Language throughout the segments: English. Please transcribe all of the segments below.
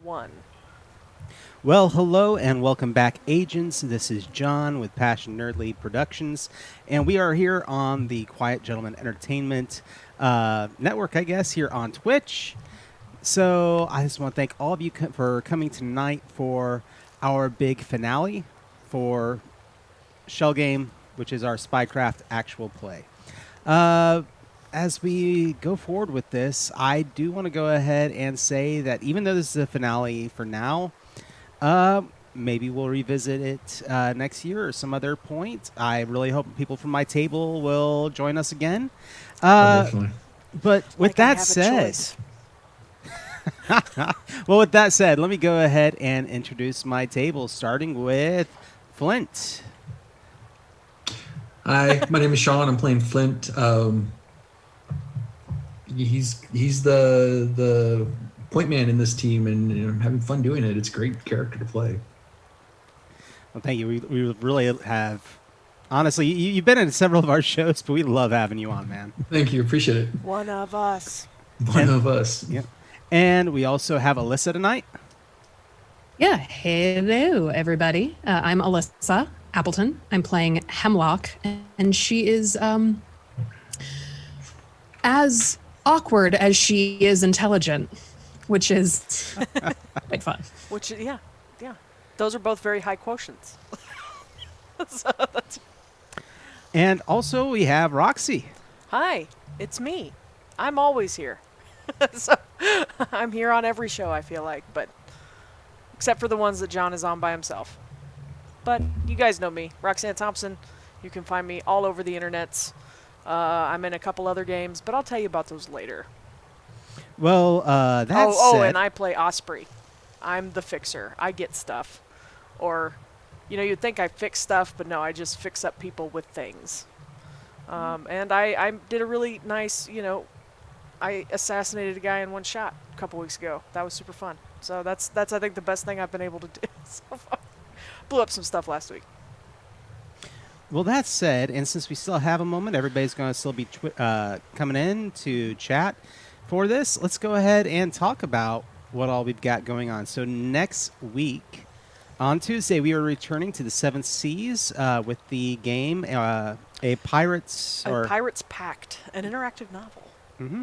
One. Well, hello and welcome back, agents. This is John with Passion Nerdly Productions, and we are here on the Quiet Gentleman Entertainment network, I guess, here on Twitch. So I just want to thank all of you for coming tonight for our big finale for Shell Game, which is our Spycraft actual play. As we go forward with this, I do want to go ahead and say that even though this is a finale for now, maybe we'll revisit it next year or some other point. I really hope people from my table will join us again. Definitely. But with Like I that have a said, choice. well, with that said, let me go ahead and introduce my table, starting with Flint. Hi, my name is Shawn. I'm playing Flint. He's the point man in this team, and I'm having fun doing it. It's a great character to play. Well, thank you. We really have. Honestly, you've been in several of our shows, but we love having you on, man. Thank you, appreciate it. One of us. One of us. Yep. And we also have Alyssa tonight. Yeah, hello everybody. I'm Alyssa Appleton. I'm playing Hemlock, and she is as awkward as she is intelligent, which is quite fun. Which, yeah. Those are both very high quotients. So that's... And also we have Roxy. Hi, it's me. I'm always here. So I'm here on every show, I feel like, but except for the ones that John is on by himself. But you guys know me, Roxanne Thompson. You can find me all over the internets. I'm in a couple other games, but I'll tell you about those later. Well, that's and I play Osprey. I'm the fixer. I get stuff. Or, you'd think I fix stuff, but no, I just fix up people with things. And I did a really nice, I assassinated a guy in one shot a couple weeks ago. That was super fun. So that's I think the best thing I've been able to do so far. Blew up some stuff last week. Well, that said, and since we still have a moment, everybody's going to still be coming in to chat for this. Let's go ahead and talk about what all we've got going on. So next week, on Tuesday, we are returning to the Seven Seas with the game A Pirate's Pact, an interactive novel. Mm-hmm.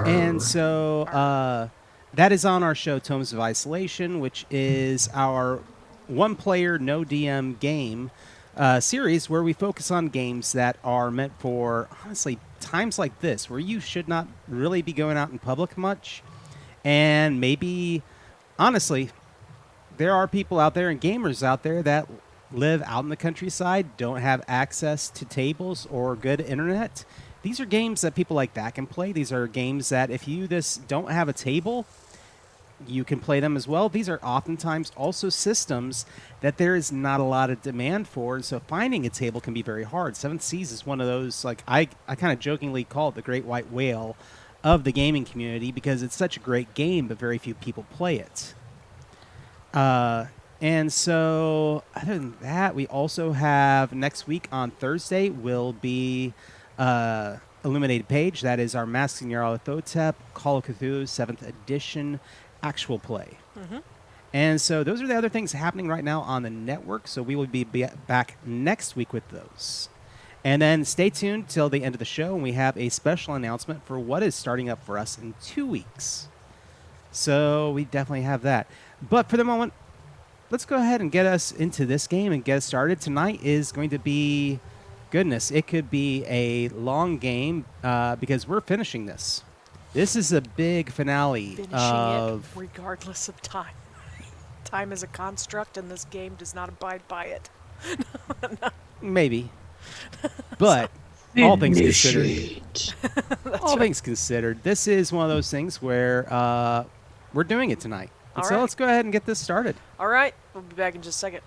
And so that is on our show, Tomes of Isolation, which is our one-player, no DM game series where we focus on games that are meant for, honestly, times like this, where you should not really be going out in public much. And maybe, honestly, there are people out there and gamers out there that live out in the countryside, don't have access to tables or good internet. These are games that people like that can play. These are games that if you just don't have a table, you can play them as well. These are oftentimes also systems that there is not a lot of demand for, and so finding a table can be very hard. Seven Seas is one of those, like I kind of jokingly call it the great white whale of the gaming community because it's such a great game, but very few people play it. And so other than that, we also have next week on Thursday will be Illuminated Page. That is our Masking Nyarlathotep Call of Cthulhu 7th edition actual play. Mm-hmm. And so those are the other things happening right now on the network. So we will be back next week with those. And then stay tuned till the end of the show, and we have a special announcement for what is starting up for us in 2 weeks. So we definitely have that. But for the moment, let's go ahead and get us into this game and get us started. Tonight is going to be, goodness, it could be a long game because we're finishing this. This is a big finale Finishing it regardless of time. Time is a construct, and this game does not abide by it. No. Maybe. But all things considered, this is one of those things where we're doing it tonight. And so let's go ahead and get this started. All right. We'll be back in just a second.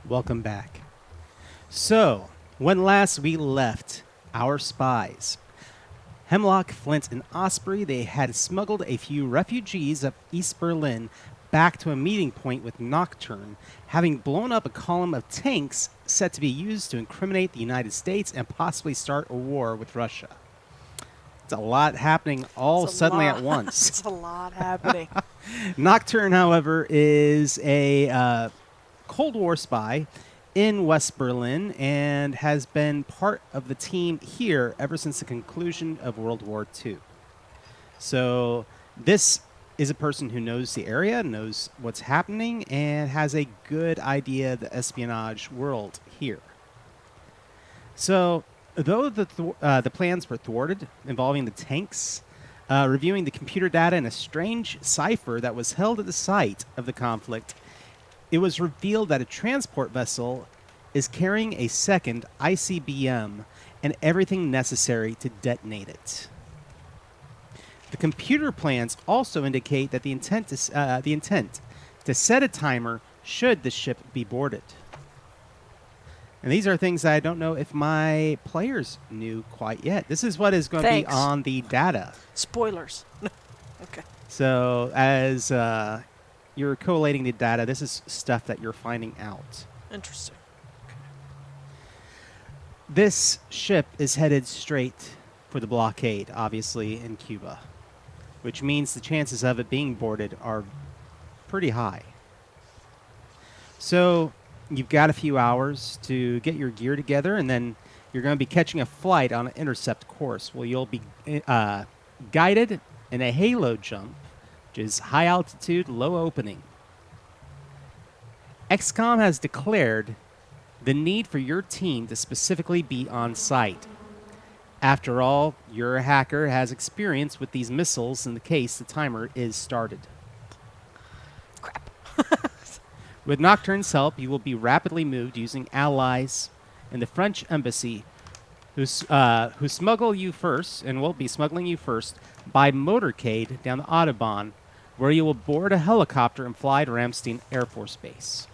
Welcome back. So, when last we left our spies, Hemlock, Flint, and Osprey, they had smuggled a few refugees of East Berlin back to a meeting point with Nocturne, having blown up a column of tanks set to be used to incriminate the United States and possibly start a war with Russia. It's a lot happening all suddenly at once. It's a lot happening. Nocturne, however, is a Cold War spy in West Berlin and has been part of the team here ever since the conclusion of World War II. So this is a person who knows the area, knows what's happening, and has a good idea of the espionage world here. So though the plans were thwarted involving the tanks, reviewing the computer data in a strange cipher that was held at the site of the conflict, it was revealed that a transport vessel is carrying a second ICBM and everything necessary to detonate it. The computer plans also indicate that the intent to set a timer should the ship be boarded. And these are things that I don't know if my players knew quite yet. This is what is going to be on the data. Spoilers. Okay. So as you're collating the data, this is stuff that you're finding out. Interesting. This ship is headed straight for the blockade, obviously, in Cuba, which means the chances of it being boarded are pretty high. So you've got a few hours to get your gear together, and then you're going to be catching a flight on an intercept course where you'll be guided in a halo jump, which is high altitude, low opening. XCOM has declared the need for your team to specifically be on site. After all, your hacker has experience with these missiles in the case the timer is started. Crap. With Nocturne's help, you will be rapidly moved using allies in the French embassy who smuggle you first, and will be smuggling you first, by motorcade down the Autobahn, where you will board a helicopter and fly to Ramstein Air Force Base.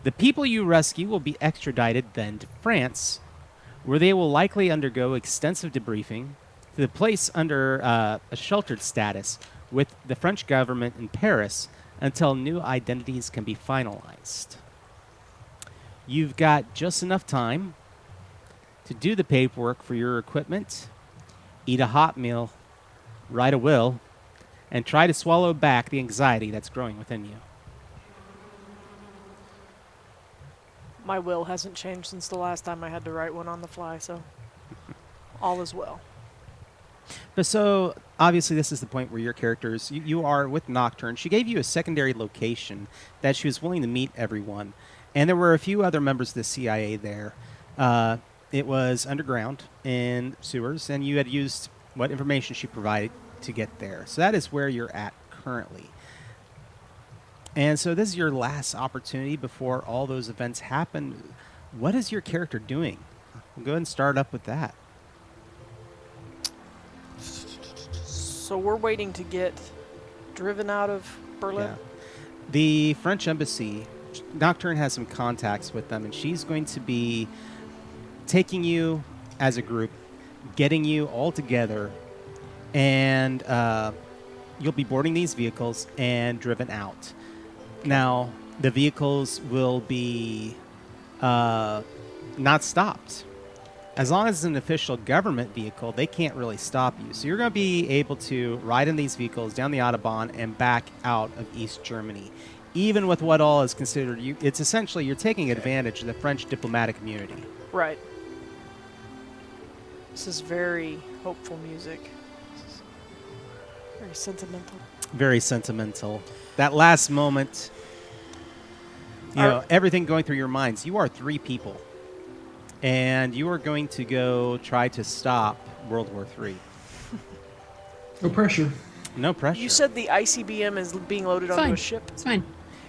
The people you rescue will be extradited then to France, where they will likely undergo extensive debriefing to the place under a sheltered status with the French government in Paris until new identities can be finalized. You've got just enough time to do the paperwork for your equipment, eat a hot meal, write a will, and try to swallow back the anxiety that's growing within you. My will hasn't changed since the last time I had to write one on the fly, so all is well. But so, obviously, this is the point where your characters, you are with Nocturne. She gave you a secondary location that she was willing to meet everyone. And there were a few other members of the CIA there. It was underground in sewers, and you had used what information she provided to get there. So that is where you're at currently. And so this is your last opportunity before all those events happen. What is your character doing? We'll go ahead and start up with that. So we're waiting to get driven out of Berlin? Yeah. The French embassy, Nocturne has some contacts with them, and she's going to be taking you as a group, getting you all together, and you'll be boarding these vehicles and driven out. Now, the vehicles will be not stopped. As long as it's an official government vehicle, they can't really stop you. So you're going to be able to ride in these vehicles down the Autobahn and back out of East Germany. Even with what all is considered, it's essentially you're taking advantage of the French diplomatic community. Right. This is very hopeful music. This is very sentimental. Very sentimental. That last moment, you know, everything going through your minds. You are 3 people. And you are going to go try to stop World War III. No pressure. No pressure. You said the ICBM is being loaded onto a ship? It's fine.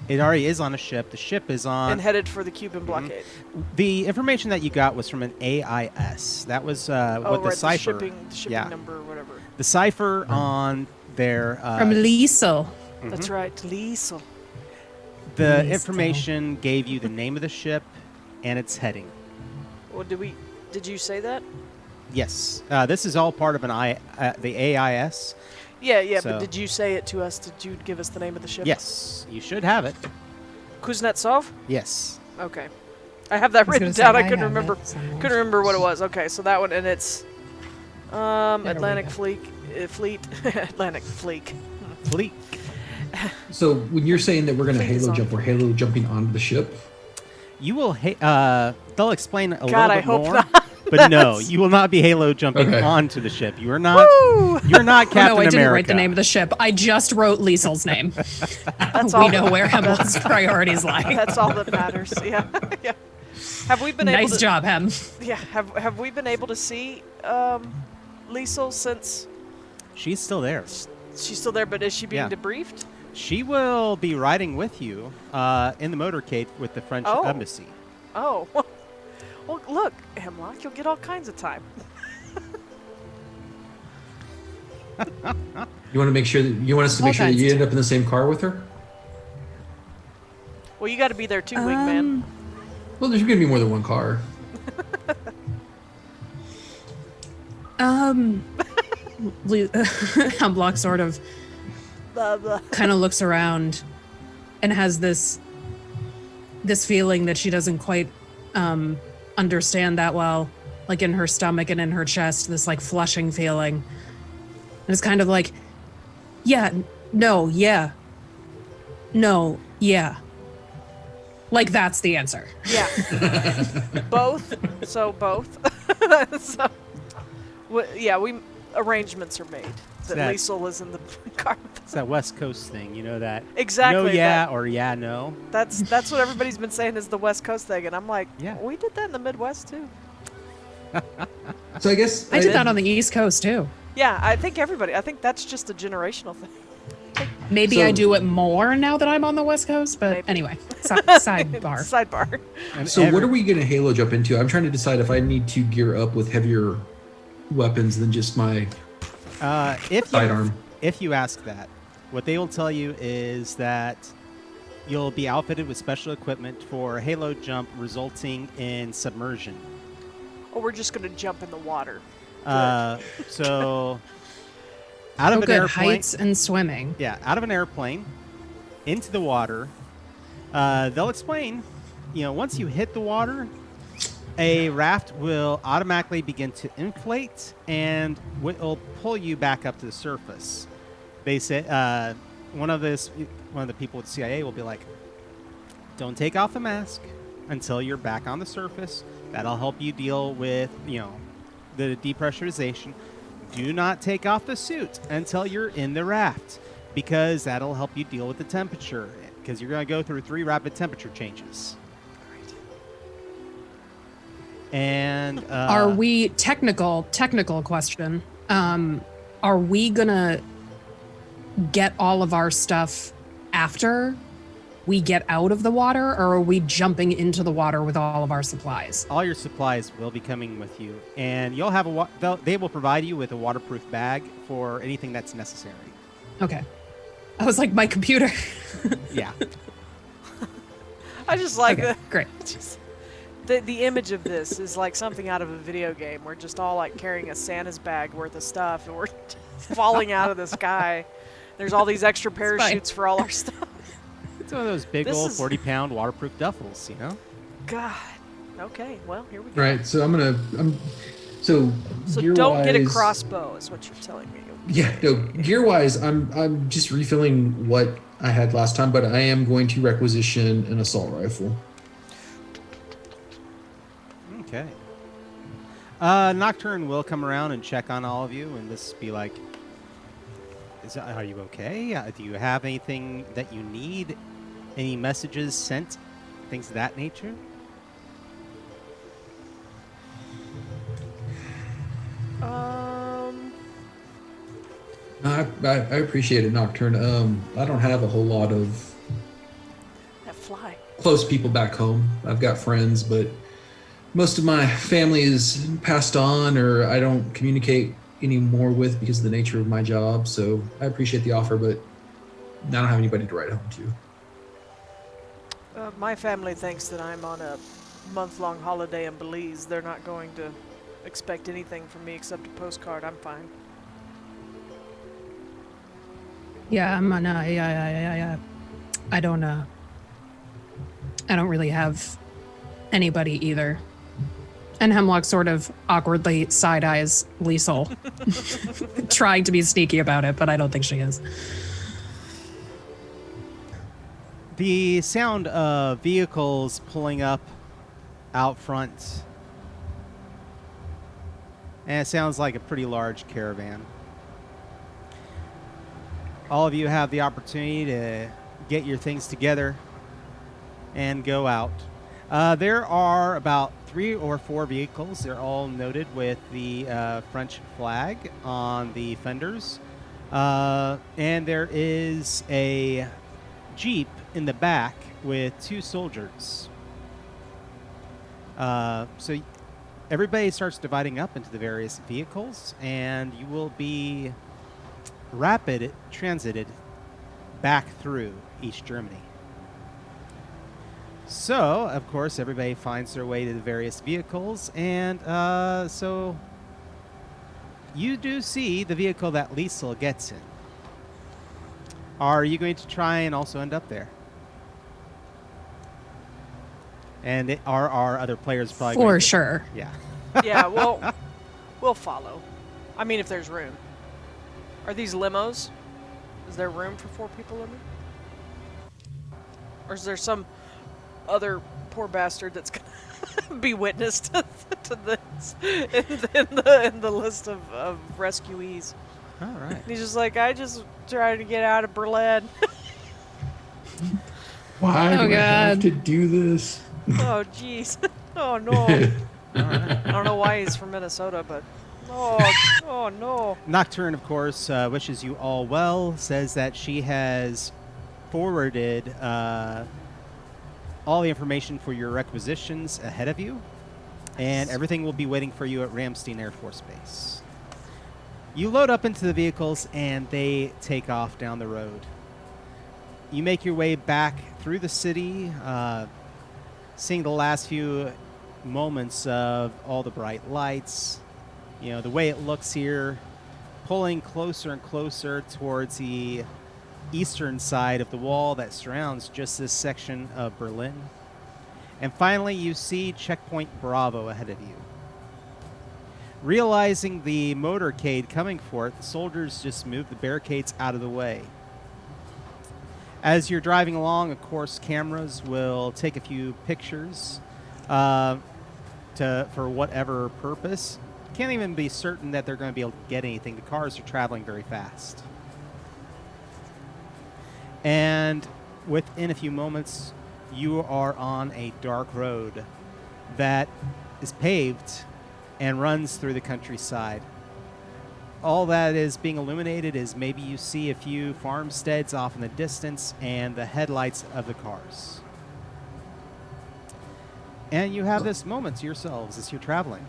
It already is on a ship. The ship is on... And headed for the Cuban blockade. The information that you got was from an AIS. That was what the cipher... The shipping number or whatever. The cipher on their... From Liesel. That's right, Liesel. The Listo. information gave you the name of the ship and its heading. Well, did you say that? Yes. This is all part of the AIS. Yeah, So- but did you say it to us? Did you give us the name of the ship? Yes. You should have it. Kuznetsov? Yes. Okay. I have that was written gonna say, down. I I couldn't have remember. it somewhere. Couldn't remember what it was. Okay, so that one, and it's we Atlantic go. Fleet, Atlantic Fleet. Fleet. So when you're saying that we're going to Fleet is halo on. jump, we're halo jumping onto the ship. You will. They'll explain a God, little I bit hope more. not. But no, you will not be halo jumping Okay. onto the ship. You are not. Woo! You're not Captain No, I didn't America. write the name of the ship. I just wrote Liesel's name. That's We all. know where Hemlock's priorities lie. That's all that matters. Yeah, yeah. Have we been able Nice to? job, Hem. Yeah. Have we been able to see Liesel since She's still there. she's still there? But is she being Yeah. debriefed? She will be riding with you in the motorcade with the French Oh. embassy. Oh. Well, look, Hemlock, you'll get all kinds of time. You want to make sure that you want us to make All sure that kinds you of end up in the same car with her. Well, you got to be there too, wingman. Well, there's going to be more than one car. Hemlock sort of Blah, blah. kind of looks around and has this feeling that she doesn't quite understand that well, like in her stomach and in her chest, this like flushing feeling. And it's kind of like, yeah, no, yeah, no, yeah. Like that's the answer. Yeah. Both. So both. So, we arrangements are made. That that- Liesel is in the car. It's that West Coast thing, you know that. Exactly. No, yeah, that- or yeah, no. That's what everybody's been saying is the West Coast thing, and I'm like, Yeah. we did that in the Midwest too. So I guess I did that on the East Coast too. Yeah, I think everybody. I think that's just a generational thing. Maybe So- I do it more now that I'm on the West Coast, but Maybe. anyway, sidebar. Sidebar. And So what are we going to halo jump into? I'm trying to decide if I need to gear up with heavier weapons than just my sidearm. If you ask that, what they will tell you is that you'll be outfitted with special equipment for a halo jump resulting in submersion. Or we're just gonna jump in the water. So out of Oh, an good. airplane, Heights and swimming. yeah, out of an airplane into the water. They'll explain. Once you hit the water, a raft will automatically begin to inflate and will pull you back up to the surface. They say one of the people at CIA will be like, "Don't take off the mask until you're back on the surface. That'll help you deal with the depressurization. Do not take off the suit until you're in the raft because that'll help you deal with the temperature because you're going to go through 3 rapid temperature changes." And Are we technical question? Are we gonna get all of our stuff after we get out of the water, or are we jumping into the water with all of our supplies? all your supplies will be coming with you, and you'll have they will provide you with a waterproof bag for anything that's necessary. Okay. I was like, my computer. Yeah. I just like Okay, the great. just the image of this is like something out of a video game. We're just all like carrying a Santa's bag worth of stuff, and we're falling out of the sky. There's all these extra fine. parachutes for all our stuff. It's one of those big This old is- 40-pound waterproof duffels, God. Okay, well here we go. Right. So so So gear don't get a wise- crossbow, is what you're telling me. Yeah, no, gear wise, I'm just refilling what I had last time, but I am going to requisition an assault rifle. Okay. Nocturne will come around and check on all of you and just be like, are you okay? Do you have anything that you need? Any messages sent? Things of that nature? I appreciate it, Nocturne. I don't have a whole lot of That fly. close people back home. I've got friends, but most of my family is passed on or I don't communicate anymore with because of the nature of my job. So I appreciate the offer, but I don't have anybody to write home to. My family thinks that I'm on a month-long holiday in Belize. They're not going to expect anything from me except a postcard. I'm fine. Yeah, I'm on. I don't. I don't really have anybody either. And Hemlock sort of awkwardly side eyes Liesel, trying to be sneaky about it, but I don't think she is. The sound of vehicles pulling up out front. And it sounds like a pretty large caravan. All of you have the opportunity to get your things together and go out. There are about 3 or 4 vehicles. They're all noted with the French flag on the fenders. And there is a Jeep in the back with 2 soldiers. So everybody starts dividing up into the various vehicles, and you will be rapid transited back through East Germany. So, of course, everybody finds their way to the various vehicles, and so you do see the vehicle that Liesel gets in. Are you going to try and also end up there? And are our other players probably For going to, sure. Yeah. Yeah, well, we'll follow. I mean, if there's room. Are these limos? Is there room for 4 people in them? Or is there some other poor bastard that's gonna be witness to this in the list of rescuees? All right. And he's just like, I just tried to get out of Berlin. Why Oh, do I have God. to do this? Oh, jeez. Oh, no. I don't know why he's from Minnesota, but... Oh, no. Nocturne, of course, wishes you all well, says that she has forwarded all the information for your requisitions ahead of you, and everything will be waiting for you at Ramstein Air Force Base. You load up into the vehicles, and they take off down the road. You make your way back through the city, seeing the last few moments of all the bright lights. You know, the way it looks here, pulling closer and closer towards the eastern side of the wall that surrounds just this section of Berlin. And finally, you see Checkpoint Bravo ahead of you. Realizing the motorcade coming for it, the soldiers just move the barricades out of the way. As you're driving along, of course, cameras will take a few pictures for whatever purpose. Can't even be certain that they're going to be able to get anything. The cars are traveling very fast. And within a few moments, you are on a dark road that is paved and runs through the countryside. All that is being illuminated is maybe you see a few farmsteads off in the distance and the headlights of the cars. And you have this moment to yourselves as you're traveling.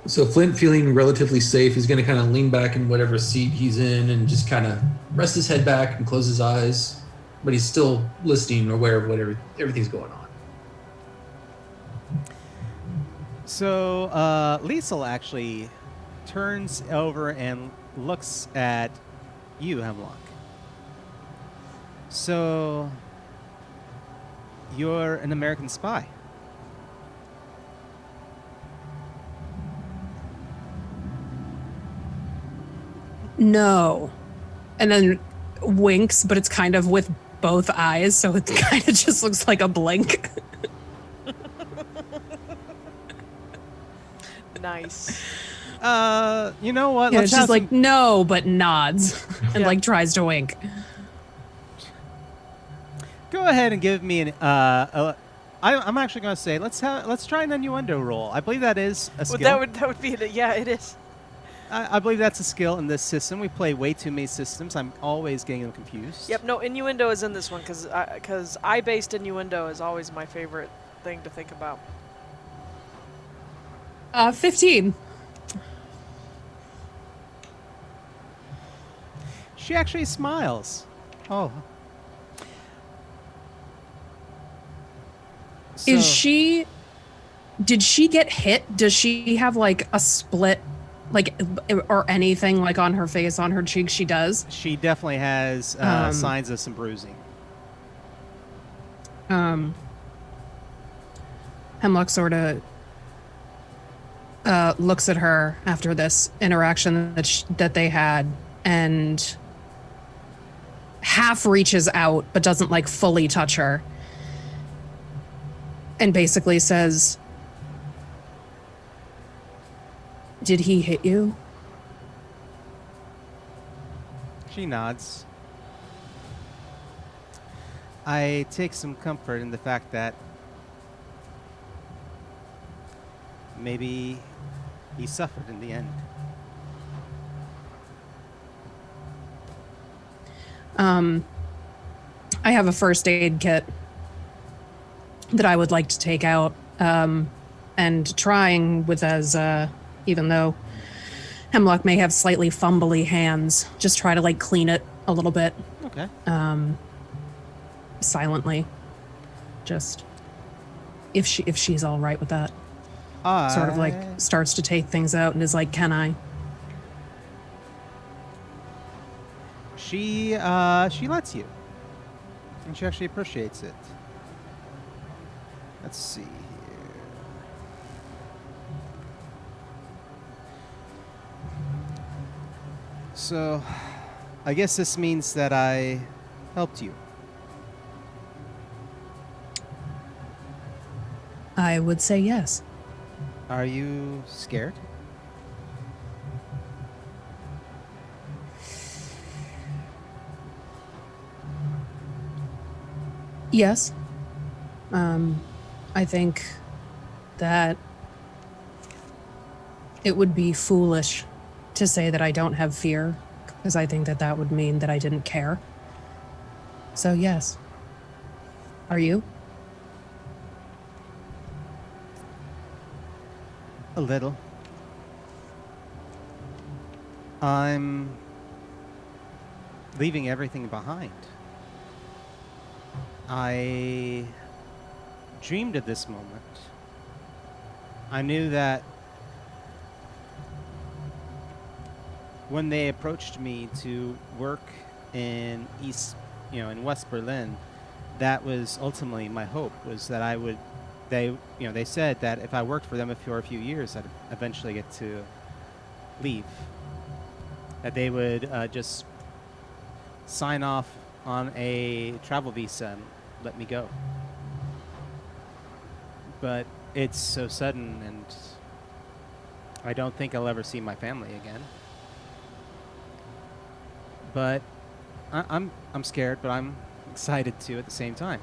So Flint, feeling relatively safe, he's going to kind of lean back in whatever seat he's in and just kind of rest his head back and close his eyes. But he's still listening or aware of whatever everything's going on. So Liesel actually turns over and looks at you, Hemlock. So you're an American spy. No. And then winks, but it's kind of with both eyes, so it kind of just looks like a blink. Nice. You know what? Yeah, Let's she's have like, some- no, but nods and Yeah. like tries to wink. Go ahead and give me an. I'm actually going to say let's try an innuendo roll. I believe that is a skill. Well, that would be yeah, it is. I believe that's a skill in this system. We play way too many systems. I'm always getting them confused. Yep, no, innuendo is in this one because I-based innuendo is always my favorite thing to think about. 15. She actually smiles. Oh. So, Did she get hit? Does she have like a split, like, or anything like on her face, on her cheek? She does. she definitely has signs of some bruising. Hemlock sort of looks at her after this interaction that they had, and half reaches out but doesn't like fully touch her, and basically says, "Did he hit you?" She nods. I take some comfort in the fact that maybe he suffered in the end. I have a first aid kit that I would like to take out, and trying with as, even though Hemlock may have slightly fumbly hands, just try to like clean it a little bit. Okay. Silently, just if she's all right with that. Sort of like starts to take things out and is like, "Can I?" She lets you, and she actually appreciates it. Let's see here. So, I guess this means that I helped you. I would say yes. Are you scared? Yes. I think that it would be foolish to say that I don't have fear, because I think that that would mean that I didn't care. So yes. Are you? A little. I'm leaving everything behind. I dreamed of this moment. I knew that when they approached me to work in in West Berlin, that was ultimately my hope, was that I would, they said that if I worked for them for a few years, I'd eventually get to leave. That they would just sign off on a travel visa and let me go. But it's so sudden, and I don't think I'll ever see my family again. But I'm scared, but I'm excited too at the same time.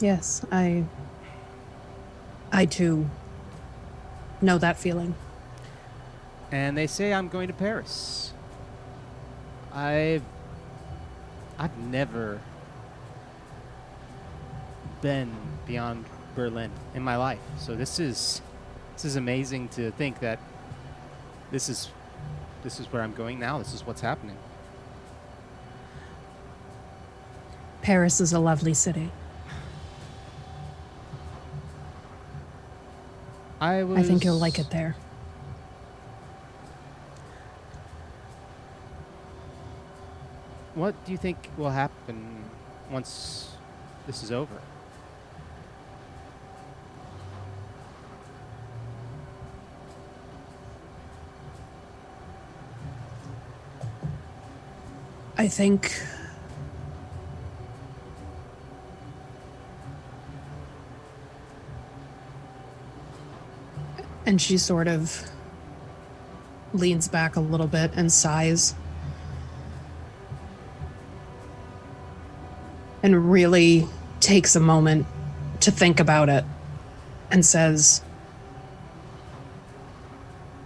Yes, I too know that feeling. And they say I'm going to Paris. I've never been beyond Berlin in my life. So this is amazing to think that this is where I'm going now. This is what's happening. Paris is a lovely city. I think you'll like it there. What do you think will happen once this is over? I think and she sort of leans back a little bit and sighs. And really takes a moment to think about it and says,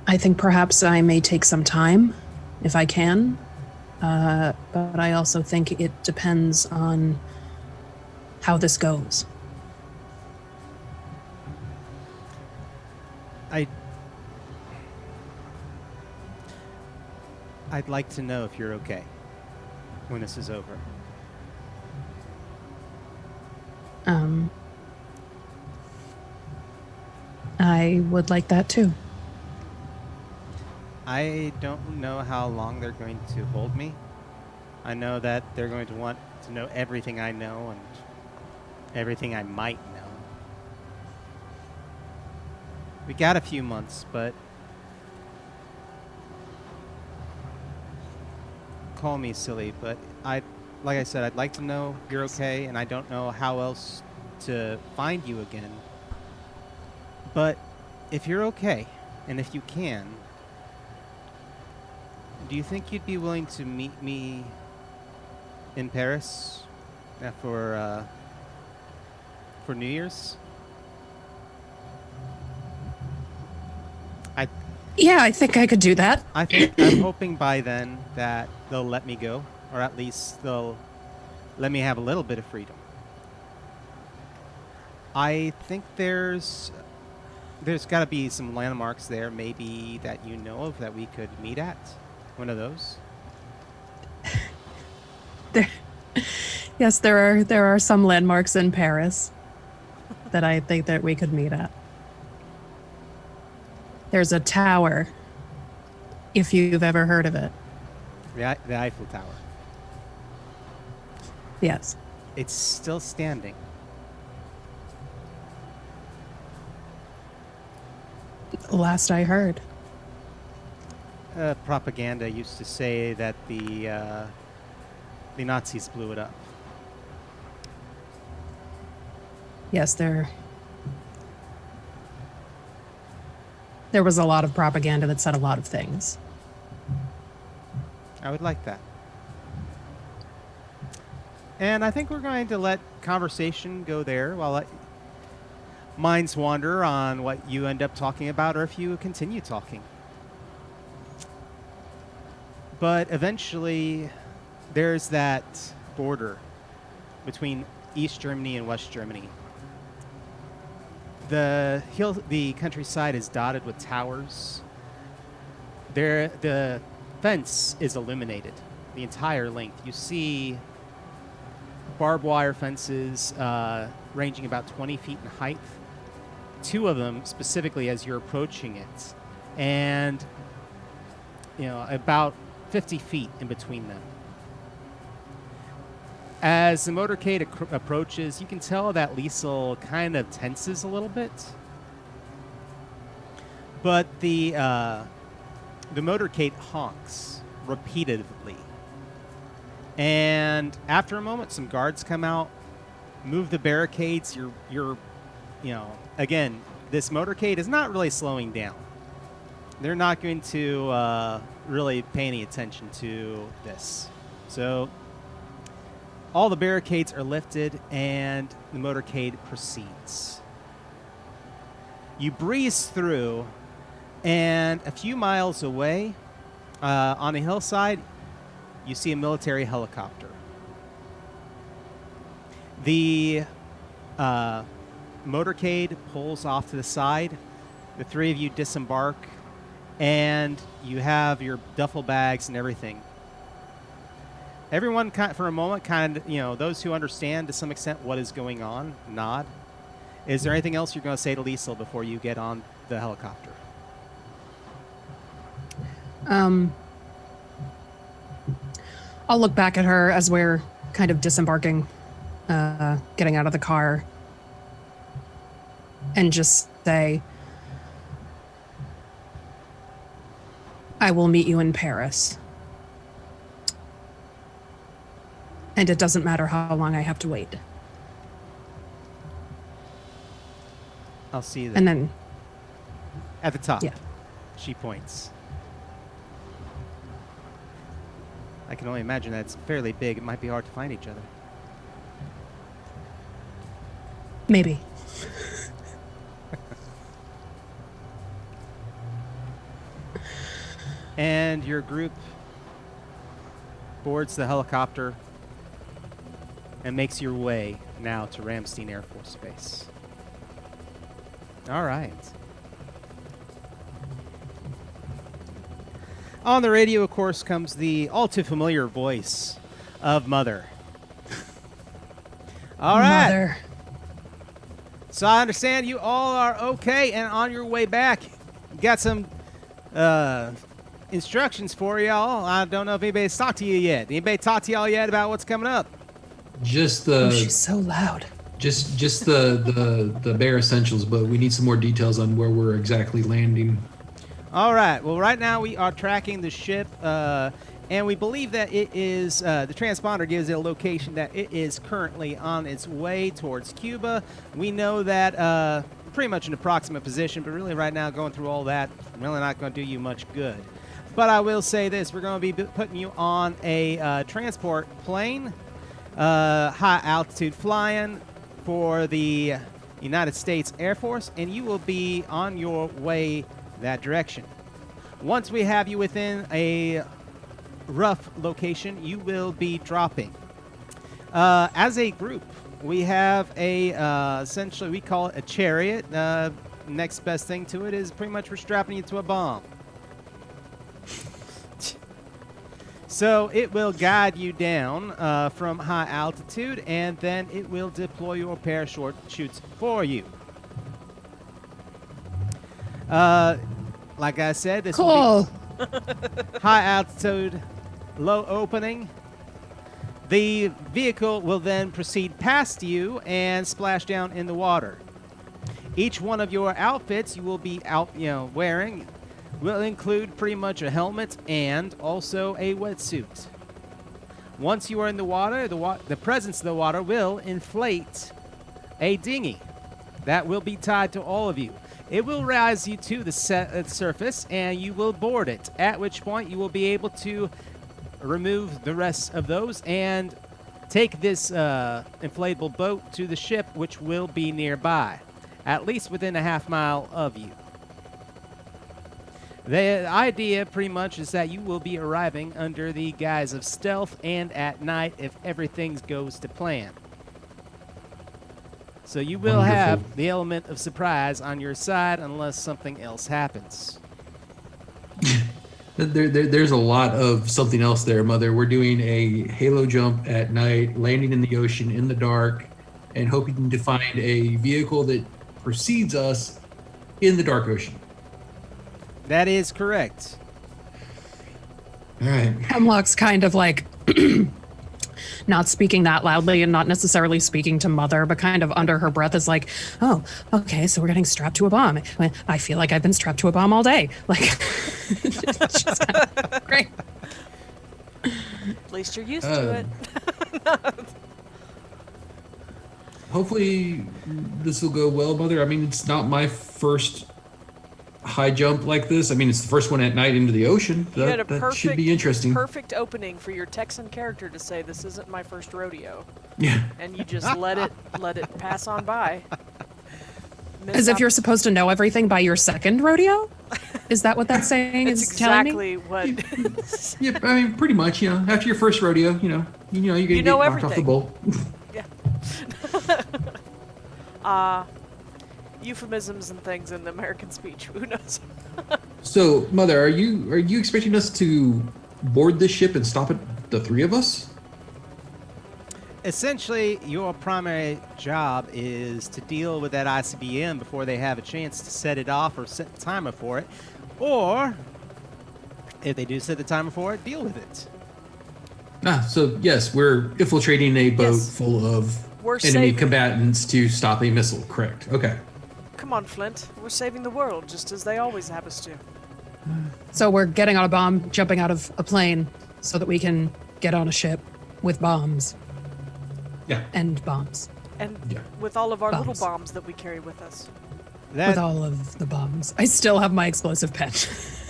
I think perhaps I may take some time if I can. But I also think it depends on how this goes. I'd like to know if you're okay when this is over. I would like that too. I don't know how long they're going to hold me. I know that they're going to want to know everything I know and everything I might know. We got a few months, but call me silly, but like I said, I'd like to know you're okay, and I don't know how else to find you again. But if you're okay, and if you can, do you think you'd be willing to meet me in Paris for New Year's? Yeah, I think I could do that. I'm hoping by then that they'll let me go, or at least they'll let me have a little bit of freedom. I think there's got to be some landmarks there, maybe that you know of, that we could meet at. One of those. Yes, there are some landmarks in Paris that I think that we could meet at. There's a tower, if you've ever heard of it. The Eiffel Tower. Yes. It's still standing. Last I heard. Propaganda used to say that the Nazis blew it up. Yes, there was a lot of propaganda that said a lot of things. I would like that. And I think we're going to let conversation go there while minds wander on what you end up talking about, or if you continue talking. But eventually, there's that border between East Germany and West Germany. The countryside is dotted with towers. The fence is illuminated, the entire length. You see barbed wire fences ranging about 20 feet in height. Two of them specifically as you're approaching it, and about 50 feet in between them. As the motorcade approaches, you can tell that Liesel kind of tenses a little bit. But the motorcade honks repeatedly. And after a moment, some guards come out, move the barricades. Again, this motorcade is not really slowing down. They're not going to really pay any attention to this. So all the barricades are lifted, and the motorcade proceeds. You breeze through, and a few miles away, on a hillside, you see a military helicopter. The motorcade pulls off to the side. The three of you disembark, and you have your duffel bags and everything. Everyone, for a moment, those who understand to some extent what is going on, nod. Is there anything else you're going to say to Liesel before you get on the helicopter? I'll look back at her as we're kind of disembarking, getting out of the car, and just say, I will meet you in Paris. And it doesn't matter how long I have to wait. I'll see you there. And then at the top, yeah. She points. I can only imagine that it's fairly big. It might be hard to find each other. Maybe. And your group boards the helicopter and makes your way now to Ramstein Air Force Base. All right. On the radio, of course, comes the all too familiar voice of Mother. All right. Mother. So I understand you all are okay and on your way back. Got some instructions for y'all. I don't know if anybody's talked to you yet. Anybody talked to y'all yet about what's coming up? Just Oh, she's so loud. just the bare essentials, but we need some more details on where we're exactly landing. All right. Well, right now we are tracking the ship, and we believe that it is, the transponder gives it a location that it is currently on its way towards Cuba. We know that pretty much an approximate position, but really right now going through all that, really not going to do you much good. But I will say this, we're going to be putting you on a transport plane, high altitude flying for the United States Air Force, and you will be on your way that direction. Once we have you within a rough location, you will be dropping. As a group, we have a, essentially we call it a chariot. Next best thing to it is pretty much we're strapping you to a bomb. So it will guide you down from high altitude, and then it will deploy your parachutes for you. Like I said, this will be high altitude, low opening. The vehicle will then proceed past you and splash down in the water. Each one of your outfits you will be wearing will include pretty much a helmet and also a wetsuit. Once you are in the water, the presence of the water will inflate a dinghy that will be tied to all of you. It will rise you to the surface, and you will board it, at which point you will be able to remove the rest of those and take this inflatable boat to the ship, which will be nearby, at least within a half-mile of you. The idea pretty much is that you will be arriving under the guise of stealth and at night if everything goes to plan. So you will have the element of surprise on your side unless something else happens. There's a lot of something else there, Mother. We're doing a halo jump at night, landing in the ocean in the dark, and hoping to find a vehicle that precedes us in the dark ocean. That is correct. All right. Hemlock's kind of like not speaking that loudly and not necessarily speaking to Mother, but kind of under her breath is like, oh, okay, so we're getting strapped to a bomb. I feel like I've been strapped to a bomb all day. Like, it's just kind of great. At least you're used to it. Hopefully this will go well, Mother. I mean, it's not my first high jump like this. I mean, it's the first one at night into the ocean. You had a that should be interesting. perfect opening for your Texan character to say, "This isn't my first rodeo." Yeah. And you just let it pass on by. As if you're supposed to know everything by your second rodeo? Is that what that saying It's is telling me? exactly what. Yeah, I mean, pretty much. After your first rodeo, you're gonna get knocked off the bowl. Yeah. Euphemisms and things in the American speech. Who knows? So, Mother, are you expecting us to board this ship and stop it, the three of us? Essentially, your primary job is to deal with that ICBM before they have a chance to set it off or set the timer for it. Or, if they do set the timer for it, deal with it. So yes, we're infiltrating a boat Yes. full of We're enemy saving. combatants to stop a missile. Correct. Okay. Come on, Flint. We're saving the world, just as they always have us to. So we're getting on a bomb, jumping out of a plane so that we can get on a ship with bombs Yeah. and bombs. And Yeah. with all of our Bombs. little bombs that we carry with us. With all of the bombs. I still have my explosive pen.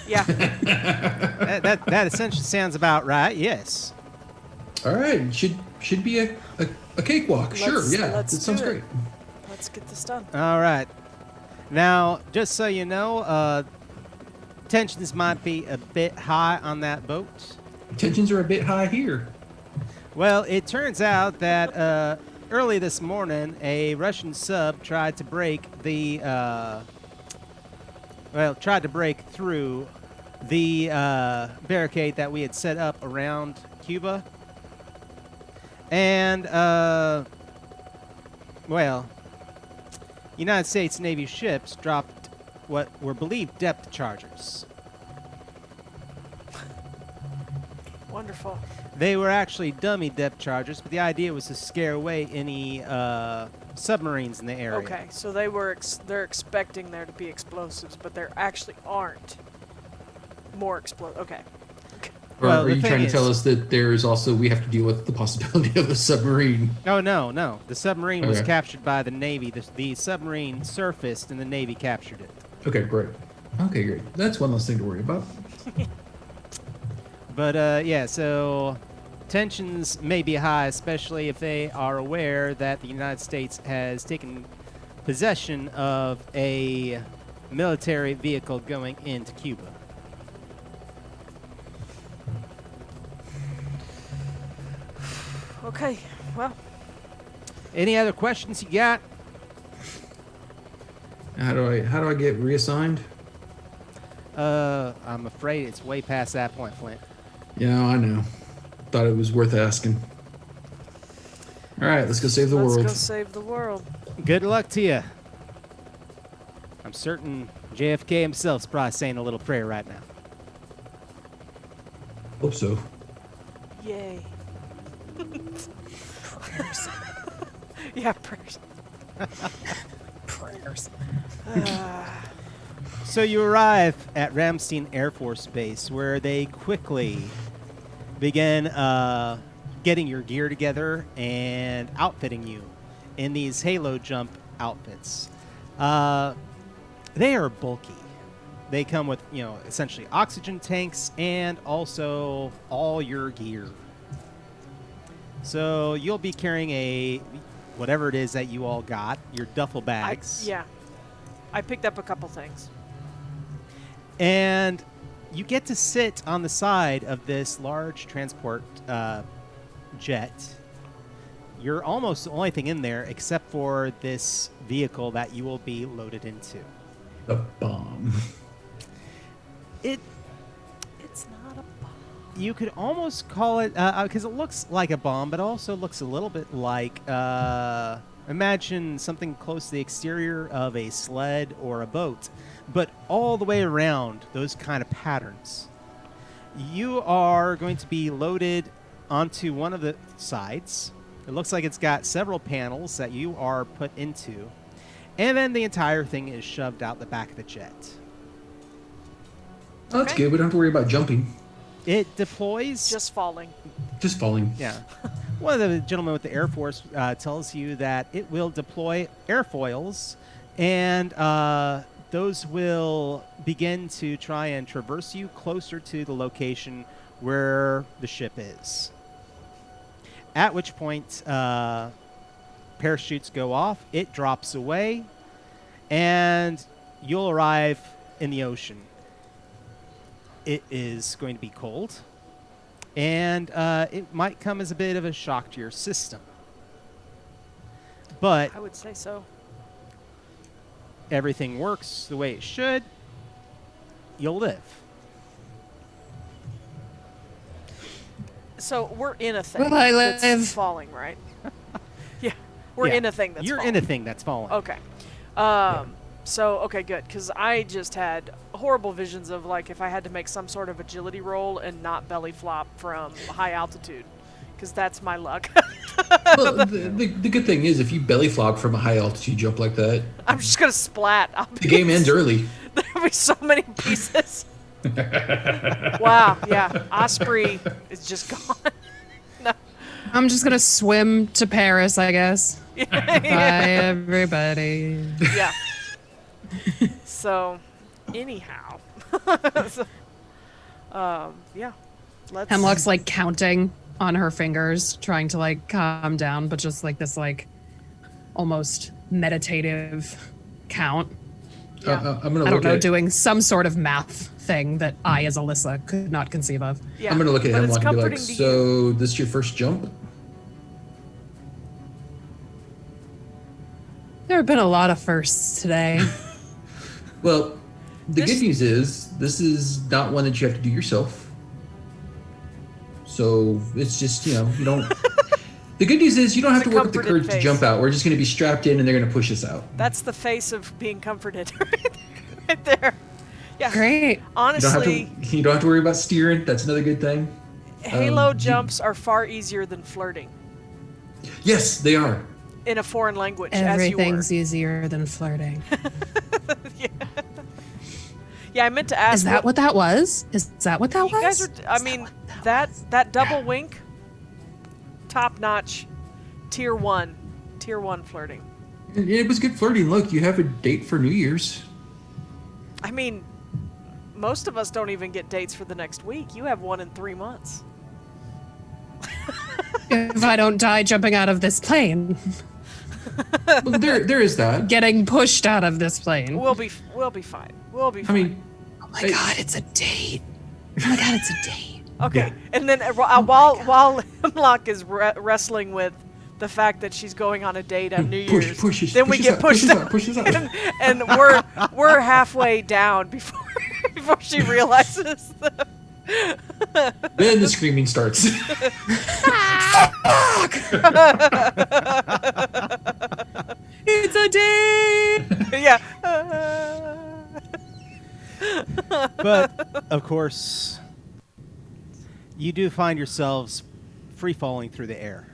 Yeah. that essentially sounds about right. Yes. All right. Should be a cakewalk. Sure. Let's- Yeah. let's That sounds do it. great. Let's get this done. All right. Now, just so you know, tensions might be a bit high on that boat. Tensions are a bit high here. Well, it turns out that early this morning, a Russian sub tried to break through the barricade that we had set up around Cuba. And, well, United States Navy ships dropped what were believed depth chargers. Wonderful. They were actually dummy depth chargers, but the idea was to scare away any submarines in the area. Okay, so they're expecting there to be explosives, but there actually aren't more explosives. Okay. Or Well, are the you thing trying to is- tell us that there's also we have to deal with the possibility of a submarine? Oh, no. The submarine was Okay. captured by the Navy. The submarine surfaced, and the Navy captured it. Okay, great. Okay, great. That's one less thing to worry about. But, yeah, so tensions may be high, especially if they are aware that the United States has taken possession of a military vehicle going into Cuba. Okay, well, Any other questions you got? How do I get reassigned? I'm afraid it's way past that point, Flint. Yeah, I know. Thought it was worth asking. All right, let's go save the let's world. go save the world. Good luck to you. I'm certain JFK himself's probably saying a little prayer right now. Hope so. Yay. Prayers. Yeah, prayers. Prayers. So you arrive at Ramstein Air Force Base, where they quickly begin getting your gear together and outfitting you in these halo jump outfits. They are bulky. They come with, essentially oxygen tanks and also all your gear. So you'll be carrying whatever it is that you all got, your duffel bags. Yeah. I picked up a couple things. And you get to sit on the side of this large transport jet. You're almost the only thing in there except for this vehicle that you will be loaded into. The bomb. It's not a bomb. You could almost call it, because it looks like a bomb, but also looks a little bit like, imagine something close to the exterior of a sled or a boat, but all the way around those kind of patterns. You are going to be loaded onto one of the sides. It looks like it's got several panels that you are put into, and then the entire thing is shoved out the back of the jet. Oh, that's Okay. good. We don't have to worry about jumping. It deploys. Just falling. Just falling. Yeah. One of the gentlemen with the Air Force tells you that it will deploy airfoils, and those will begin to try and traverse you closer to the location where the ship is. At which point, parachutes go off, it drops away, and you'll arrive in the ocean. It is going to be cold, and it might come as a bit of a shock to your system. But I would say so. everything works the way it should. You'll live. So we're in a thing Will I that's live? falling, right? Yeah, we're Yeah. in a thing that's You're falling. in a thing that's falling. Okay. So, okay, good. Because I just had horrible visions of, like, if I had to make some sort of agility roll and not belly flop from high altitude. Because that's my luck. Well, the good thing is, if you belly flop from a high altitude jump like that, I'm just going to splat. the game ends early. There'll be so many pieces. Wow, yeah. Osprey is just gone. No. I'm just gonna swim to Paris, I guess. Bye, everybody. Yeah. So, anyhow. So, yeah. Let's. Hemlock's like counting on her fingers, trying to like calm down, but just like this like almost meditative count. Yeah. I'm gonna I look don't know, at. doing some sort of math thing that I, as Alyssa, could not conceive of. Yeah. I'm gonna look at But it's Hemlock and be like, comforting to you. "So, this your first jump?" There have been a lot of firsts today. Well, the This- good news is this is not one that you have to do yourself. So it's just you don't The good news is you don't have to It's a work up the comforted courage to face. jump out. We're just going to be strapped in, and they're going to push us out. That's the face of being comforted right there. Yeah. Great. Honestly, You don't have to worry about steering. That's another good thing. Halo jumps are far easier than flirting Yes, they are. in a foreign language, Everything's as you easier than flirting. were. Yeah, I meant to ask. Is that what that was? Is that what that you guys was? are? I mean, that double wink, top notch, tier one flirting. It was good flirting. Look, you have a date for New Year's. I mean, most of us don't even get dates for the next week. You have one in 3 months. If I don't die jumping out of this plane, Well, there is that. getting pushed out of this plane. We'll be fine. We'll be fine. I mean, Oh my god, it's a date. Oh my god, it's a date. Okay, Yeah. and then while Hemlock is wrestling with the fact that she's going on a date on New Year's, then we get pushed out, and we're halfway down before she realizes. then the screaming starts. It's a date. Yeah. But of course, you do find yourselves free falling through the air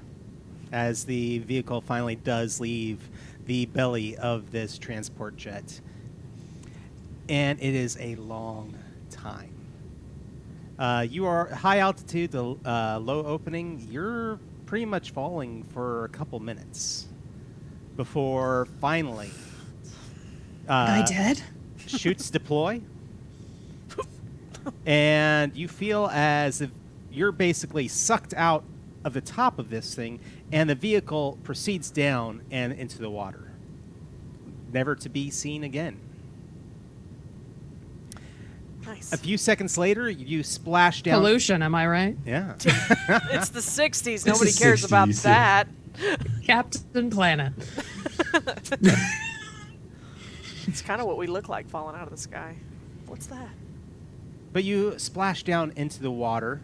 as the vehicle finally does leave the belly of this transport jet. And it is a long time. You are high altitude, the low opening. You're pretty much falling for a couple minutes before finally I did. shoots deploy. And you feel as if you're basically sucked out of the top of this thing, and the vehicle proceeds down and into the water, never to be seen again. Nice. A few seconds later, you splash down. Pollution, am I right? Yeah. It's the 60s. the Nobody cares about 60s, yeah. that. Captain Planet. It's kind of what we look like falling out of the sky. What's that? But you splash down into the water,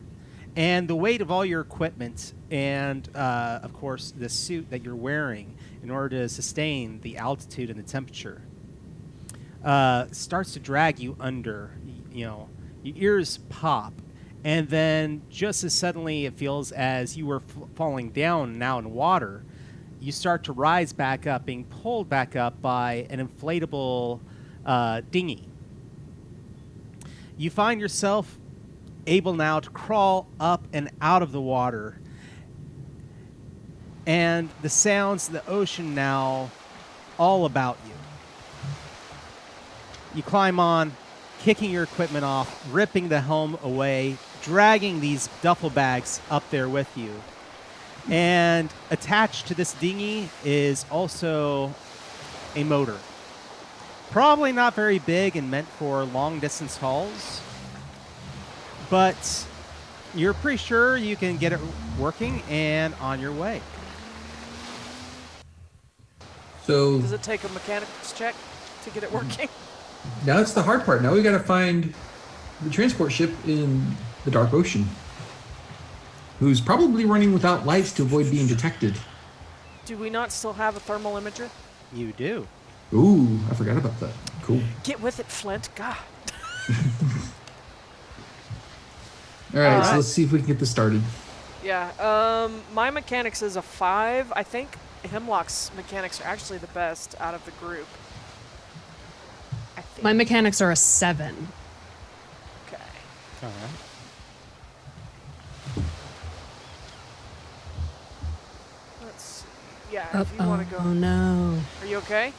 and the weight of all your equipment and, of course, the suit that you're wearing in order to sustain the altitude and the temperature starts to drag you under. You know, your ears pop, and then just as suddenly it feels as you were falling down now in water, you start to rise back up, being pulled back up by an inflatable dinghy. You find yourself able now to crawl up and out of the water, and the sounds of the ocean now all about you. You climb on, kicking your equipment off, ripping the helm away, dragging these duffel bags up there with you. And attached to this dinghy is also a motor. Probably not very big and meant for long-distance hauls, but you're pretty sure you can get it working and on your way. So Does it take a mechanics check to get it working? now that's the hard part. Now we got to find the transport ship in the dark ocean, who's probably running without lights to avoid being detected. Do we not still have a thermal imager? You do. Ooh, I forgot about that. Cool. Get with it, Flint. God. All right, so Alright. let's see if we can get this started. Yeah. My mechanics is a 5. I think Hemlock's mechanics are actually the best out of the group. I think. My mechanics are a 7. Okay. All right. Let's see. Yeah. If you want to go. Oh no. Are you okay?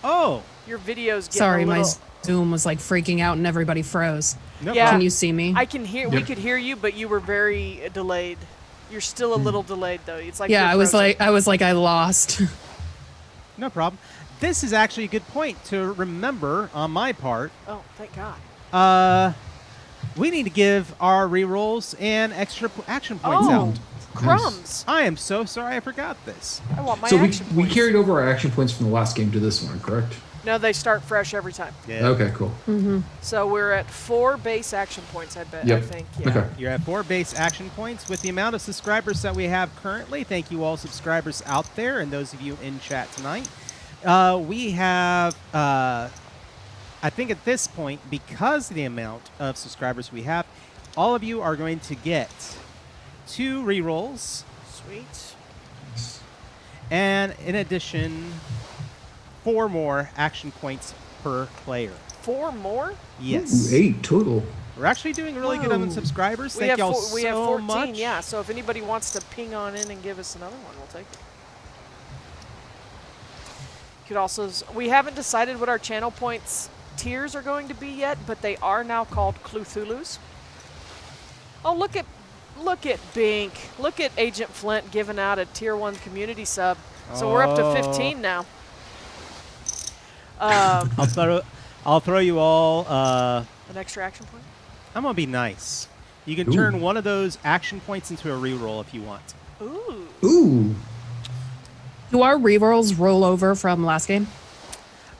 Oh, Your video's getting Sorry, a my little. Zoom was like freaking out and everybody froze. no Yeah. Can problem. you see me? I can hear. We Yep. could hear you, but you were very delayed. You're still a little delayed though. It's like yeah, you're I was frozen. like I lost. No problem. This is actually a good point to remember on my part. Oh, thank God. We need to give our rerolls and extra action points Oh, out. Crumbs. I am so sorry I forgot this. I want my So action we points. carried over our action points from the last game to this one, correct? No, they start fresh every time. Yeah. Okay, cool. So we're at 4 base action points, I bet. Yep. I think. Yeah. Okay. You're at 4 base action points. With the amount of subscribers that we have currently, thank you all subscribers out there and those of you in chat tonight. We have, I think at this point, because of the amount of subscribers we have, all of you are going to get 2 rerolls. Sweet. And in addition, 4 more action points per player. 4 more? Yes. Ooh, 8 total. We're actually doing really good on Whoa. subscribers. We Thank have y'all we have so 14, much. yeah. So if anybody wants to ping on in and give us another one, we'll take it. Could also we haven't decided what our channel points tiers are going to be yet, but they are now called Cluthulus. Oh, look at Bink. Look at Agent Flint giving out a tier 1 community sub. So we're up to 15 now. I'll throw you all. An extra action point? I'm gonna be nice. You can Ooh. turn one of those action points into a reroll if you want. Ooh. Ooh. Do our rerolls roll over from last game?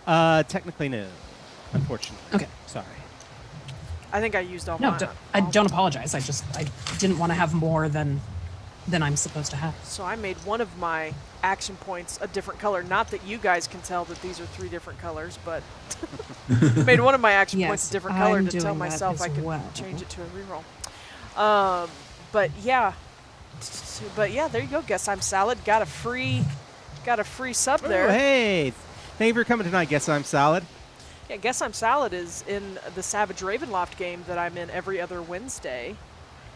Technically, no. Unfortunately. Okay. Sorry. I think I used all No, mine. I don't apologize. I didn't want to have more than I'm supposed to have. So I made one of my action points a different color. Not that you guys can tell that these are 3 different colors, but made one of my action points Yes, a different color I'm to tell doing that myself as I could well. change it to a reroll. But yeah, there you go. Guess I'm Salad. Got a free sub there. Oh, hey. Thank you for coming tonight. Guess I'm Salad. Yeah, Guess I'm Salad is in the Savage Ravenloft game that I'm in every other Wednesday.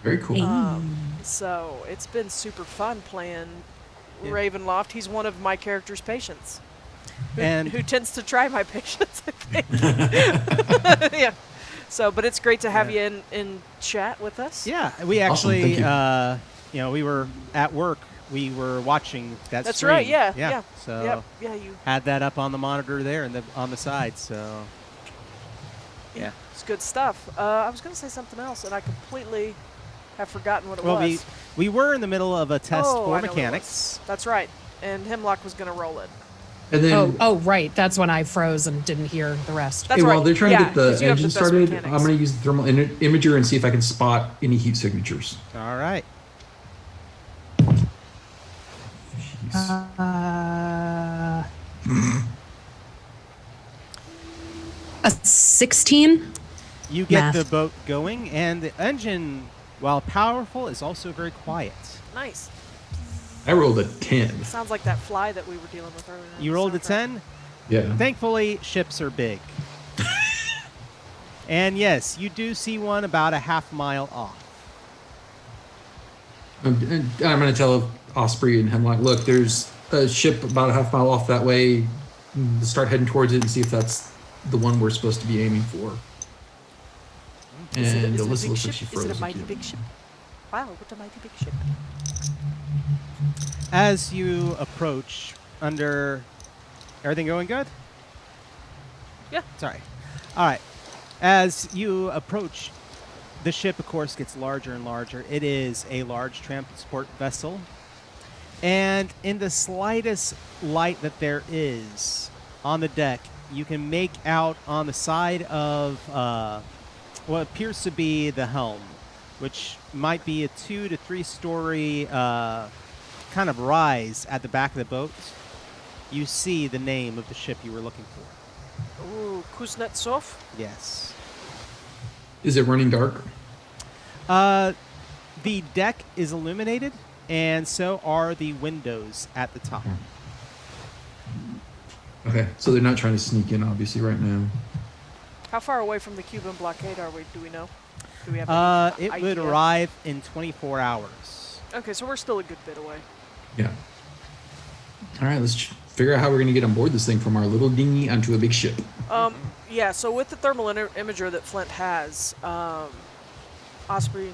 Very cool. So it's been super fun playing Yeah. Ravenloft. He's one of my character's patients. And Who tends to try my patience, I think. Yeah. So, but it's great to have Yeah. you in chat with us. yeah, we Awesome, actually, thank you. we were at work. We were watching that That's stream. right. Yeah. So Yep. Yeah. You. had that up on the monitor there and on the side. So yeah. It's good stuff. I was going to say something else, and I completely have forgotten what it Well, was. we were in the middle of a test Oh, for I know what it mechanics. was. That's right. And Hemlock was going to roll it. And then, Oh, right. That's when I froze and didn't hear the rest. That's hey, right. while they're trying Yeah, to get 'cause the you have the engine best started, mechanics. I'm going to use the thermal imager and see if I can spot any heat signatures. All right. A 16? You get Math. the boat going, and the engine, while powerful, is also very quiet. Nice. I rolled a 10. Sounds like that fly that we were dealing with earlier. in You the rolled a soundtrack. 10? Yeah. Thankfully, ships are big. And yes, you do see one about a half-mile off. I'm going to tell Osprey and Hemlock, look, there's a ship about a half mile off that way. Start heading towards it and see if that's the one we're supposed to be aiming for. Is it And a Alyssa big looks like ship? she Is froze it a mighty again. big ship? Wow, what a mighty big ship. As you approach under... Everything going good? Yeah. Sorry. All right. As you approach, the ship, of course, gets larger and larger. It is a large transport vessel. And in the slightest light that there is on the deck, you can make out on the side of what appears to be the helm, which might be a 2 to 3 story kind of rise at the back of the boat. You see the name of the ship you were looking for. Ooh, Kuznetsov. Yes. Is it running dark? The deck is illuminated, and so are the windows at the top. Okay, so they're not trying to sneak in, obviously, right now. How far away from the Cuban blockade are we? Do we know? Do we have any It would idea? arrive in 24 hours. Okay, so we're still a good bit away. Yeah. All right, let's figure out how we're going to get on board this thing from our little dinghy onto a big ship. Yeah, so with the thermal imager that Flint has, Osprey,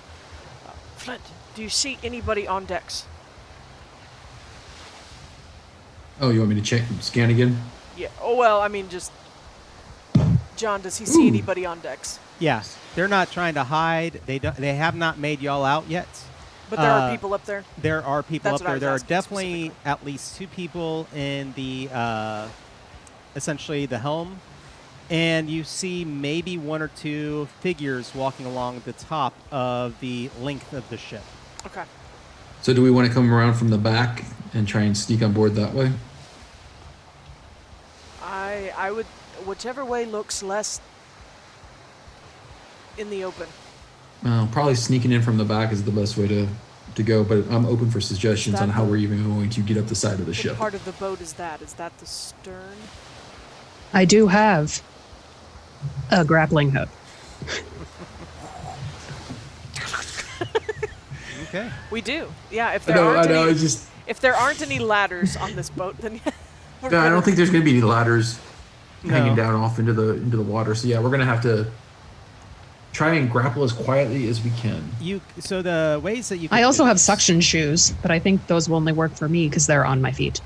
Flint, do you see anybody on decks? Oh, you want me to scan again? Yeah. Oh, well, I mean, just... John, does he see Ooh. anybody on decks? Yeah, they're not trying to hide. They have not made y'all out yet. But there are people up there? There are people That's up what I there. was There are asking definitely specifically. at least 2 people in the essentially the helm, and you see maybe 1 or 2 figures walking along the top of the length of the ship. Okay. So do we want to come around from the back and try and sneak on board that way? I would, whichever way looks less in the open. Probably sneaking in from the back is the best way to go, but I'm open for suggestions Is that on how the- we're even going to get up the side of the What ship. part of the boat is that? Is that the stern? I do have a grappling hook. Okay. We do. Yeah, if I there know, aren't I know. any, It's just if there aren't any ladders on this boat, then we're no, I good. don't think there's going to be any ladders hanging No. down off into the water. So yeah, we're going to have to try and grapple as quietly as we can. So the ways that you can I also do have this- suction shoes, but I think those will only work for me because they're on my feet.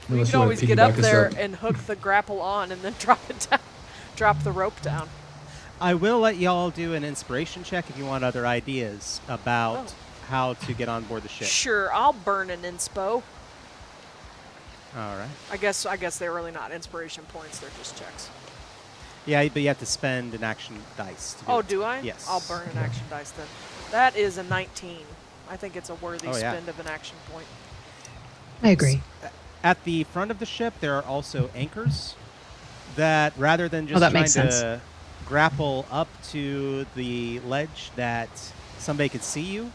We Unless can you wanna always get up piggyback us there up. and hook the grapple on and then drop it down. Drop the rope down. I will let y'all do an inspiration check if you want other ideas about how to get on board the ship. Sure, I'll burn an inspo. All right. I guess they're really not inspiration points, they're just checks. Yeah, but you have to spend an action dice. To Oh, it. do I? Yes. I'll burn an action dice then. That is a 19. I think it's a worthy Oh, yeah. spend of an action point. I agree. At the front of the ship, there are also anchors that, rather than just that trying makes to sense. grapple up to the ledge that somebody could see you,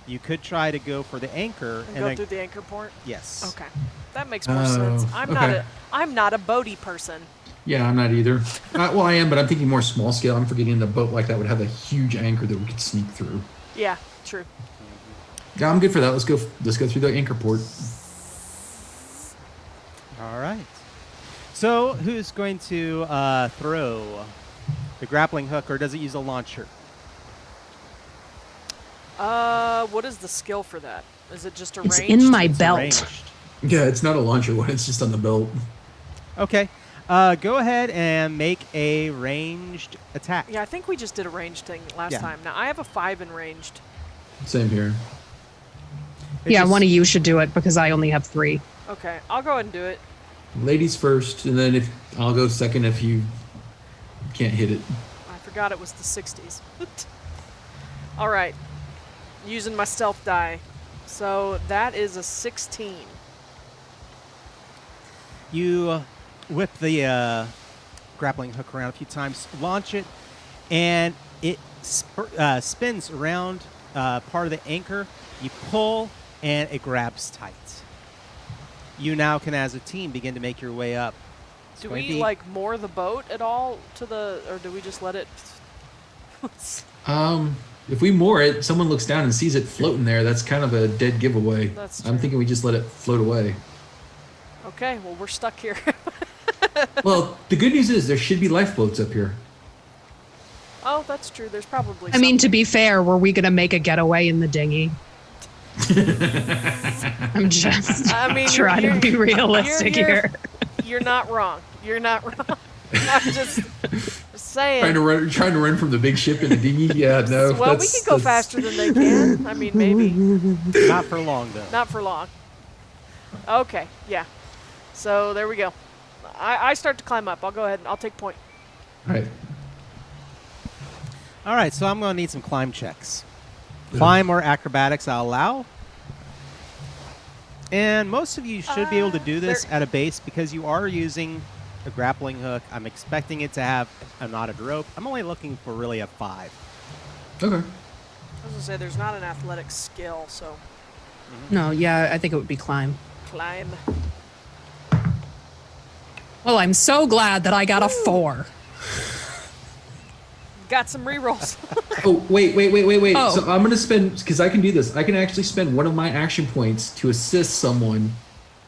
you could try to go for the anchor And and go then through the anchor port? yes. Okay. That makes more sense. okay. I'm not a boaty person. Yeah, I'm not either. Well, I am, but I'm thinking more small scale. I'm forgetting the boat like that would have a huge anchor that we could sneak through. Yeah, true. Yeah, I'm good for that. Let's go through the anchor port. All right. So, who's going to throw the grappling hook, or does it use a launcher? What is the skill for that? Is it just a It's range? in my It's belt. ranged. Yeah, it's not a launcher one. It's just on the belt. Okay. Go ahead and make a ranged attack. Yeah, I think we just did a ranged thing last Yeah. time. Now, I have a 5 in ranged. Same here. It Yeah, just- one of you should do it because I only have 3. Okay, I'll go ahead and do it. Ladies first, and then if I'll go second if you can't hit it. I forgot it was the 60s. All right. Using my stealth die. So that is a 16. You whip the grappling hook around a few times, launch it, and it spins around part of the anchor. You pull, and it grabs tight. You now can, as a team, begin to make your way up. It's Do going to we be- like moor the boat at all to the, or do we just let it? If we moor it, someone looks down and sees it floating there. That's kind of a dead giveaway. That's I'm true. thinking we just let it float away. Okay, well we're stuck here. Well, the good news is there should be lifeboats up here. Oh, that's true. There's probably. I mean, to something. be fair, were we going to make a getaway in the dinghy? I'm just I mean, trying to be realistic here. You're not wrong. You're not wrong. I'm just saying. Trying to run from the big ship in the dinghy. Yeah, no. Well, we can go faster than they can. I mean, maybe Not for long, though. not for long. Okay, yeah. So there we go. I start to climb up. I'll go ahead and I'll take point. All right. All right, so I'm going to need some climb checks. Climb or acrobatics I'll allow. And most of you should be able to do this there- at a base because you are using a grappling hook. I'm expecting it to have a knotted rope. I'm only looking for really a 5. Okay. I was gonna say there's not an athletic skill, so No, yeah, I think it would be climb. climb. Well, I'm so glad that I got a 4. Got some rerolls. Oh, wait. Oh. So I'm going to spend, because I can do this, I can actually spend one of my action points to assist someone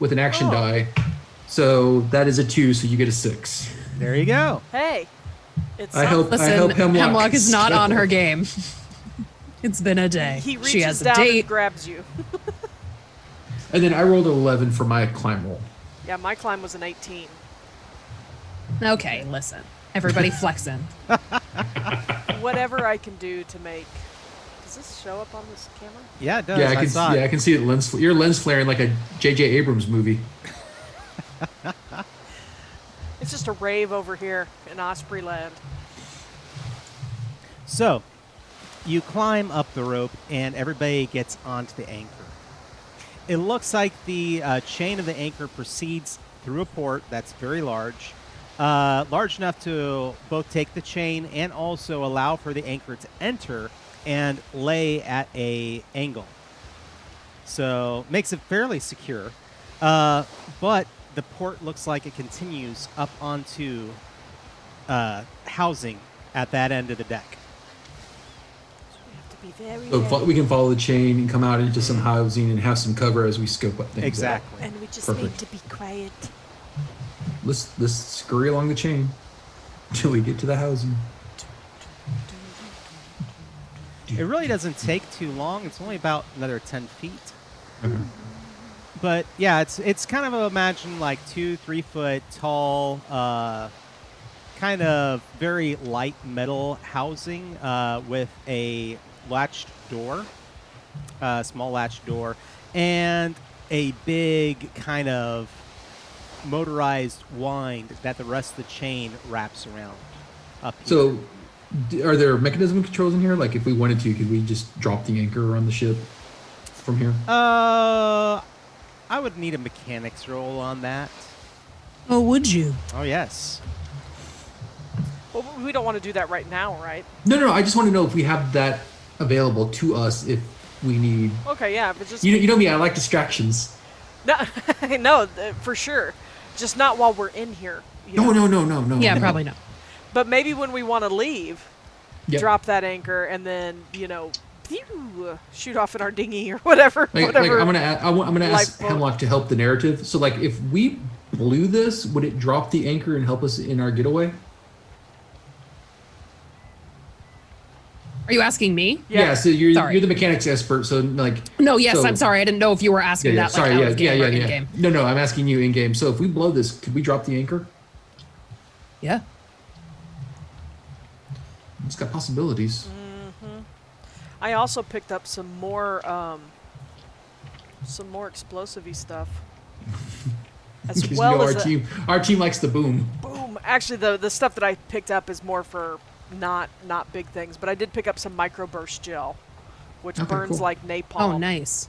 with an action Oh. die. So that is a 2, so you get a 6. There you go. Hey, it's I help Listen, Hemlock is not on her skill. game. It's been a day. He reaches She has a down date. and grabs you. And then I rolled an 11 for my climb roll. Yeah, my climb was an 18. Okay, listen. Everybody flexing. Whatever I can do to make Does this show up on this camera? Yeah, it does. Yeah, I saw I it. can see it. Your lens flaring like a J.J. Abrams movie. It's just a rave over here in Osprey land. So, you climb up the rope, and everybody gets onto the anchor. It looks like the chain of the anchor proceeds through a port that's very large, large enough to both take the chain and also allow for the anchor to enter and lay at a angle. So, makes it fairly secure. But the port looks like it continues up onto housing at that end of the deck. Be very So we can follow the chain and come out into some housing and have some cover as we scope up things. Exactly. And we just Perfect. need to be quiet. Let's scurry along the chain until we get to the housing. It really doesn't take too long. It's only about another 10 feet. But yeah, it's kind of imagine like 2-3 foot tall, kind of very light metal housing with a latched door, small latched door, and a big kind of motorized wind that the rest of the chain wraps around. Up here. So, are there mechanism controls in here? Like, if we wanted to, could we just drop the anchor around the ship from here? I would need a mechanics roll on that. Oh, would you? Oh yes. Well, we don't want to do that right now, right? No. I just want to know if we have that available to us if we need. Okay, yeah, but just You know me. I like distractions. no, no, for sure. Just not while we're in here. you No. know? Yeah, no. probably not. But maybe when we want to leave, Yep. drop that anchor and then pew, shoot off in our dinghy or whatever. Like, whatever. I'm gonna ask lifeboat. Hemlock to help the narrative. So, like, if we blew this, would it drop the anchor and help us in our getaway? Are you asking me? Yeah. So you're Sorry. the mechanics expert. So, like. No, yes, so- I'm sorry. I didn't know if you were asking that Sorry. like out of game or in Yeah. game. No. I'm asking you in game. So, if we blow this, could we drop the anchor? Yeah. It's got possibilities. I also picked up some more explosive-y stuff. As Because well you know, as our team likes the boom. boom. Actually, the stuff that I picked up is more for not big things, but I did pick up some microburst gel, which Okay, burns cool. like napalm. Oh, nice.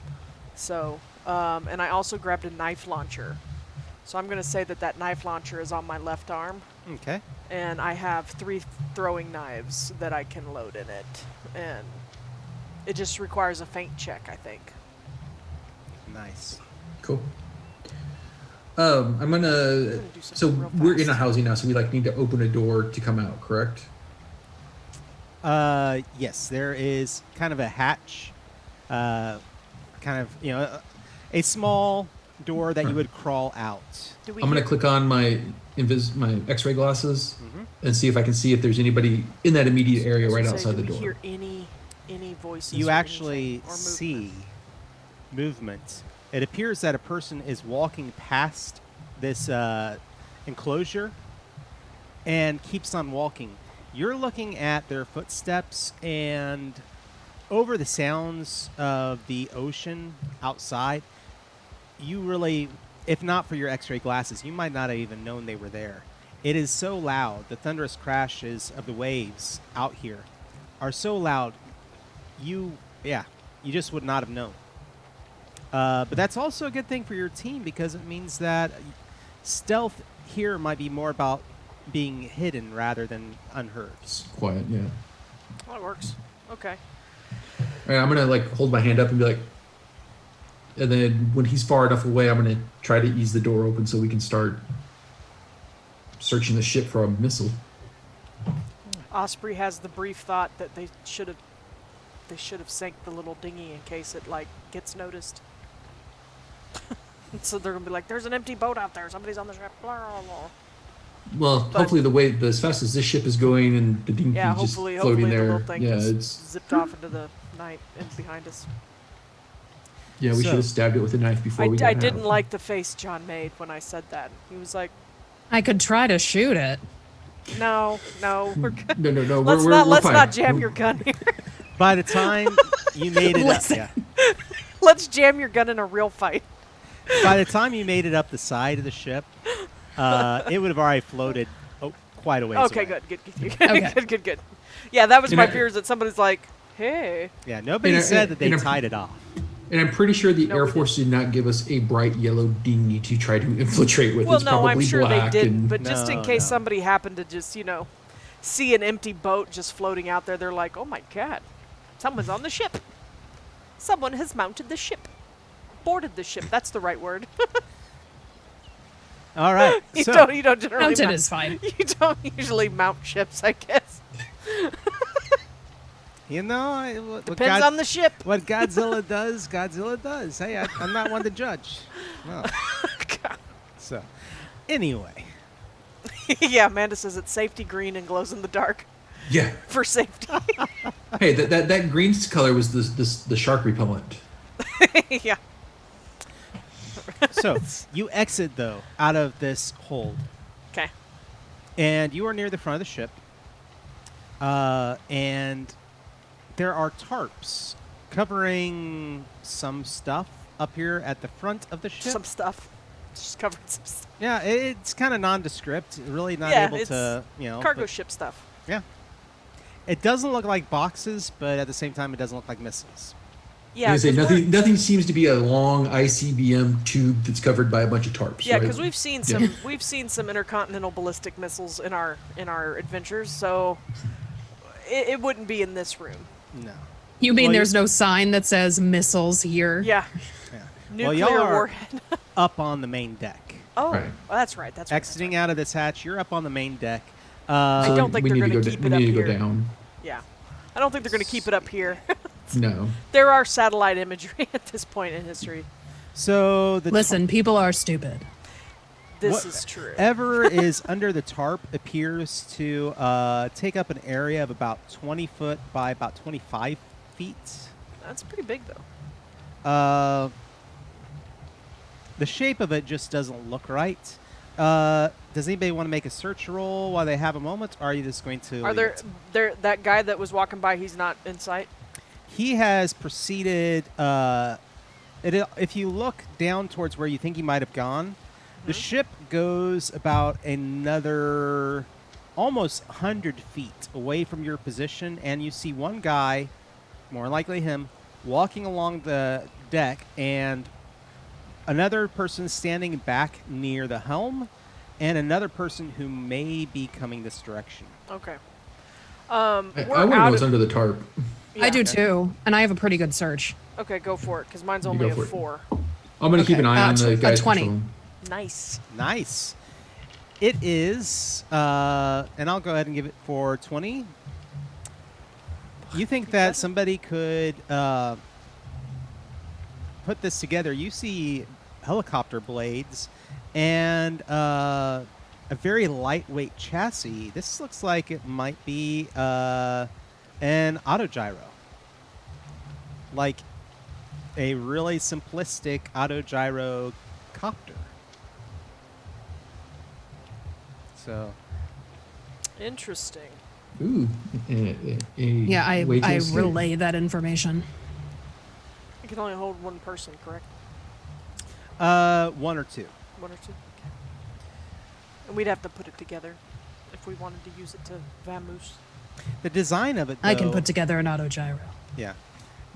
So, and I also grabbed a knife launcher. So I'm going to say that knife launcher is on my left arm, Okay. and I have 3 throwing knives that I can load in it, and it just requires a feint check, I think. Nice. Cool. I'm gonna. do So something real we're in a fast. housing now, so we like need to open a door to come out. Correct? Yes, there is kind of a hatch, kind of a small door that you would crawl out. Do we I'm gonna hear- click on my my X-ray glasses and see if I can see if there's anybody in that immediate area I was right gonna say, outside the do we door. hear any voices? You or actually anything, or see movement? movement. It appears that a person is walking past this enclosure and keeps on walking. You're looking at their footsteps, and over the sounds of the ocean outside, you really, if not for your X-ray glasses, you might not have even known they were there. It is so loud. The thunderous crashes of the waves out here are so loud. You just would not have known. But that's also a good thing for your team because it means that stealth here might be more about being hidden rather than unheard. It's quiet, yeah. Well, that works. Okay. All right, I'm gonna like hold my hand up and be like, and then when he's far enough away, I'm gonna try to ease the door open so we can start searching the ship for a missile. Osprey has the brief thought that they should have sank the little dinghy in case it like gets noticed. So they're gonna be like, "There's an empty boat out there. Somebody's on the ship." Blah, blah, blah. Well, But- hopefully as fast as this ship is going and the dinghy Yeah, just hopefully floating the there. little thing Yeah, just it's zipped off into the night and behind us. we So- should have stabbed it with a knife before we got I out. didn't like the face John made when I said that. He was like, I could try to shoot it. "No, we're good. No. Let's we're not fine. jam your gun here." By the time you made it up, Listen. yeah. Let's jam your gun in a real fight. By the time you made it up the side of the ship, it would have already floated quite a ways Okay, away. good. Okay. Good. Yeah, that was And my I- fears that somebody's like, hey. Yeah, nobody And I- said that they and I- tied it off. And I'm pretty sure the No, Air we Force did not give us a bright yellow dinghy to try to infiltrate with. Well, It's no, probably I'm sure they black didn't, and but just in No, case no. somebody happened to just, see an empty boat just floating out there, they're like, oh my god, someone's on the ship. Someone has mounted the ship. Boarded the ship. That's the right word. All right. you so, don't generally Mounted mount, is fine. You don't usually mount ships, I guess. what Depends on the ship. what Godzilla does. Hey, I'm not one to judge. No. So, anyway. Yeah, Amanda says it's safety green and glows in the dark yeah. for safety. Hey, that green color was the shark repellent. Yeah. So, you exit, though, out of this hold. Okay. And you are near the front of the ship. And there are tarps covering some stuff up here at the front of the ship. Some stuff. Just covered some stuff. Yeah, it's kind of nondescript. Really not Yeah, able it's to, Cargo but- ship stuff. Yeah. It doesn't look like boxes, but at the same time, it doesn't look like missiles. Yeah, I say 'cause we're- nothing seems to be a long ICBM tube that's covered by a bunch of tarps. Yeah, right? because we've seen some intercontinental ballistic missiles in our adventures, so it wouldn't be in this room. No. You mean Well, there's no sign that says missiles here? Yeah, Yeah. nuclear y'all are warhead. up on the main deck. Oh, Right. well, that's right. That's right. Exiting out of this hatch, you're up on the main deck. I So don't think we they're need to gonna go keep we it up need to go here. down. Yeah, I don't think they're going to keep it up here. No. There are satellite imagery at this point in history. So the Listen, people are stupid. This is true. Whatever is under the tarp appears to take up an area of about 20 foot by about 25 feet. That's pretty big, though. The shape of it just doesn't look right. Does anybody want to make a search roll while they have a moment, or are you just going to? Are leave there it? that guy that was walking by? He's not in sight. He has proceeded. If you look down towards where you think he might have gone, the ship goes about another almost 100 feet away from your position, and you see one guy, more likely him, walking along the deck, and another person standing back near the helm, and another person who may be coming this direction. Okay. I We're want to know out what's of- under the tarp. yeah. I do too, and I have a pretty good search. Okay, go for it, because mine's You only go a for it. 4. I'm going to keep Okay, an eye on the a guys 20. controlling. Nice. Nice. It is, and I'll go ahead and give it for 20. You think that somebody could put this together? You see helicopter blades and a very lightweight chassis. This looks like it might be an autogyro. Like a really simplistic autogyro copter. So, Interesting. Ooh. Yeah, I Wait relay that information. You can only hold one person, correct? one or two. 1 or 2. Okay. And we'd have to put it together if we wanted to use it to vamoose. The design of it, I can though- put together an autogyro. Yeah.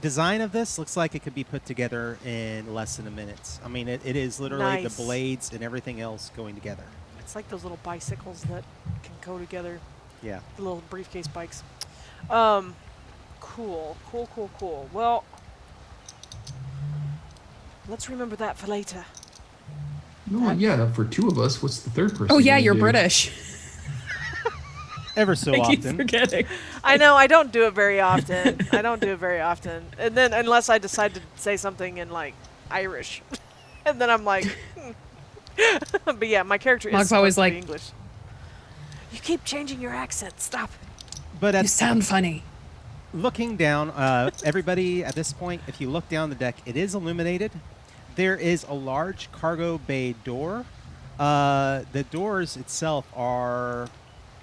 Design of this looks like it could be put together in less than a minute. I mean, it is literally Nice. the blades and everything else going together. It's like those little bicycles that can go together, Yeah. the little briefcase bikes. Cool. Well, let's remember that for later. No, yeah, for two of us, what's the third person? Oh yeah, gonna you're do? British. Ever so I keep often. forgetting. I know, I don't do it very often. And then, unless I decide to say something in, like, Irish. And then I'm like, But yeah, my character is Mark's always supposed to be like- English. You keep changing your accent. Stop. But You at sound funny. looking down, everybody at this point, if you look down the deck, it is illuminated. There is a large cargo bay door. The doors itself are,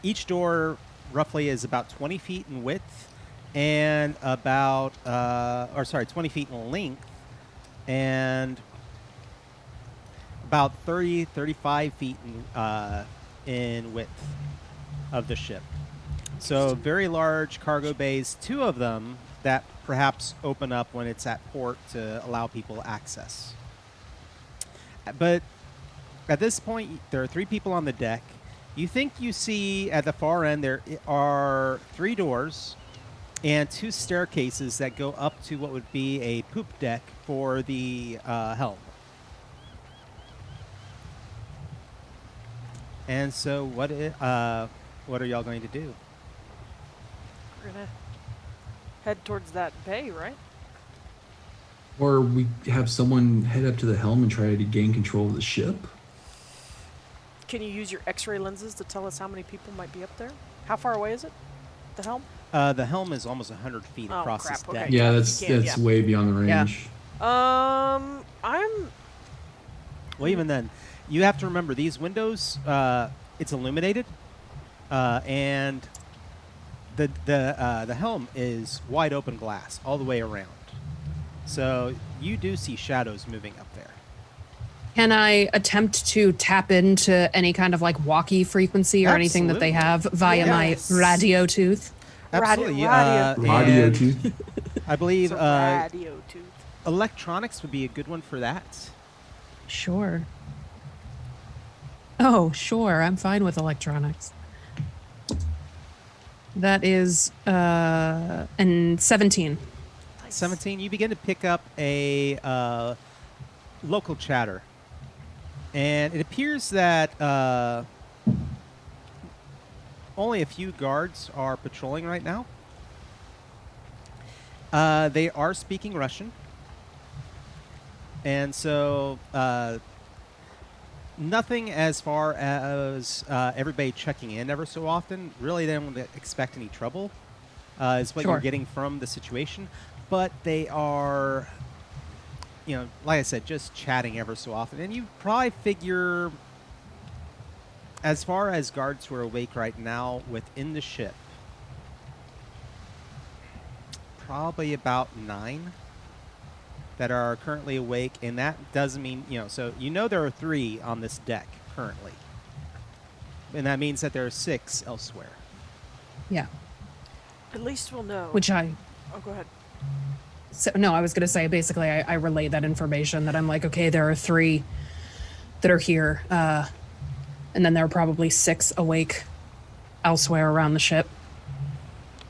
each door roughly is about 20 feet in width, and about 20 feet in length, and about 35 feet in width of the ship. So very large cargo bays, 2 of them that perhaps open up when it's at port to allow people access. But at this point, there are 3 people on the deck. You think you see at the far end there are 3 doors and 2 staircases that go up to what would be a poop deck for the helm. And so what are y'all going to do? We're gonna head towards that bay, right? Or we have someone head up to the helm and try to gain control of the ship. Can you use your X-ray lenses to tell us how many people might be up there? How far away is it? The helm? The helm is almost 100 feet Oh, across crap, this okay. deck. Yeah, You that's can, yeah. way beyond the Yeah. range. Well, even then, you have to remember these windows. It's illuminated, and the helm is wide open glass all the way around. So you do see shadows moving up there. Can I attempt to tap into any kind of like walkie frequency or anything that they have via Yes. my radio tooth? Absolutely. Radio and tooth. I believe It's a radio tooth. electronics would be a good one for that. Sure. Oh, sure. I'm fine with electronics. That is an 17. Nice. 17, you begin to pick up a local chatter. And it appears that only a few guards are patrolling right now. They are speaking Russian. And so nothing as far as everybody checking in ever so often. Really, they don't expect any trouble is what Sure. you're getting from the situation. But they are, like I said, just chatting ever so often. And you probably figure, as far as guards who are awake right now within the ship, probably about 9 that are currently awake. And that doesn't mean, so there are 3 on this deck currently. And that means that there are 6 elsewhere. Yeah. At least we'll know. Which Oh, go ahead. So, no, I was going to say, basically, I relay that information that I'm like, okay, there are 3 that are here. And then there are probably 6 awake elsewhere around the ship.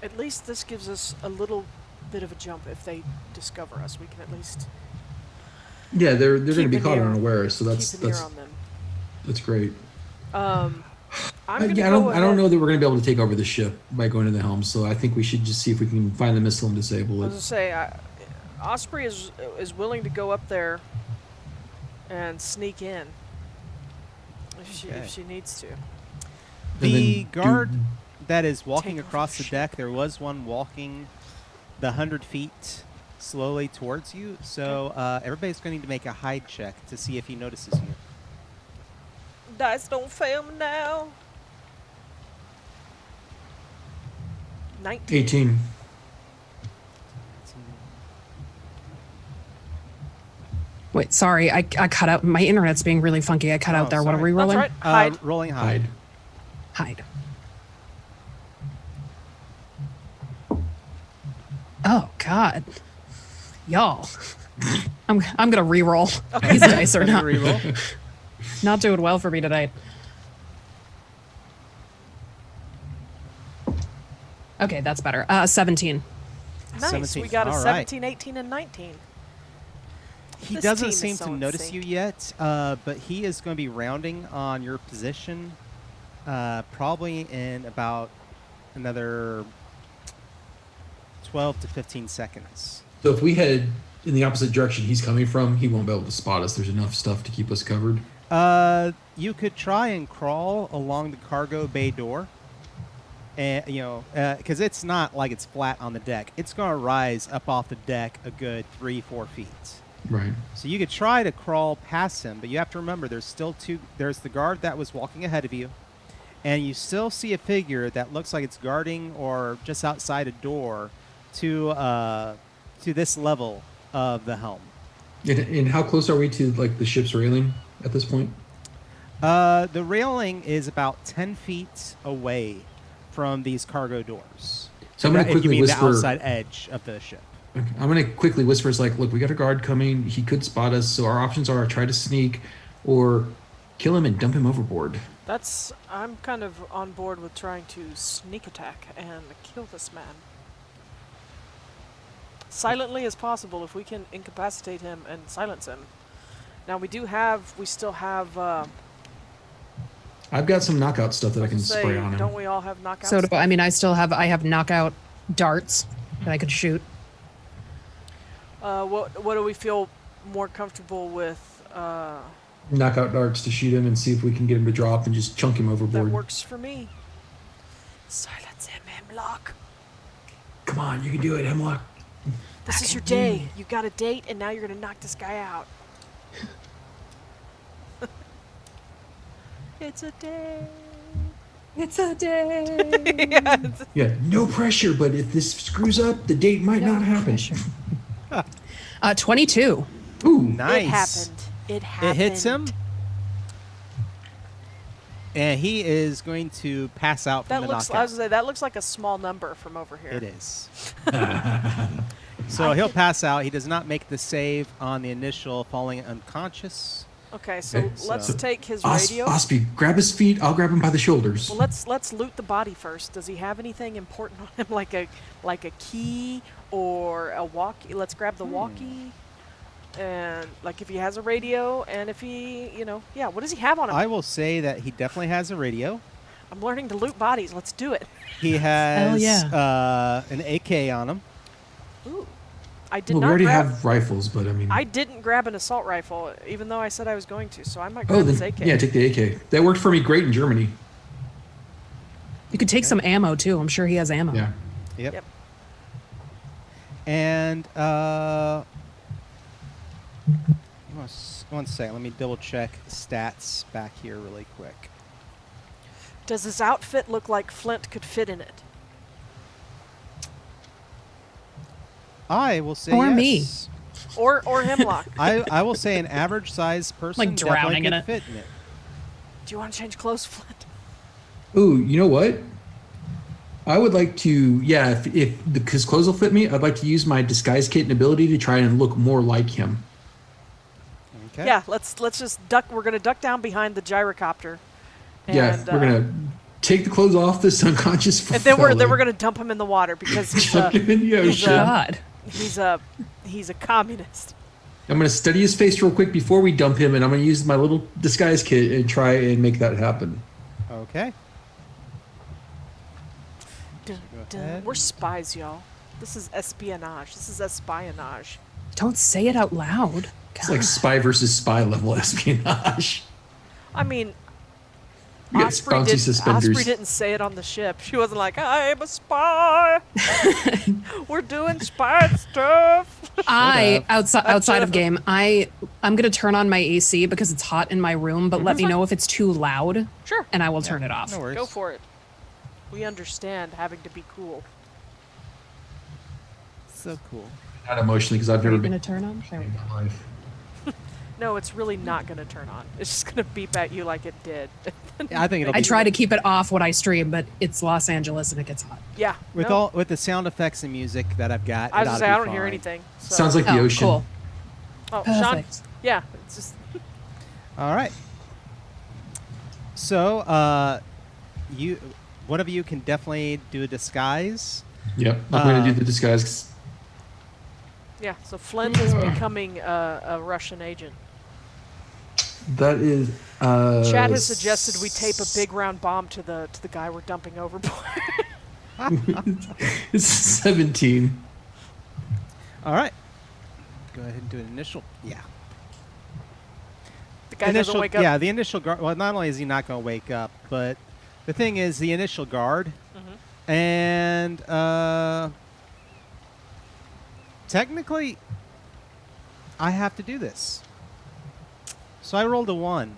At least this gives us a little bit of a jump. If they discover us, we can at least Yeah, they're going to keep be an caught ear- unawares, so that's keep an ear on them. that's great. I'm I gonna don't go I don't ahead- know that we're going to be able to take over the ship by going to the helm, so I think we should just see if we can find the missile and disable I it. was gonna say, Osprey is willing to go up there and sneak in if Okay. she needs to. The then guard that is walking Take over across the the deck, there was one walking the 100 feet slowly towards you. So everybody's going to need to make a hide check to see if he notices you. Dice don't fail me now. 19. 18. Wait, sorry, I cut out. My internet's being really funky. I cut Oh, out there. What are sorry. we That's rolling? right. Hide. Rolling hide. Hide. Hide. Oh God, y'all. I'm gonna re-roll. These dice are not Reroll. not doing well for me tonight. Okay, that's better. 17. Nice. 17. We got a All right. 17, 18, and 19. He This doesn't team is seem so to in notice sync. you yet, but he is going to be rounding on your position probably in about another 12 to 15 seconds. So if we head in the opposite direction he's coming from, he won't be able to spot us. There's enough stuff to keep us covered. You could try and crawl along the cargo bay door. And because it's not like it's flat on the deck. It's going to rise up off the deck a good 3-4 feet. Right. So you could try to crawl past him, but you have to remember there's still 2. There's the guard that was walking ahead of you, and you still see a figure that looks like it's guarding or just outside a door to this level of the helm. And how close are we to like the ship's railing at this point? The railing is about 10 feet away from these cargo doors. So I'm going to If you quickly mean whisper. the outside edge of the ship. I'm going to quickly whisper, it's like, look, we got a guard coming. He could spot us. So our options are try to sneak or kill him and dump him overboard. I'm kind of on board with trying to sneak attack and kill this man. Silently as possible if we can incapacitate him and silence him. Now we still have I've got some knockout stuff that I can say, spray on him. don't we all have knockout So do stuff? I mean, I have knockout darts that I could shoot. What do we feel more comfortable with? Knockout darts to shoot him and see if we can get him to drop and just chunk him That overboard. works for me. Silence him, Hemlock. Come on, you can do it, Hemlock. This is your day. You got a date, and now you're gonna knock this guy out. It's a day. It's a day. Yeah, it's- Yeah, no pressure, but if this screws up, the date might not happen. 22. Ooh, Nice. It happened. It happened. It hits him. And he is going to pass out from That the looks. I knockout. was gonna say that looks like a small number from over here. It is. So he'll pass out. He does not make the save on the initial falling unconscious. Okay, so Okay, let's so- take his radio. Osprey, grab his feet. I'll grab him by the shoulders. Well, let's loot the body first. Does he have anything important on him, like a key or a walkie? Let's grab the walkie, and like if he has a radio, and if he, yeah, what does he have on him? I will say that he definitely has a radio. I'm learning to loot bodies. Let's do it. He has yeah. an AK on him. Ooh, I did Well, we not already grab. have rifles, but I mean. I didn't grab an assault rifle, even though I said I was going to. So I might Oh, grab his then, AK. yeah, take the AK. That worked for me great in Germany. You could take some ammo too. I'm sure he has ammo. Yeah. Yep. And one second. Let me double check stats back here really quick. Does his outfit look like Flint could fit in it? I will say Or yes. me. Or Hemlock? I will say an average sized person Like drowning definitely in could it. fit in it. Do you want to change clothes, Flint? Ooh, you know what? I would like to, yeah, if his clothes will fit me, I'd like to use my disguise kit and ability to try and look more like him. Okay. Yeah, let's just duck. We're gonna duck down behind the gyrocopter. And, Yeah, we're gonna take the clothes off this unconscious And then fella. we're gonna dump him in the water because he's Chuck him in the he's ocean. God. he's a communist. I'm gonna study his face real quick before we dump him, and I'm gonna use my little disguise kit and try and make that happen. Okay. Dun, Go dun. ahead. We're spies, y'all. This is espionage. This is espionage. Don't say it out loud. It's like spy versus spy level espionage. I mean, We got Osprey bouncy suspenders. didn't say it on the ship. She wasn't like, I'm a spy. We're doing spy stuff. I outside of game, I'm gonna turn on my AC because it's hot in my room, but let me know if it's too loud Sure. and I will turn it off. No worries. Go for it. We understand having to be cool. So cool. Not emotionally, because I've Are never you been gonna turn on? There we in go. my life. No, it's really not going to turn on. It's just going to beep at you like it did. I think it'll I be try to keep it off when I stream, but it's Los Angeles and it gets hot. Yeah. with no. with the sound effects and music that I've got. I it was ought gonna to say, be I don't hear fine. anything. So. Sounds like the Oh, ocean. cool. Oh, Shawn. Perfect. Yeah. It's just. All right. So, one of you can definitely do a disguise. Yep, I'm going to do the disguise. Yeah. So Flint is becoming a Russian agent. That is. Chad has suggested we tape a big round bomb to the guy we're dumping overboard. It's 17. All right. Go ahead and do an initial. Yeah. The guy doesn't wake up. Yeah, the initial guard. Well, not only is he not going to wake up, but the thing is, the initial guard, and technically, I have to do this. So I rolled a 1.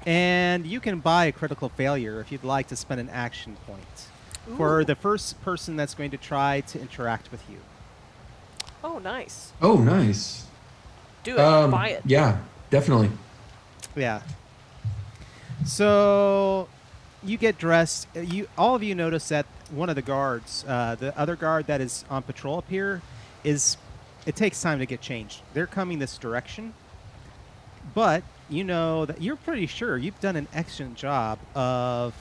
And you can buy a critical failure if you'd like to spend an action point. for Ooh. the first person that's going to try to interact with you. Oh, nice. Oh, nice. Do it. Buy it. Yeah, definitely. Yeah. So you get dressed. All of you notice that one of the guards, the other guard that is on patrol up here, it takes time to get changed. They're coming this direction, but you know that you're pretty sure you've done an excellent job of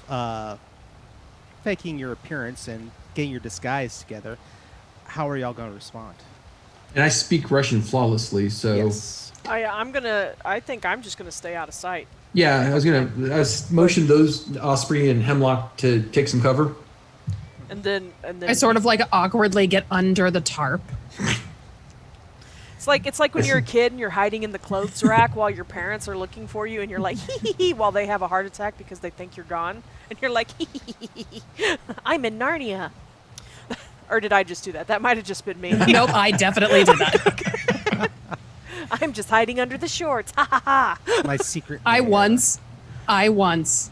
faking your appearance and getting your disguise together. How are y'all going to respond? And I speak Russian flawlessly, so Yes. I think I'm just gonna stay out of sight. yeah, I motioned those Osprey and Hemlock to take some cover. And then I sort of like awkwardly get under the tarp. It's like when you're a kid and you're hiding in the clothes rack while your parents are looking for you, and you're like hee hee hee while they have a heart attack because they think you're gone, and you're like hee hee hee hee, I'm in Narnia. Or did I just do that? That might have just been me. Nope, I definitely did that. I'm just hiding under the shorts. Ha ha ha. My secret. I lair. once,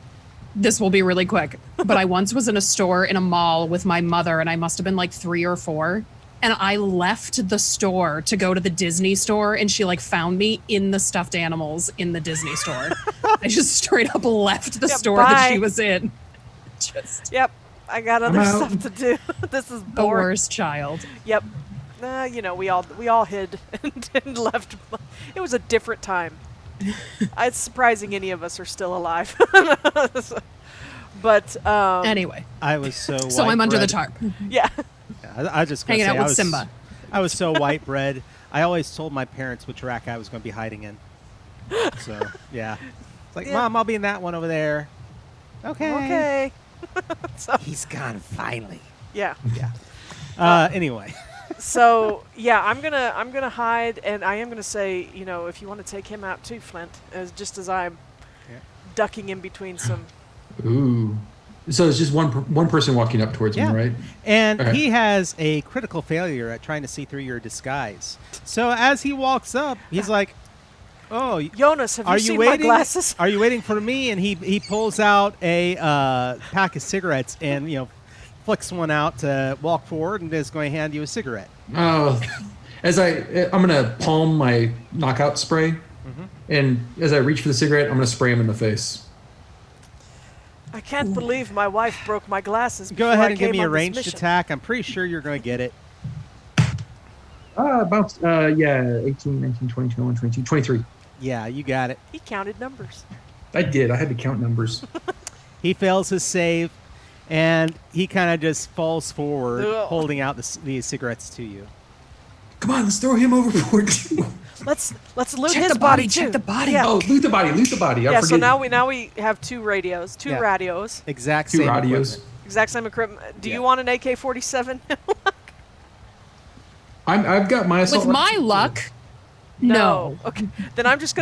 this will be really quick, but I once was in a store in a mall with my mother, and I must have been like 3 or 4. And I left the store to go to the Disney store, and she like found me in the stuffed animals in the Disney store. I just straight up left the store that she was in. Just Yep. I got other I'm out. stuff to do. This is the boring. worst child. Yep. We all hid and left. It was a different time. It's surprising any of us are still alive. But Anyway, I was so. so I'm under the white tarp. yeah. bread. I was just gonna Hanging say, out with I was, Simba. I was so white bread. I always told my parents which rack I was going to be hiding in. So yeah, it's like, Yeah. Mom, I'll be in that one over there. Okay. Okay. So He's gone finally. yeah. Yeah. Anyway. So yeah, I'm gonna hide, and I am gonna say, if you want to take him out too, Flint, just as I'm Yeah. ducking in between some. Ooh. So it's just one person walking up towards Yeah. me, right? And Okay. he has a critical failure at trying to see through your disguise. So as he walks up, he's like, "Oh, Jonas, have are you you seen waiting? my glasses? Are you waiting for me?" And he pulls out a pack of cigarettes and flicks one out to walk forward and is going to hand you a cigarette. Oh, I'm gonna palm my knockout spray, and as I reach for the cigarette, I'm gonna spray him in the face. I can't believe my wife broke my glasses. Go before ahead I and give came me a on this ranged mission. attack. I'm pretty sure you're going to get it. About 18, 19, 20, 21, 22, 23. Yeah, you got it. He counted numbers. I did. I had to count numbers. He fails his save, and he kind of just falls forward, Ugh. holding out the cigarettes to you. Come on, let's throw him overboard. Let's loot Check his the body, too. check the body. Yeah. Oh, loot the body. I Yeah. So forget. now we have two radios, two Yeah. radios, Exact Two same radios. equipment. exact same equipment. Do Yeah. you want an AK-47? I've got my assault With my rifle. luck, no. Okay. Then we're just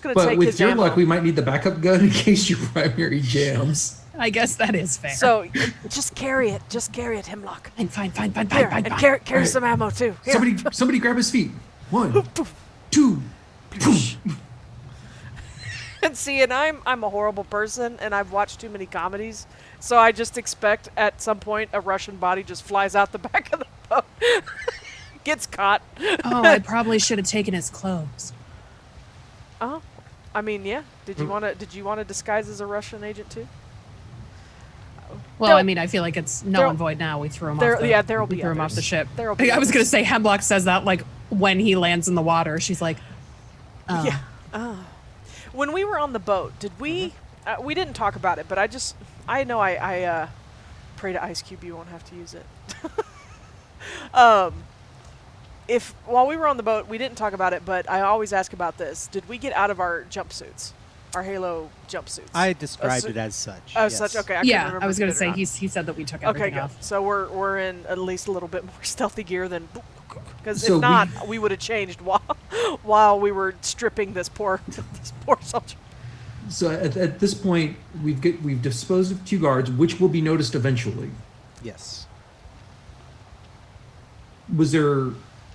gonna But take with his your ammo. luck, we might need the backup gun in case your primary jams. I guess that is fair. So just carry it. Just carry it, Hemlock. fine. Here, and carry Alright. some ammo too. Here. Somebody grab his feet. 1, 2, boom. And see, and I'm a horrible person, and I've watched too many comedies, so I just expect at some point a Russian body just flies out the back of the boat, gets caught. Oh, I probably should have taken his clothes. Oh, I mean, yeah. Did you want to disguise as a Russian agent too? Well, There'll- I mean, I feel like it's null there'll- and void now. We threw him there- off the, yeah, there'll we be threw him off others. the ship. There'll be I was going others. to say Hemlock says that like when he lands in the water. She's like, oh. Yeah. When we were on the boat, did we? We didn't talk about it, but I know I pray to Ice Cube you won't have to use it. If while we were on the boat, we didn't talk about it, but I always ask about this. Did we get out of our jumpsuits, our Halo jumpsuits? I described Assu- it as such. As yes. such, okay. I couldn't Yeah, remember I was if going we to did or say not. he said that we took Okay, everything good. off. So we're in at least a little bit more stealthy gear than, because So if not, we would have changed while we were stripping this poor soldier. So at this point, we've disposed of 2 guards, which will be noticed eventually. Yes.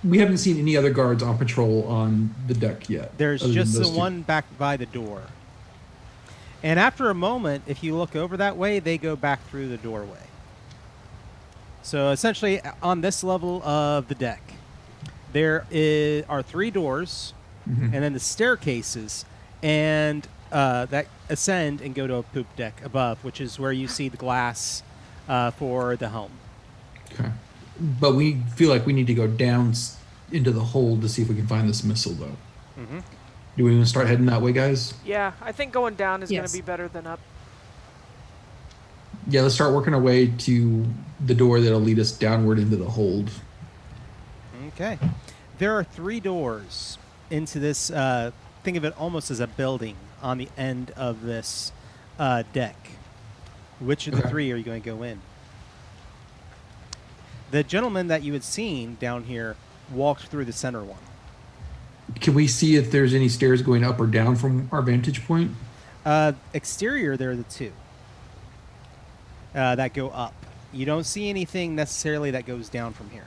We haven't seen any other guards on patrol on the deck yet. There's other than just the those 2. one back by the door. And after a moment, if you look over that way, they go back through the doorway. So essentially, on this level of the deck, are 3 doors, Mhm. and then the staircases, and that ascend and go to a poop deck above, which is where you see the glass for the helm. Okay. But we feel like we need to go down into the hold to see if we can find this missile, though. Mm-hmm. Do we want to start heading that way, guys? Yeah, I think going down is going Yes. to be better than up. Yeah, let's start working our way to the door that'll lead us downward into the hold. Okay. There are 3 doors into this. Think of it almost as a building on the end of this deck. Which of the Okay. 3 are you going to go in? The gentleman that you had seen down here walked through the center one. Can we see if there's any stairs going up or down from our vantage point? Exterior, there are the 2 that go up. You don't see anything necessarily that goes down from here.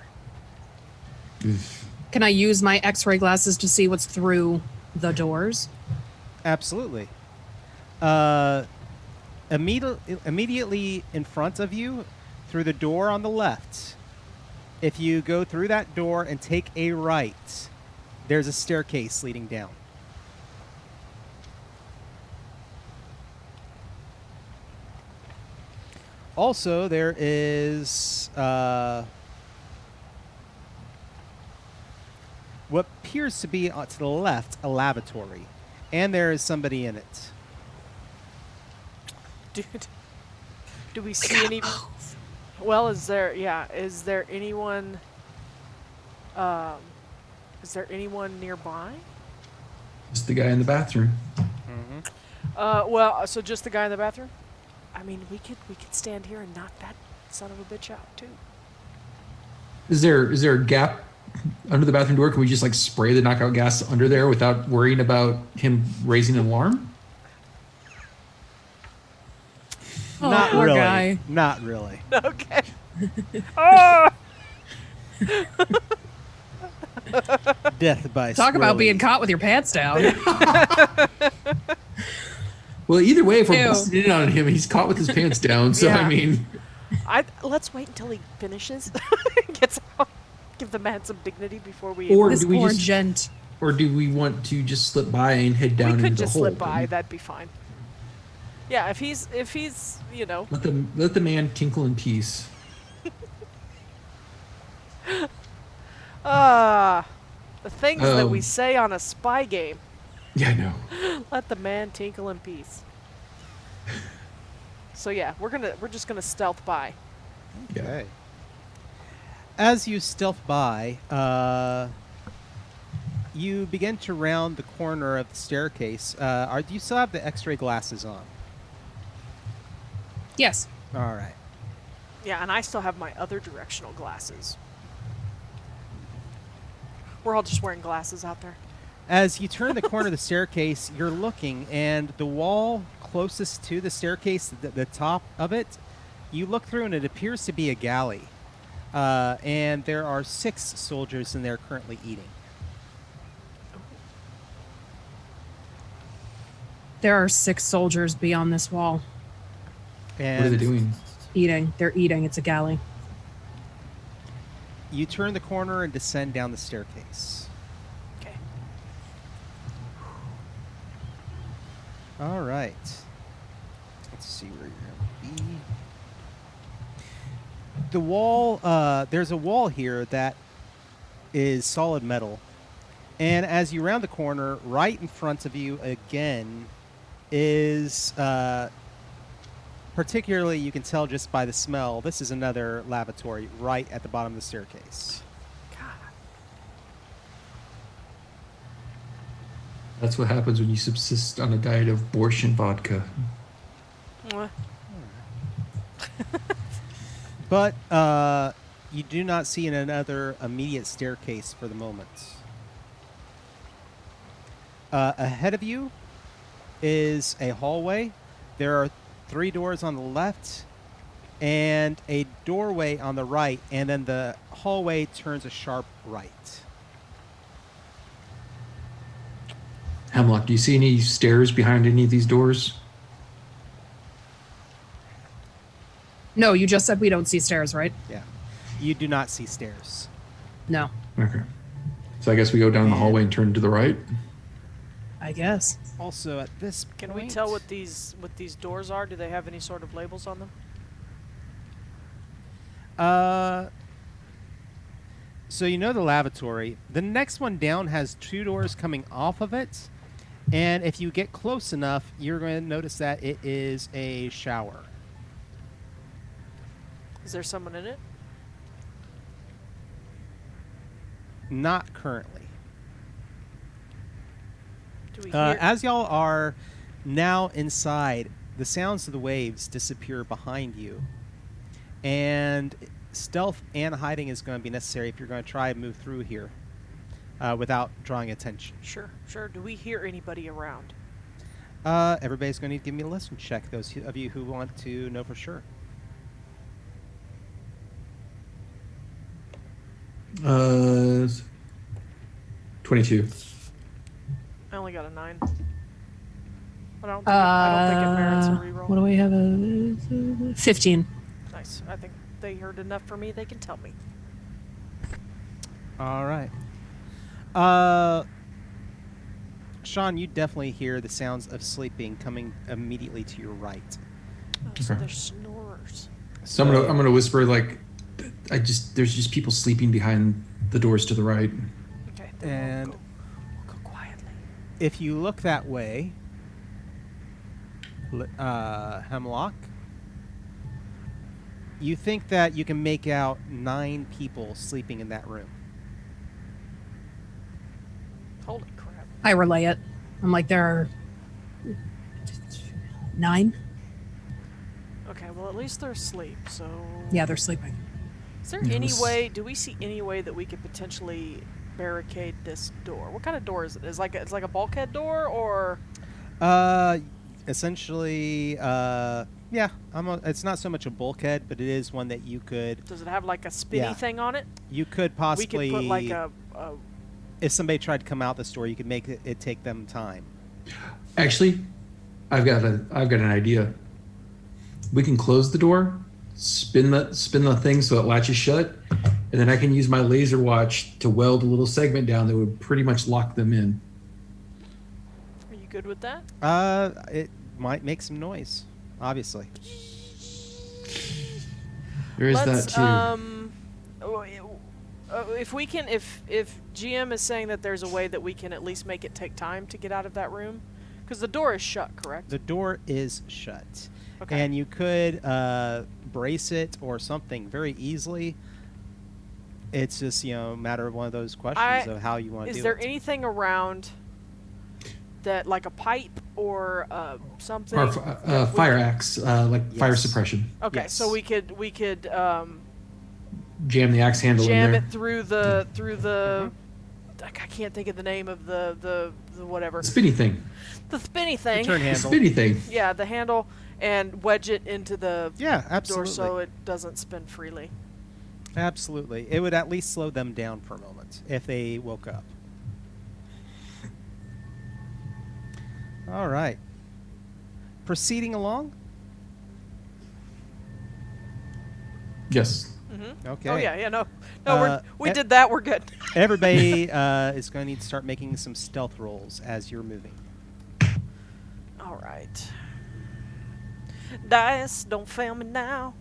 Can I use my X-ray glasses to see what's through the doors? Absolutely. Immediately in front of you, through the door on the left, if you go through that door and take a right, there's a staircase leading down. Also, there is what appears to be to the left a lavatory, and there is somebody in it. Dude, do we see any? Well, is there anyone? Is there anyone nearby? Just the guy in the bathroom. Well, so just the guy in the bathroom. I mean, we could stand here and knock that son of a bitch out too. Is there a gap under the bathroom door? Can we just like spray the knockout gas under there without worrying about him raising an alarm? Not poor really. guy. Not really. Okay. Oh! Death by Talk about swirly. being caught with your pants down. Well, either way, if we're Ew. busting in on him, he's caught with his pants down. So Yeah. I mean, Let's wait until he finishes. Gets out. Give the man some dignity before we. Or This do we poor just- gent. or do we want to just slip by and head down we into could the just hole? slip by. That'd be fine. Yeah, if he's Let the man tinkle in peace. the things that we Um, say on a spy game. Yeah, I know. Let the man tinkle in peace. So yeah, we're just gonna stealth by. Yeah. Okay. As you stealth by, you begin to round the corner of the staircase. Do you still have the X-ray glasses on? Yes. All right. Yeah, and I still have my other directional glasses. We're all just wearing glasses out there. As you turn the corner of the staircase, you're looking, and the wall closest to the staircase, the top of it, you look through, and it appears to be a galley. And there are 6 soldiers in there currently eating. There are 6 soldiers beyond this wall And What are they doing? eating. They're eating. It's a galley. You turn the corner and descend down the staircase. Okay. All right. Let's see where you're going to be. The wall, there's a wall here that is solid metal. And as you round the corner, right in front of you again is, particularly you can tell just by the smell, this is another lavatory right at the bottom of the staircase. God. That's what happens when you subsist on a diet of borscht and vodka. Mwah. But you do not see another immediate staircase for the moment. Ahead of you is a hallway. There are 3 doors on the left and a doorway on the right, and then the hallway turns a sharp right. Hemlock, do you see any stairs behind any of these doors? No, you just said we don't see stairs, right? Yeah. You do not see stairs. No, Okay. So I guess we go down the hallway and turn to the right. I guess. Also, at this Can we tell what these doors are? Do they have any sort of labels on them? So you know the lavatory. The next one down has 2 doors coming off of it. And if you get close enough, you're going to notice that it is a shower. Is there someone in it? Not currently. Do we hear? As y'all are now inside, the sounds of the waves disappear behind you. And stealth and hiding is going to be necessary if you're going to try and move through here without drawing attention. Sure. Do we hear anybody around? Everybody's going to need to give me a listen check, those of you who want to know for sure. 22. I only got a 9. I don't think it merits a reroll. What do we have? 15. Nice. I think they heard enough for me. They can tell me. All right. Shawn, you definitely hear the sounds of sleeping coming immediately to your right. Oh, so Okay. they're snorers. So I'm gonna whisper like, there's just people sleeping behind the doors to the right. Okay. And we'll go quietly. if you look that way, Hemlock, you think that you can make out 9 people sleeping in that room. Holy crap. I relay it. I'm like, there are 9. Okay. Well, at least they're asleep. So. Yeah, they're sleeping. Is there Yeah, any this- way? Do we see any way that we could potentially barricade this door? What kind of door is it? It's like a bulkhead door, or Essentially, yeah. It's not so much a bulkhead, but it is one that you could does it have like a spinny Yeah. thing on it? you could possibly. We could put like a if somebody tried to come out the store, you could make it take them time. Actually, I've got an idea. We can close the door, spin the thing so it latches shut, and then I can use my laser watch to weld a little segment down that would pretty much lock them in. Are you good with that? It might make some noise, obviously. There is that too. If we can, if GM is saying that there's a way that we can at least make it take time to get out of that room, because the door is shut, correct? The door is shut. Okay. And you could brace it or something very easily. It's just, a matter of one of those questions of how you want to do it. Is there anything around that, like a pipe or something? Or that we fire could- axe, like fire Yes. suppression. Okay, Yes. so we could Jam the axe handle in jam there. it through the. I can't think of the name of the whatever. Spinny thing. The spinny thing. Turn The handle. spinny thing. Yeah, the handle, and wedge it into the Yeah, door absolutely. so it doesn't spin freely. Absolutely. It would at least slow them down for a moment if they woke up. All right. Proceeding along. Yes. Okay. Oh yeah, no, we e- did that. We're good. Everybody is going to need to start making some stealth rolls as you're moving. All right. Dice, don't fail me now.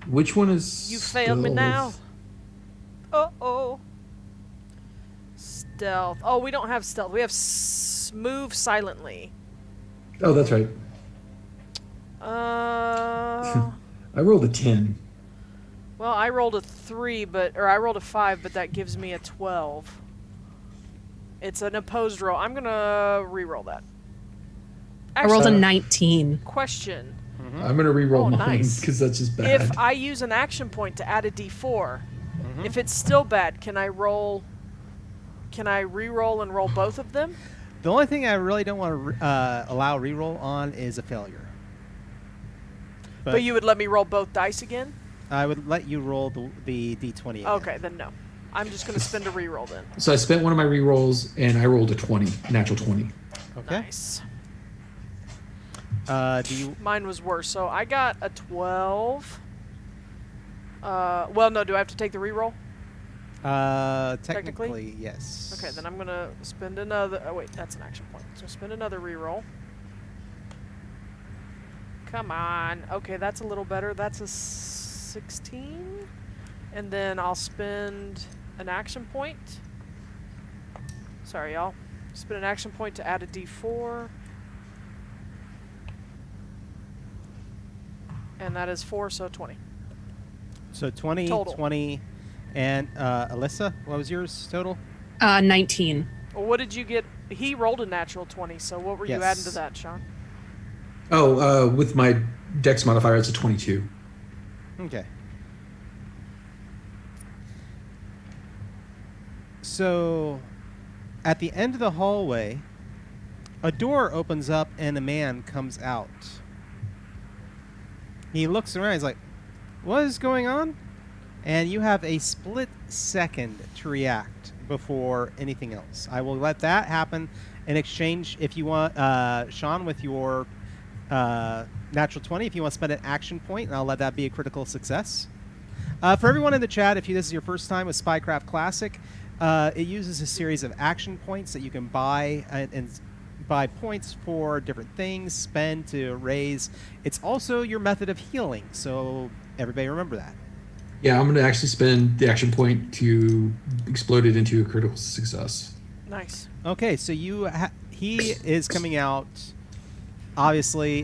Which one is? You failed me stealth? now. Uh-oh. Stealth. Oh, we don't have stealth. We have move silently. Oh, that's right. I rolled a 10. Well, I rolled a 3, or I rolled a 5, but that gives me a 12. It's an opposed roll. I'm gonna re-roll that. I rolled a Actually, 19. question. I'm gonna re-roll Oh, mine nice. because that's just bad. If I use an action point to add a d4, if it's still bad, can I re-roll and roll both of them? The only thing I really don't want to allow reroll on is a failure. But you would let me roll both dice again? I would let you roll the d20 again. Okay, then no. I'm just going to spend a reroll then. So I spent one of my re-rolls and I rolled a 20, natural 20. Okay. Nice. Do you? Mine was worse. So I got a 12. Well, no. Do I have to take the reroll? Technically, yes. Okay, then I'm gonna spend another. Oh wait, that's an action point. So spend another reroll. Come on. Okay, that's a little better. That's a 16, and then I'll spend an action point. Sorry, y'all. Spend an action point to add a D4. And that is 4, so 20. So 20, Total. 20, and Alyssa, what was yours total? 19. Well, what did you get? He rolled a natural 20, so what were you adding to that, Shawn? Oh, with my dex modifier, it's a 22. Okay. So, at the end of the hallway, a door opens up and a man comes out. He looks around, he's like, what is going on? And you have a split second to react before anything else. I will let that happen in exchange if you want, Shawn, with your natural 20, if you want to spend an action point, and I'll let that be a critical success. For everyone in the chat, if this is your first time with Spycraft Classic, it uses a series of action points that you can buy and buy points for different things, spend to raise. It's also your method of healing, so everybody remember that. Yeah, I'm going to actually spend the action point to explode it into a critical success. Nice. Okay, so he is coming out obviously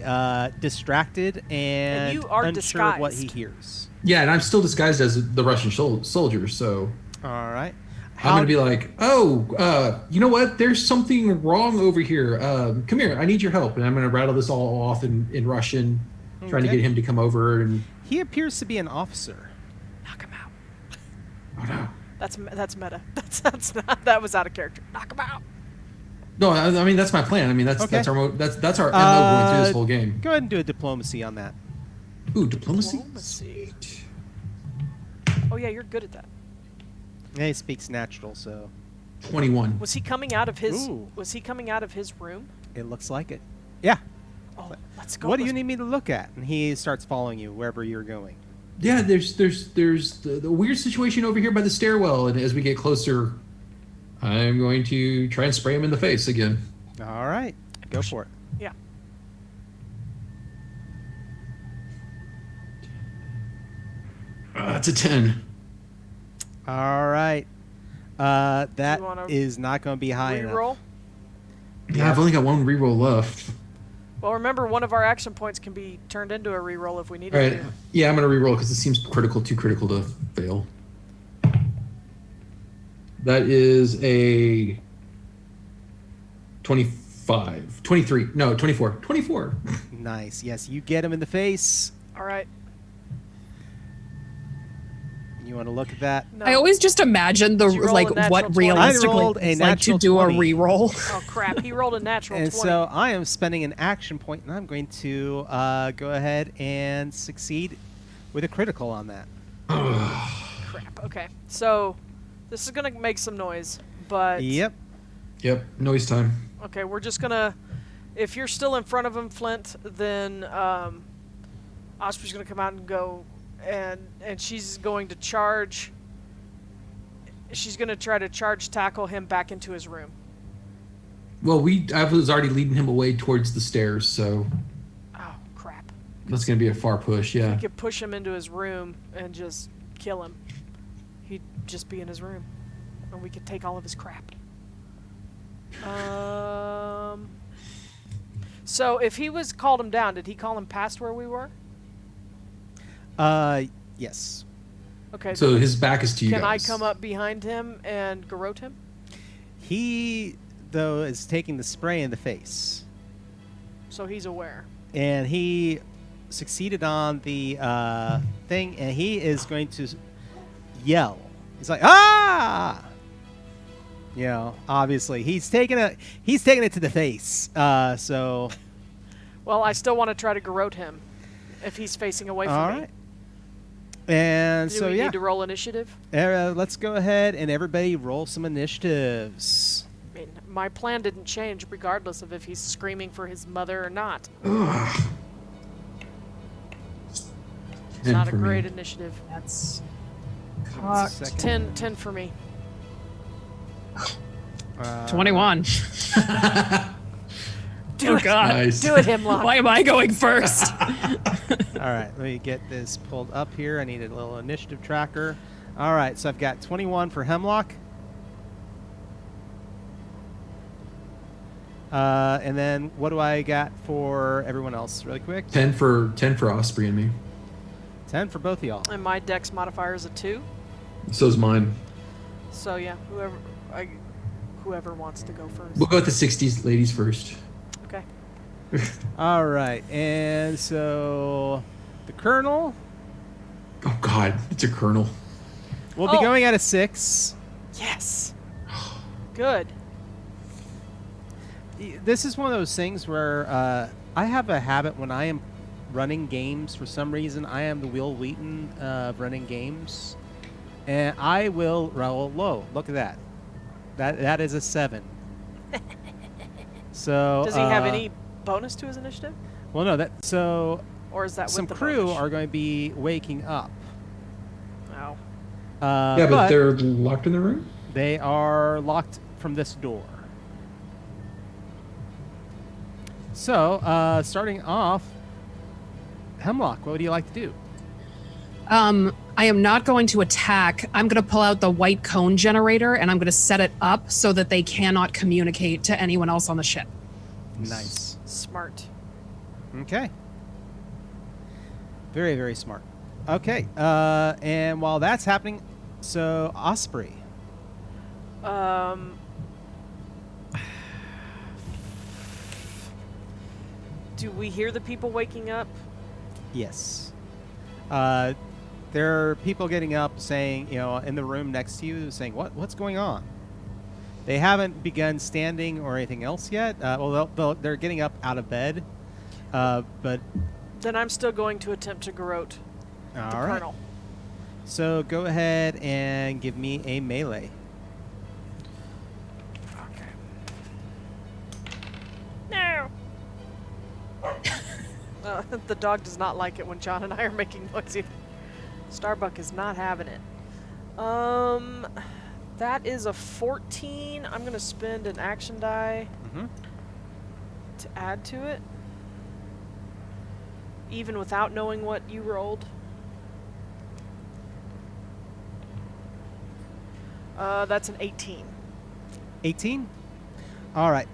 distracted and you are unsure of what he disguised. hears. Yeah, and I'm still disguised as the Russian soldier, so All right. I'm going to be like, you know what? There's something wrong over here. Come here. I need your help. And I'm going to rattle this all off in Russian, trying to Okay. get him to come over. And He appears to be an officer. Knock him out. oh no. That's meta. That's not. That was out of character. Knock him out. No, I mean that's my plan. I mean that's Okay. that's our that's our MO going through this whole game. Go ahead and do a diplomacy on that. Ooh, diplomacy. Diplomacy. Oh yeah, you're good at that. Yeah, he speaks natural, so 21. Was he coming out of his? Ooh. Was he coming out of his room? it looks like it. Yeah. Oh, let's go. What do you need me to look at? And he starts following you wherever you're going. Yeah, there's the weird situation over here by the stairwell, and as we get closer, I'm going to try and spray him in the face again. All right. Go for it. Yeah. It's a 10. All right. That You wanna is not going to be high enough. Reroll. Yeah, I've only got one reroll left. Well, remember, one of our action points can be turned into a reroll if we need All it right. to. Yeah, I'm going to reroll because it seems too critical to fail. That is a 25. 23. No, 24. 24. Nice. Yes, you get him in the face. All right. You want to look at that? No. I always just imagine Did you roll a natural what 20? realistically I rolled a it's like to natural do 20. a reroll. Oh crap! He rolled a natural And 20. so I am spending an action point, and I'm going to go ahead and succeed with a critical on that. Crap. Okay. So this is gonna make some noise, but Yep. Yep, noise time. okay, we're just gonna. If you're still in front of him, Flint, then Osprey's gonna come out and go, and she's going to charge. She's gonna try to tackle him back into his room. Well, I was already leading him away towards the stairs, so Oh crap! that's going to be a far push, yeah. We could push him into his room and just kill him. He'd just be in his room, and we could take all of his crap. So if he called him down, did he call him past where we were? Yes. Okay. So his back is to you Can I guys. come up behind him and garrote him? He, though, is taking the spray in the face. So he's aware. And he succeeded on the thing, and he is going to yell. He's like, ah! You know, obviously, he's taking it to the face. So, Well, I still want to try to garrote him if he's facing away from all me. right. And Do so, we yeah. need to roll initiative? Let's go ahead and everybody roll some initiatives. I mean, my plan didn't change regardless of if he's screaming for his mother or not. It's 10 not a for me. great initiative. That's One second. 10 for me. 21. Do Oh, it. God. Nice. Do it, Hemlock. Why am I going first? All right, let me get this pulled up here. I need a little initiative tracker. All right, so I've got 21 for Hemlock. And then what do I got for everyone else really quick? 10 for Osprey and me. 10 for both of y'all. And my dex modifier is a 2. So's mine. So yeah, whoever wants to go first. We'll go with the 60s ladies first. Okay. All right, and so the Colonel Oh God, it's a colonel. will be Oh. going at a 6. Yes. Good. This is one of those things where I have a habit when I am running games. For some reason, I am the Will Wheaton of running games, and I will roll low. Look at that. That is a 7. So Does he have any bonus to his initiative? Well, no. Or is that Some with the crew bonus? are going to be waking up. Oh. Yeah, but they're locked in the room? They are locked from this door. So, starting off, Hemlock, what would you like to do? I am not going to attack. I'm going to pull out the white cone generator and I'm going to set it up so that they cannot communicate to anyone else on the ship. Nice. Smart. Okay. Very, very smart. Okay. And while that's happening, so Osprey. Do we hear the people waking up? Yes. There are people getting up saying, in the room next to you saying, what's going on? They haven't begun standing or anything else yet. They're getting up out of bed. But Then I'm still going to attempt to garrote the all right. colonel. So go ahead and give me a melee. Okay. No. The dog does not like it when John and I are making noise either. Starbuck is not having it. That is a 14. I'm going to spend an action die Mm-hmm. to add to it. Even without knowing what you rolled. That's an 18. 18. All right.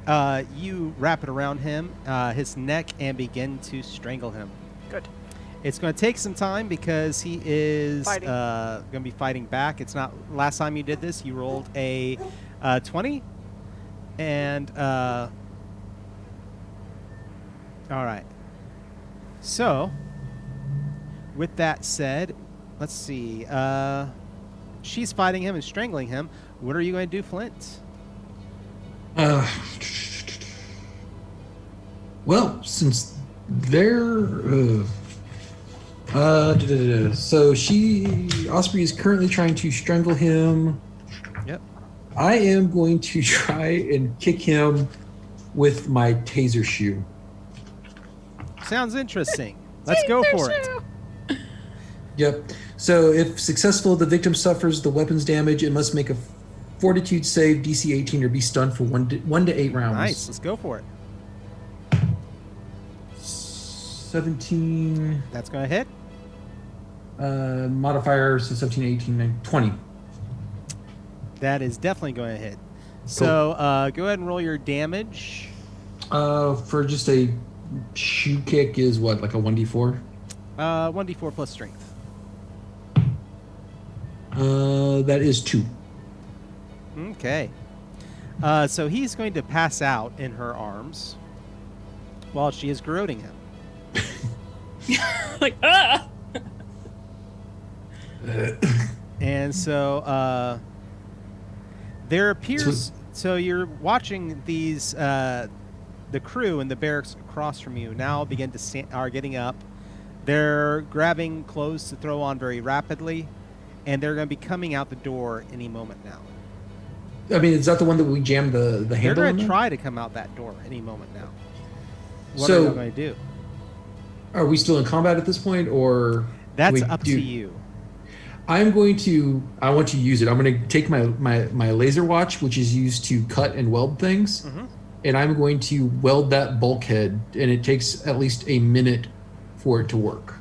You wrap it around him, his neck, and begin to strangle him. Good. It's going to take some time because he is Fighting. going to be fighting back. It's not last time you did this. You rolled a 20, and all right. So, with that said, let's see. She's fighting him and strangling him. What are you going to do, Flint? Well, since they're so Osprey is currently trying to strangle him. Yep. I am going to try and kick him with my taser shoe. Sounds interesting. Let's go for it. Yep. So if successful, the victim suffers the weapon's damage. It must make a fortitude save, DC 18, or be stunned for 1 to 8 rounds. Nice. Let's go for it. 17. That's going to hit. Modifier, so 17, 18, 19, 20. That is definitely going to hit. So go ahead and roll your damage. For just a shoe kick is what, like a 1d4? 1d4 plus strength. That is 2. Okay. So he's going to pass out in her arms while she is garroting him. Like, ah! And so there appears. So you're watching these the crew in the barracks across from you now begin to are getting up. They're grabbing clothes to throw on very rapidly, and they're going to be coming out the door any moment now. I mean, is that the one that we jammed the They're handle going on to there? try to come out that door any moment now. What So- are they going to do? Are we still in combat at this point, or That's up to you. I want to use it. I'm going to take my laser watch, which is used to cut and weld things, and I'm going to weld that bulkhead, and it takes at least a minute for it to work.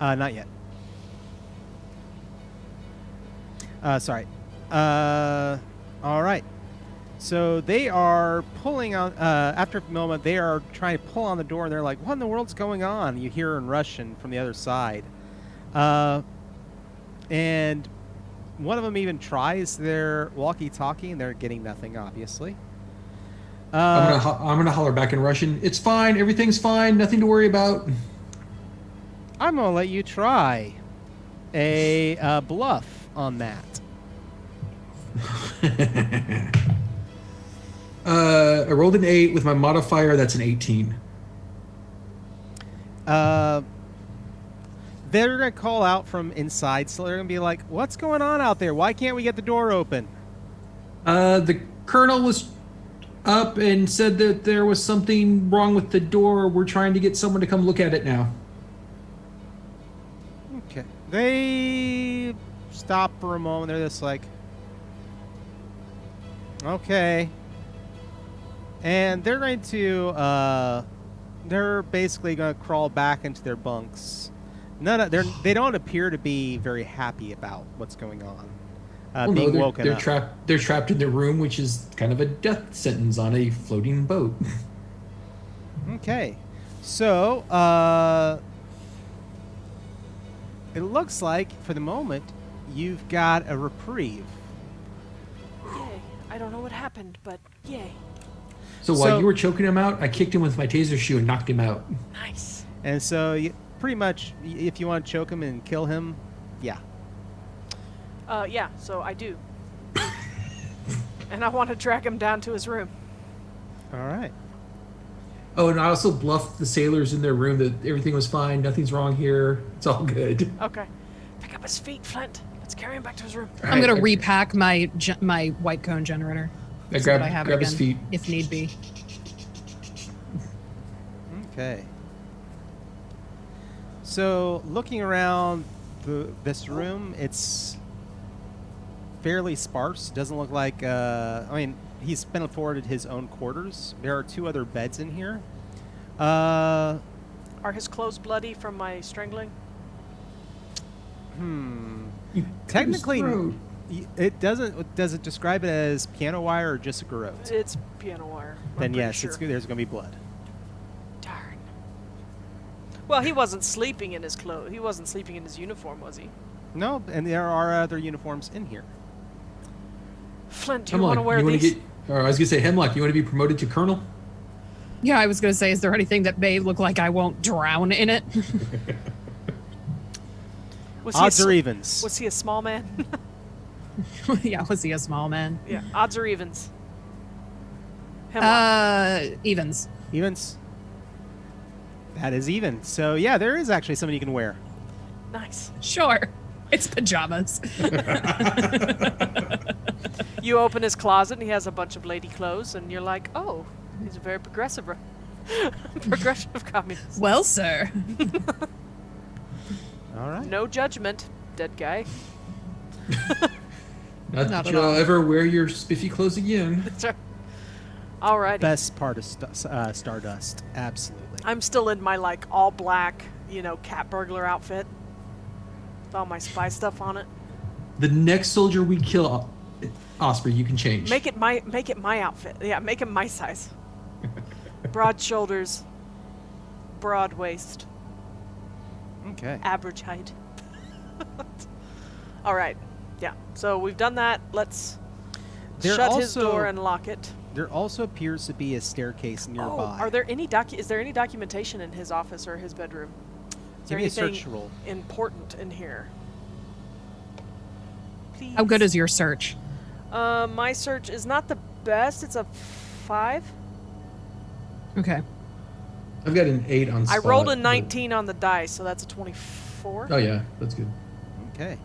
Not yet. Sorry. All right. So they are pulling on, after a moment, they are trying to pull on the door, and they're like, what in the world's going on? You hear in Russian from the other side. And one of them even tries their walkie-talkie, and they're getting nothing, obviously. I'm gonna holler back in Russian. It's fine. Everything's fine. Nothing to worry about. I'm going to let you try a bluff on that. I rolled an 8 with my modifier. That's an 18. They're going to call out from inside, so they're going to be like, what's going on out there? Why can't we get the door open? The colonel was up and said that there was something wrong with the door. We're trying to get someone to come look at it now. Okay. They stop for a moment. They're just like, okay. And they're going to, they're basically going to crawl back into their bunks. They don't appear to be very happy about what's going on. Being woken up. They're trapped in their room, which is kind of a death sentence on a floating boat. Okay. So, it looks like, for the moment, you've got a reprieve. Yay. I don't know what happened, but yay. So while you were choking him out, I kicked him with my taser shoe and knocked him out. Nice. And so, pretty much, if you want to choke him and kill him, yeah. Yeah, so I do. And I want to track him down to his room. All right. Oh, and I also bluffed the sailors in their room that everything was fine, nothing's wrong here, it's all good. Okay. Pick up his feet, Flint. Let's carry him back to his room. I'm going to repack my white cone generator. I grab his feet. If need be. Okay. So, looking around this room, it's fairly sparse. Doesn't look like, he's been afforded his own quarters. There are 2 other beds in here. Are his clothes bloody from my strangling? Technically, it doesn't. Does it describe it as piano wire or just a garrote? It's piano wire. Then yes, sure. there's going to be blood. Darn. Well, he wasn't sleeping in his clothes. He wasn't sleeping in his uniform, was he? No, and there are other uniforms in here. Flint, do you want to wear these? I was going to say, Hemlock, you want to be promoted to colonel? Yeah, I was going to say, is there anything that may look like I won't drown in it? Odds or evens? Was he a small man? Yeah, was he a small man? Yeah, odds or evens? Hemlock. Evens. Evens? That is even. So, yeah, there is actually something you can wear. Nice. Sure. It's pajamas. You open his closet and he has a bunch of lady clothes, and you're like, oh, he's a very progressive communist. Well, sir. All right. No judgment, dead guy. Not that you'll ever wear your spiffy clothes again. All right. Best part of Stardust. Absolutely. I'm still in my, all black, cat burglar outfit. With all my spy stuff on it. The next soldier we kill, Osprey, you can change. Make it my outfit. Yeah, make him my size. Broad shoulders, broad waist. Okay. Average height. All right. Yeah. So we've done that. Let's shut his door and lock it. There also appears to be a staircase nearby. Oh, are there any is there any documentation in his office or his bedroom? Is there Give me a anything search roll. important in here? Please. How good is your search? My search is not the best. It's a 5. Okay. I've got an 8 on spot. I rolled a 19 on the dice, so that's a 24. Oh, yeah. That's good. Okay.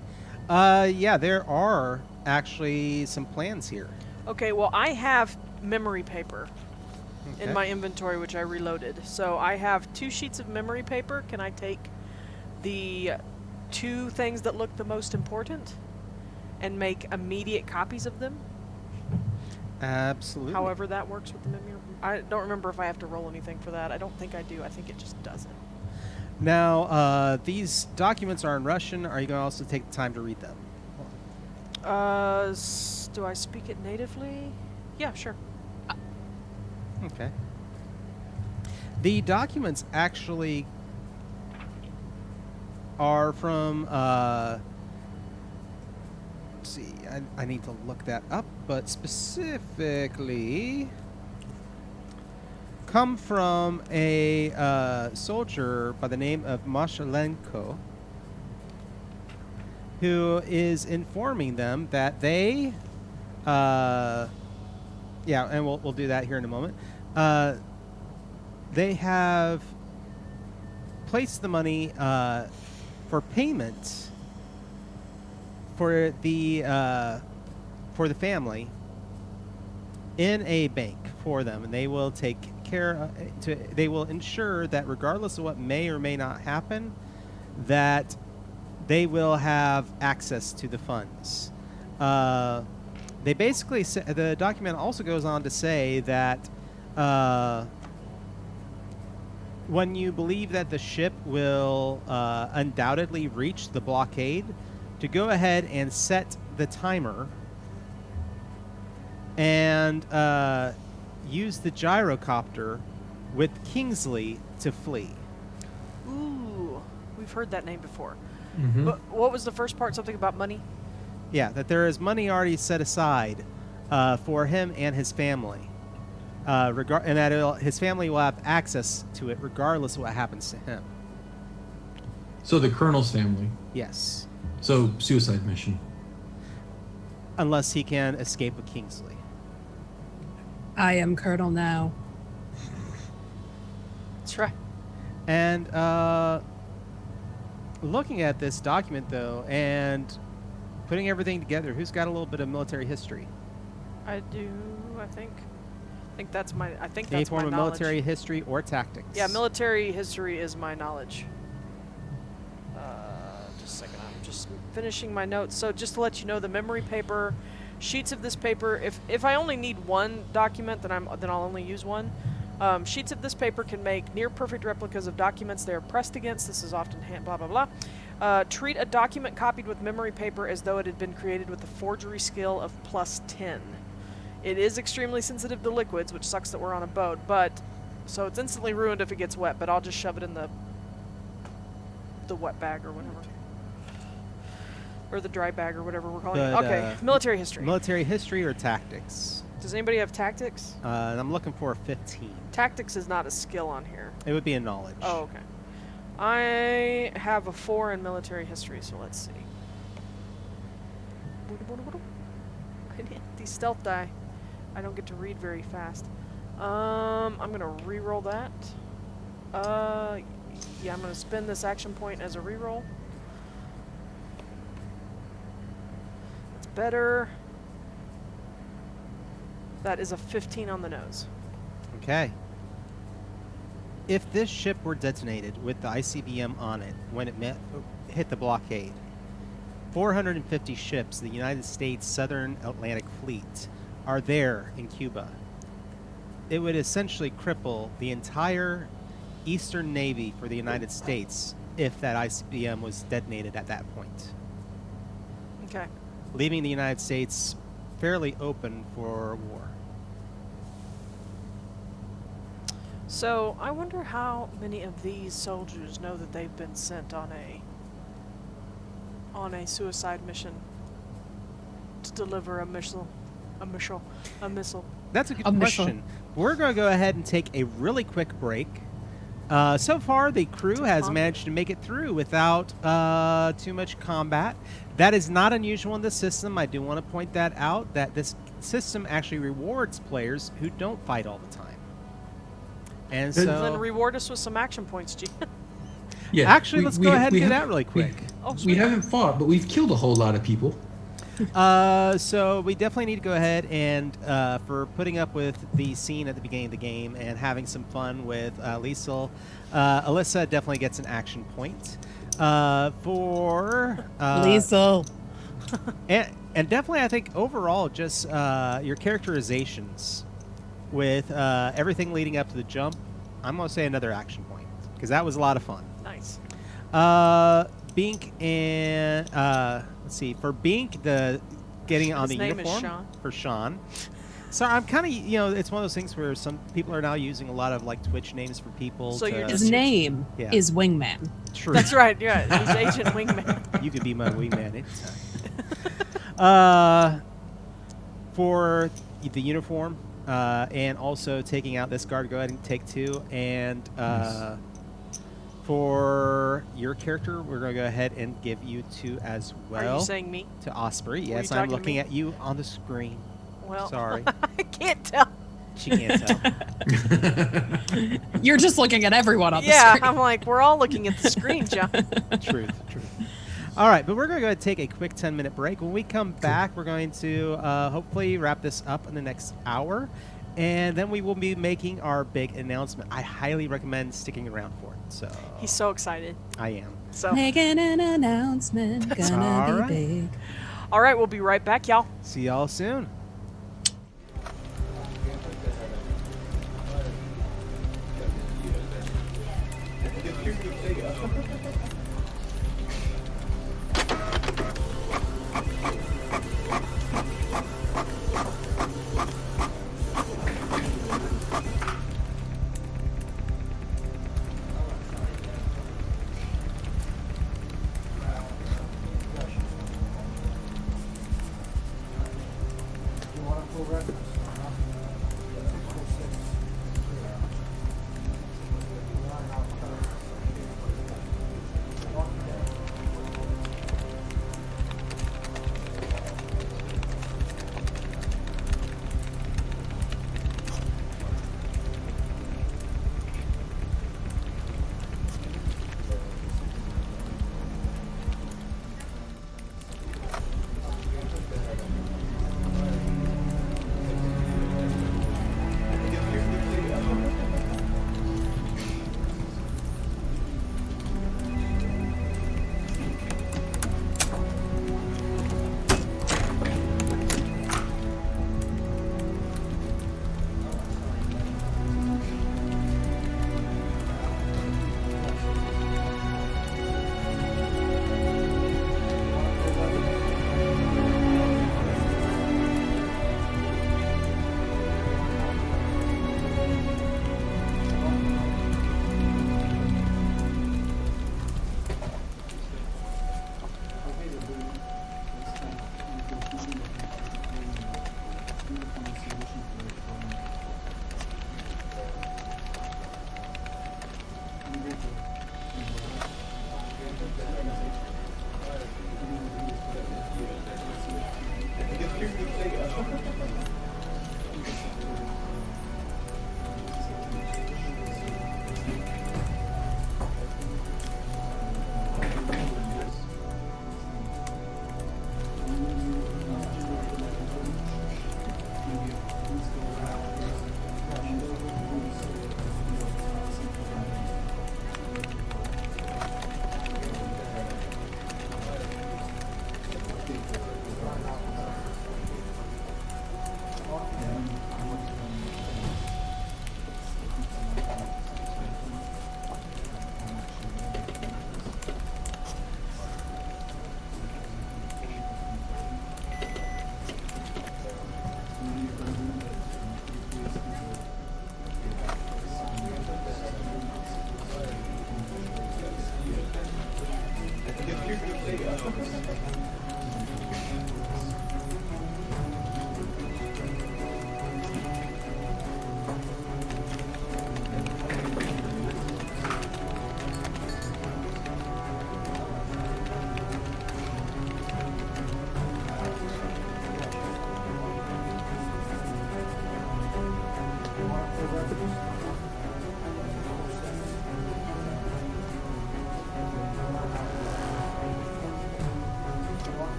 Yeah, there are actually some plans here. Okay, well, I have memory paper in my inventory, which I reloaded. So I have 2 sheets of memory paper. Can I take the 2 things that look the most important and make immediate copies of them. Absolutely. However that works with the memory. I don't remember if I have to roll anything for that. I don't think I do. I think it just doesn't. Now, these documents are in Russian. Are you going to also take the time to read them? Do I speak it natively? Yeah, sure. Okay. The documents actually are from, let's see, I need to look that up, but specifically come from a soldier by the name of Mashalenko, who is informing them that they, yeah, and we'll do that here in a moment. They have placed the money for payment for the family in a bank for them, and they will take care. They will ensure that regardless of what may or may not happen, that they will have access to the funds. They basically say, the document also goes on to say that when you believe that the ship will undoubtedly reach the blockade, to go ahead and set the timer and use the gyrocopter with Kingsley to flee. Ooh, we've heard that name before. Mm-hmm. But what was the first part? Something about money? Yeah, that there is money already set aside for him and his family. And that his family will have access to it regardless of what happens to him. So the Colonel's family. Yes. So suicide mission. Unless he can escape with Kingsley. I am Colonel now. That's right. And looking at this document, though, and putting everything together, who's got a little bit of military history? I do, I think. I think that's my Any form of knowledge. military history or tactics? Yeah, military history is my knowledge. Just a second, I'm just finishing my notes. So just to let you know, the memory paper, sheets of this paper, if I only need one document, then I'll only use one. Sheets of this paper can make near-perfect replicas of documents they are pressed against. This is often blah, blah, blah. Treat a document copied with memory paper as though it had been created with a forgery skill of +10. It is extremely sensitive to liquids, which sucks that we're on a boat, but so it's instantly ruined if it gets wet, but I'll just shove it in the wet bag or whatever. Or the dry bag or whatever we're calling it. Okay, military history. Military history or tactics? Does anybody have tactics? And I'm looking for a 15. Tactics is not a skill on here. It would be a knowledge. Oh, okay. I have a 4 in military history, so let's see. These stealth die. I don't get to read very fast. I'm gonna re-roll that. Yeah, I'm gonna spend this action point as a re-roll. That's better. That is a 15 on the nose. Okay. If this ship were detonated with the ICBM on it when it hit the blockade, 450 ships, the United States Southern Atlantic Fleet, are there in Cuba. It would essentially cripple the entire Eastern Navy for the United States if that ICBM was detonated at that point, Okay. leaving the United States fairly open for war. So, I wonder how many of these soldiers know that they've been sent on a suicide mission to deliver a missile. That's a good A missile. question. We're going to go ahead and take a really quick break. So far, the crew has managed to make it through without too much combat. That is not unusual in the system. I do want to point that out, that this system actually rewards players who don't fight all the time. And so, Then reward us with some action points, G. Yeah. actually, let's go ahead and do that really quick. Oh, We sweet. haven't fought, but we've killed a whole lot of people. So we definitely need to go ahead and for putting up with the scene at the beginning of the game and having some fun with Liesel, Alyssa definitely gets an action point. For Liesel. and definitely I think overall just your characterizations with everything leading up to the jump, I'm going to say another action point because that was a lot of fun. Nice. Bink and let's see, for Bink, the getting on His the name is uniform Shawn. for Shawn. So I'm kind of, it's one of those things where some people are now using a lot of like Twitch names for people. So you're His name is Wingman. True. That's right. Yeah, he's Agent Wingman. You could be my wingman anytime. For the uniform, and also taking out this guard, go ahead and take 2. And for your character, we're going to go ahead and give you 2 as well. Are you saying me? To Osprey. Were Yes, you I'm talking to looking me? at you on the screen. Well, Sorry. I can't tell. She can't tell. You're just looking at everyone on the Yeah, screen. I'm like, we're all looking at the screen, John. Truth. All right, but we're going to go ahead and take a quick 10-minute break. When we come back, we're going to hopefully wrap this up in the next hour, and then we will be making our big announcement. I highly recommend sticking around for it. So He's so excited. I am. So, Making an announcement, gonna all be right. big. all right, we'll be right back, y'all. See y'all soon.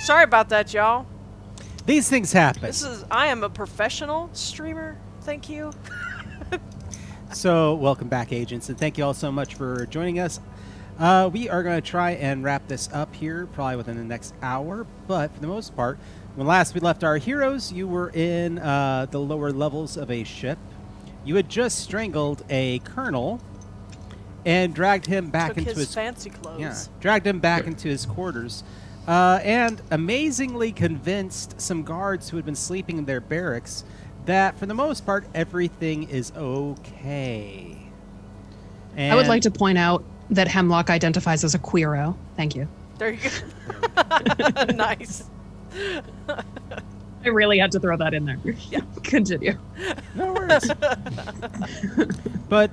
Sorry about that, y'all. These things happen. I am a professional streamer. Thank you. So, welcome back, agents, and thank you all so much for joining us. We are going to try and wrap this up here, probably within the next hour, but for the most part, when last we left our heroes, you were in the lower levels of a ship. You had just strangled a colonel and dragged him back into his fancy clothes. Yeah, dragged him back into his quarters, and amazingly convinced some guards who had been sleeping in their barracks that, for the most part, everything is okay. And I would like to point out that Hemlock identifies as a queero. Thank you. There you go. Nice. I really had to throw that in there. Yeah. Continue. No worries. But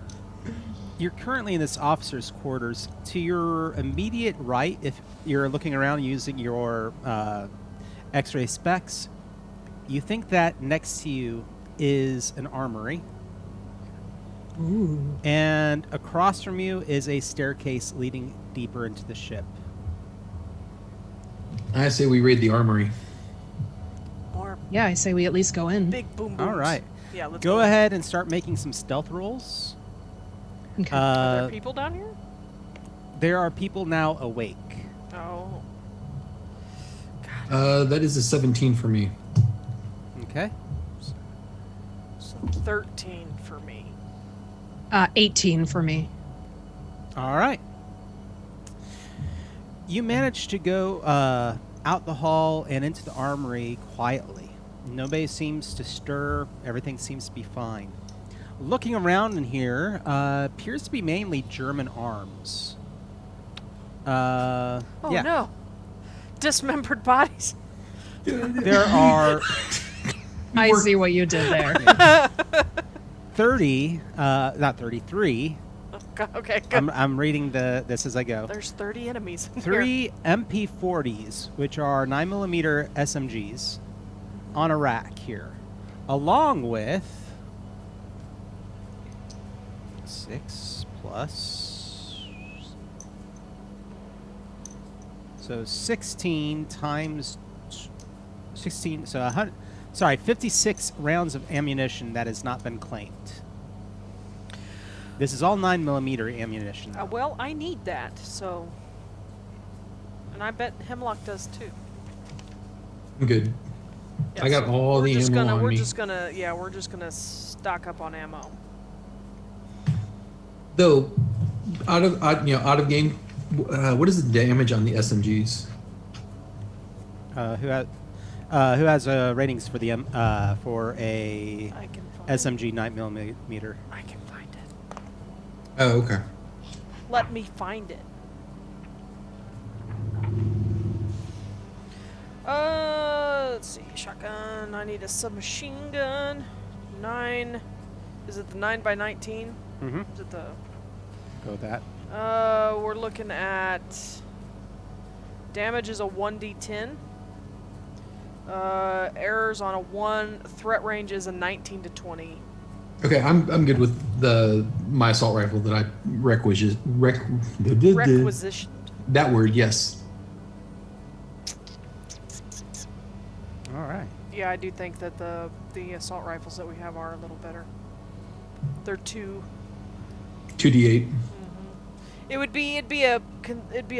you're currently in this officer's quarters. To your immediate right, if you're looking around using your X-ray specs, you think that next to you is an armory. Ooh. And across from you is a staircase leading deeper into the ship. I say we raid the armory. Or Yeah, I say we at least go in. big boom booms. All right. Yeah, let's Go ahead and start making some stealth rolls. Okay. Are there people down here? There are people now awake. Oh. That is a 17 for me. Okay. So 13 for me. 18 for me. All right. You managed to go out the hall and into the armory quietly. Nobody seems to stir. Everything seems to be fine. Looking around in here, appears to be mainly German arms. Oh yeah. no. Dismembered bodies. There are I see what you did there. 33. Oh, God, okay, good. I'm reading this as I go. There's 30 enemies in here. 3 MP40s, which are 9mm SMGs, on a rack here, along with 6 plus. So 16 times 16. So 100. Sorry, 56 rounds of ammunition that has not been claimed. This is all 9mm ammunition. Well, I need that, so. And I bet Hemlock does too. I'm good. Yeah, I got so all the ammo on we're me. just gonna stock up on ammo. Though, out of game, what is the damage on the SMGs? Who has ratings for the for a I can find SMG 9mm? I can find it. Oh, okay. Let me find it. Let's see. Shotgun. I need a submachine gun. 9. Is it the 9x19? Mm-hmm. Is it the? Go with that. We're looking at. Damage is a 1d10. Errors on a 1. Threat range is a 19 to 20. Okay, I'm good with my assault rifle that I requisitioned. Requisitioned. That word, yes. All right. Yeah, I do think that the assault rifles that we have are a little better. They're 2. 2d8. It'd be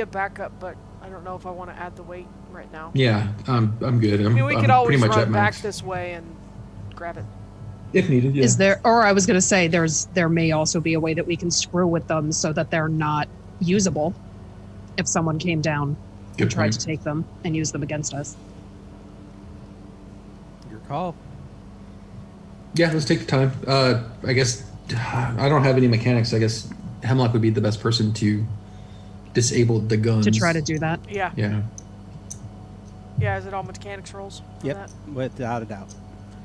a backup, but I don't know if I want to add the weight right now. Yeah, I'm good. I mean, we could always pretty much run at back max. this way and grab it. If needed, yeah. Is there, or I was going to say, there may also be a way that we can screw with them so that they're not usable if someone came down Good and tried point. to take them and use them against us. Your call. Yeah, let's take the time. I guess I don't have any mechanics. I guess Hemlock would be the best person to disable the guns. To try to do that. Yeah. Yeah. Yeah, is it all mechanics rolls for Yep, that? without a doubt.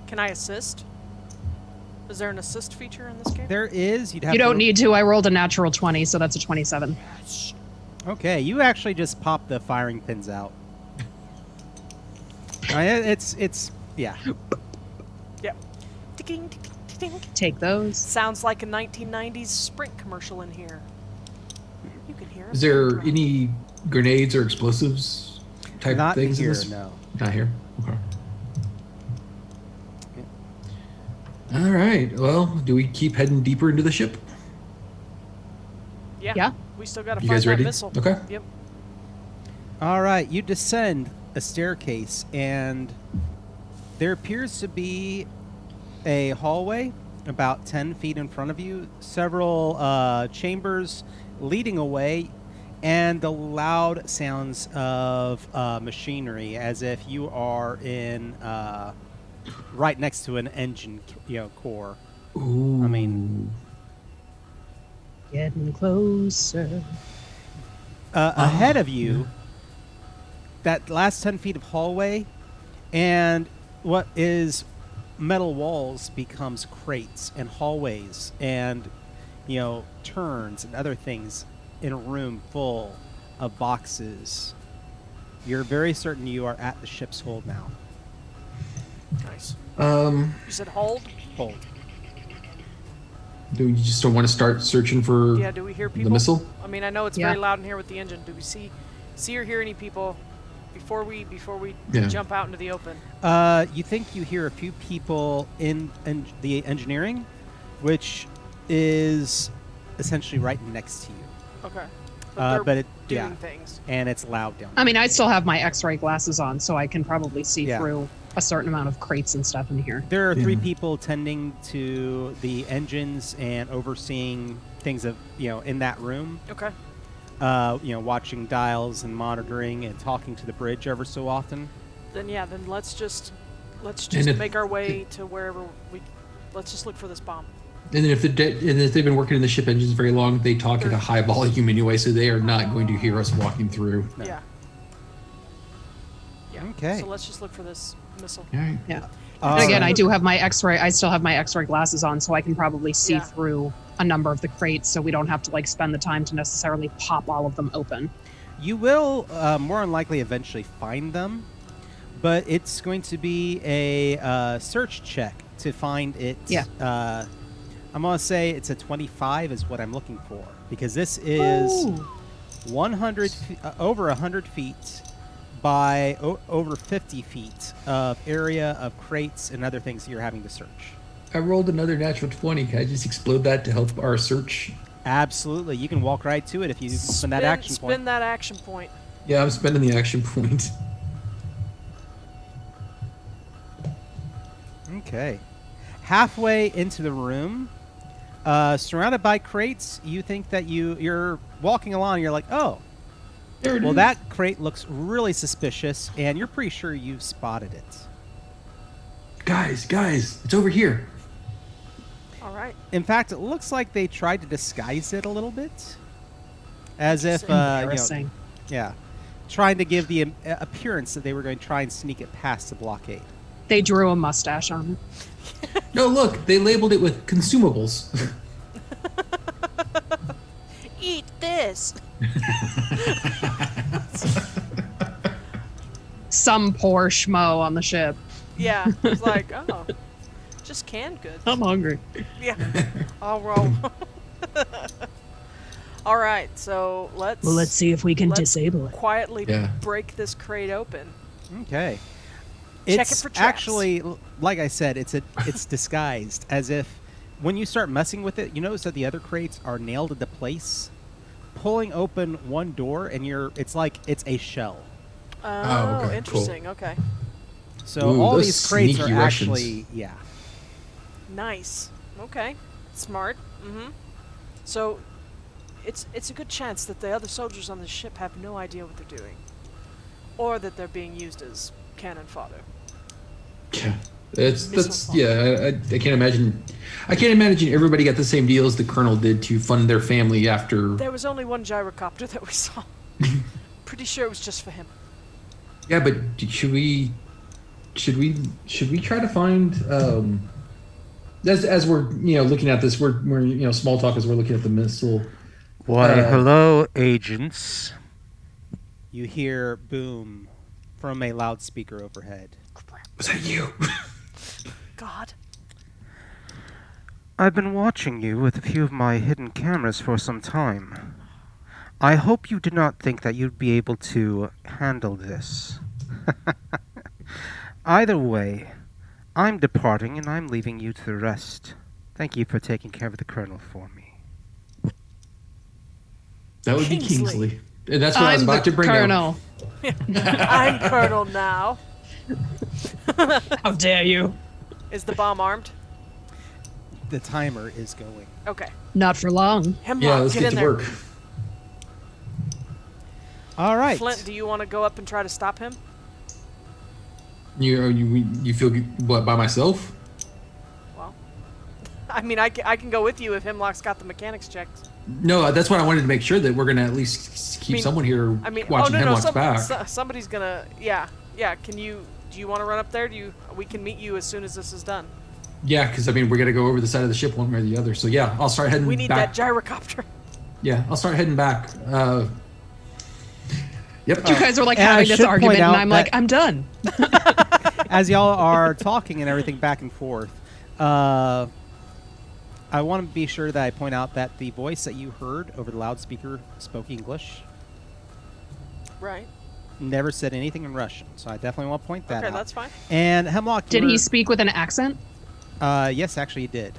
Can I assist? Is there an assist feature in this game? There is. You'd have You to don't need to. I rolled a natural 20, so that's a 27. Okay, you actually just pop the firing pins out. It's yeah. Yeah. Ding, ding, ding. Take those. Sounds like a 1990s Sprint commercial in here. You can hear it. Is there any grenades or explosives type Not things here, in this? no. Not here. Okay. All right. Well, do we keep heading deeper into the ship? Yeah. Yeah. We still got to You find guys that ready? missile. Okay. Yep. All right, you descend a staircase, and there appears to be a hallway about 10 feet in front of you, several chambers leading away, and the loud sounds of machinery as if you are in right next to an engine core. Ooh. I mean, Getting closer. ahead of you, that last 10 feet of hallway, and what is metal walls becomes crates and hallways and, turns and other things in a room full of boxes. You're very certain you are at the ship's hold now. Nice. Um. You said hold? Hold. Do you just don't want to start searching for Yeah, do we hear people? the missile? I mean, I know it's Yeah. very loud in here with the engine. Do we see or hear any people before we Yeah. jump out into the open? You think you hear a few people in the engineering, which is essentially right next to you. Okay. But they're it, doing yeah, things. and it's loud down. I mean, I still have my X-ray glasses on, so I can probably see Yeah. through a certain amount of crates and stuff in here. There are 3 Yeah. people tending to the engines and overseeing things in that room. Okay. Watching dials and monitoring and talking to the bridge ever so often. Then let's just And if- make our way to wherever let's just look for this bomb. And then if they've been working in the ship engines very long, they talk at a high volume anyway, so they are not going to hear us walking through. No. Yeah. Yeah. Okay. So let's just look for this missile. All right. Yeah. Uh, And again, I still have my X-ray glasses on, so I can probably see Yeah. through a number of the crates, so we don't have to like spend the time to necessarily pop all of them open. You will more than likely eventually find them, but it's going to be a search check to find it. Yeah. I'm going to say it's a 25 is what I'm looking for, because this is Ooh. 100 over 100 feet by over 50 feet of area of crates and other things that you're having to search. I rolled another natural 20. Can I just explode that to help our search? Absolutely. You can walk right to it if you spend that action point. Spin that action point. Yeah, I'm spending the action point. Okay. Halfway into the room, surrounded by crates, you think that you're walking along and you're like, oh, There it well, is. that crate looks really suspicious, and you're pretty sure you've spotted it. Guys, it's over here. All right. In fact, it looks like they tried to disguise it a little bit. As if, Embarrassing. yeah, trying to give the appearance that they were going to try and sneak it past the blockade. They drew a mustache on it. No, look, they labeled it with consumables. Eat this. Some poor schmo on the ship. Yeah. It's like, oh, just canned goods. I'm hungry. Yeah. I'll roll. All right. So let's see if we can let's disable it. quietly Yeah. break this crate open. Okay. Check It's it for traps. actually, like I said, it's disguised as if when you start messing with it, you notice that the other crates are nailed into place. Pulling open one door and it's like it's a shell. Oh, okay, interesting. Okay. So Ooh, all those these crates are sneaky Russians. actually, yeah. Nice. Okay. Smart. Mm-hmm. So it's a good chance that the other soldiers on the ship have no idea what they're doing, or that they're being used as cannon fodder. Yeah, that's Missile yeah. I can't imagine. I can't imagine everybody got the same deal as the colonel did to fund their family after. There was only one gyrocopter that we saw. Pretty sure it was just for him. Yeah, but should we try to find as we're looking at this, we're small talk as we're looking at the missile. Why, hello, agents. You hear boom from a loudspeaker overhead. Was that you? God. I've been watching you with a few of my hidden cameras for some time. I hope you did not think that you'd be able to handle this. Either way, I'm departing and I'm leaving you to the rest. Thank you for taking care of the colonel for me. That would be Kingsley. Kingsley. And that's what I was I'm about the to bring up. colonel. I'm Colonel now. How dare you? Is the bomb armed? The timer is going. Okay. Not for long. Hemlock, Yeah, let's get get in to there. work. All right. Flint, do you want to go up and try to stop him? You feel good, what, by myself? Well, I mean, I can go with you if Hemlock's got the mechanics checked. No, that's what I wanted to make sure that we're gonna at least keep someone here I mean, watching Hemlock's back. Somebody's gonna, yeah. Do you want to run up there? We can meet you as soon as this is done. Yeah, because I mean we're gonna go over the side of the ship one way or the other. So yeah, I'll start heading We need back. that gyrocopter. Yeah, I'll start heading back. Yep. You guys are like And I having this should point argument, and out I'm like, that- I'm done. As y'all are talking and everything back and forth, I want to be sure that I point out that the voice that you heard over the loudspeaker spoke English. Right. Never said anything in Russian, so I definitely want to point that out. Okay, that's fine. And Hemlock, Did he speak with an accent? Yes, actually, he did.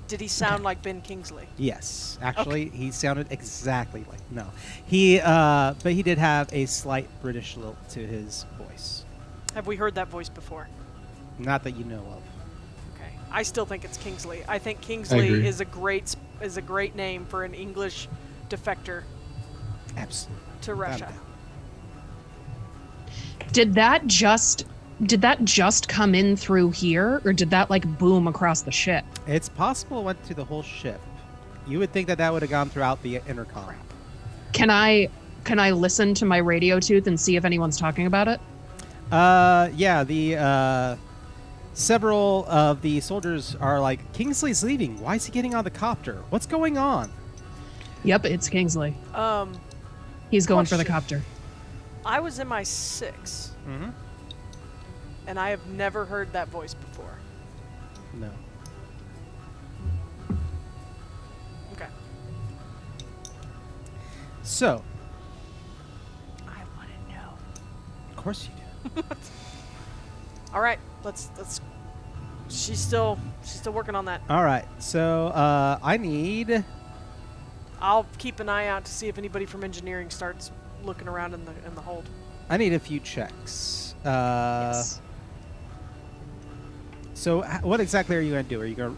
Did he sound like Ben Kingsley? Yes, actually, he sounded exactly like but he did have a slight British lilt to his voice. Have we heard that voice before? Not that you know of. Okay. I still think it's Kingsley. I think I Kingsley agree. is a great name for an English defector Absolutely. to Russia. Did that just come in through here, or did that like boom across the ship? It's possible it went to the whole ship. You would think that would have gone throughout the intercom. Can I listen to my radio tooth and see if anyone's talking about it? Yeah, the several of the soldiers are like, Kingsley's leaving. Why is he getting on the copter? What's going on? Yep, it's Kingsley. Um, He's going for the question. copter. I was in my 6, Mm-hmm. and I have never heard that voice before. No. Okay. So, I want to know. of course you do. All right, let's. She's still working on that. All right. So, I need. I'll keep an eye out to see if anybody from engineering starts looking around in the hold. I need a few checks. Yes. So, what exactly are you going to do? Are you going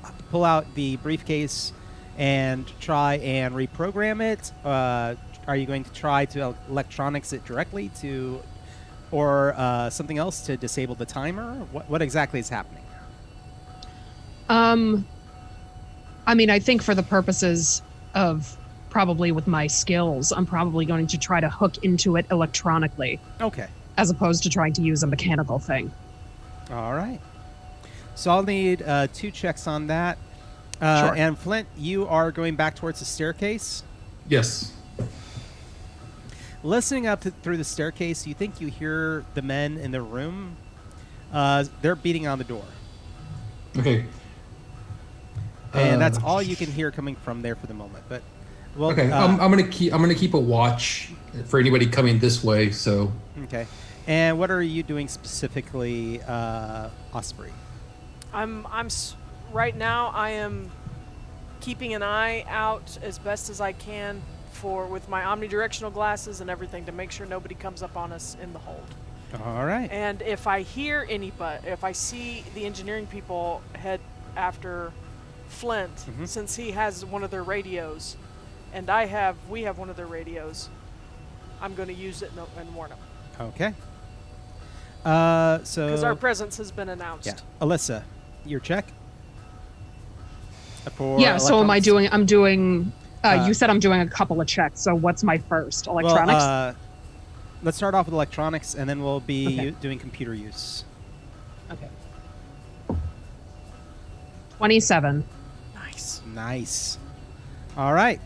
to pull out the briefcase and try and reprogram it? Are you going to try to electronics it directly to, or something else to disable the timer? What exactly is happening? I mean, I think for the purposes of probably with my skills, I'm probably going to try to hook into it electronically Okay. as opposed to trying to use a mechanical thing. All right. So I'll need 2 checks on that. Sure. And Flint, you are going back towards the staircase. Yes. Listening up through the staircase, you think you hear the men in the room. They're beating on the door. Okay. And that's all you can hear coming from there for the moment. But well, Okay. I'm gonna keep a watch for anybody coming this way. So. Okay. And what are you doing specifically, Osprey? Right now I am keeping an eye out as best as I can with my omnidirectional glasses and everything to make sure nobody comes up on us in the hold. All right. And if I hear if I see the engineering people head after Flint, since he has one of their radios, and we have one of their radios, I'm going to use it and warn them. Okay. So Because our presence has been announced. yeah, Alyssa, your check. For Yeah, so am I electronics? I'm doing you said I'm doing a couple of checks, so what's my first? Electronics? Well, let's start off with electronics, and then we'll be Okay. doing computer use. Okay. 27. Nice. Nice. All right.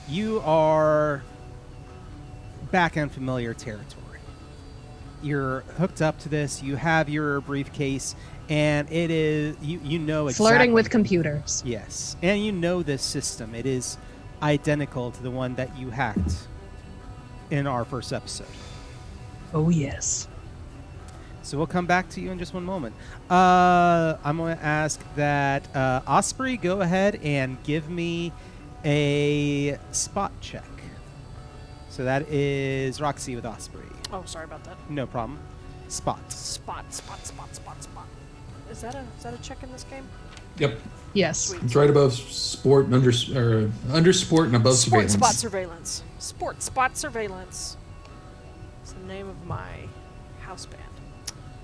You are back in familiar territory. You're hooked up to this. You have your briefcase, and it is you know exactly. Flirting with computers. Yes, and you know this system. It is identical to the one that you hacked in our first episode. Oh, yes. So we'll come back to you in just one moment. I'm going to ask that Osprey go ahead and give me a spot check. So that is Roxy with Osprey. Oh, sorry about that. No problem. Spot. Spot. Is that a check in this game? Yep. Yes. Sweet. It's right above sport and under sport and above Sport surveillance. spot surveillance. Sport spot surveillance. It's the name of my house band.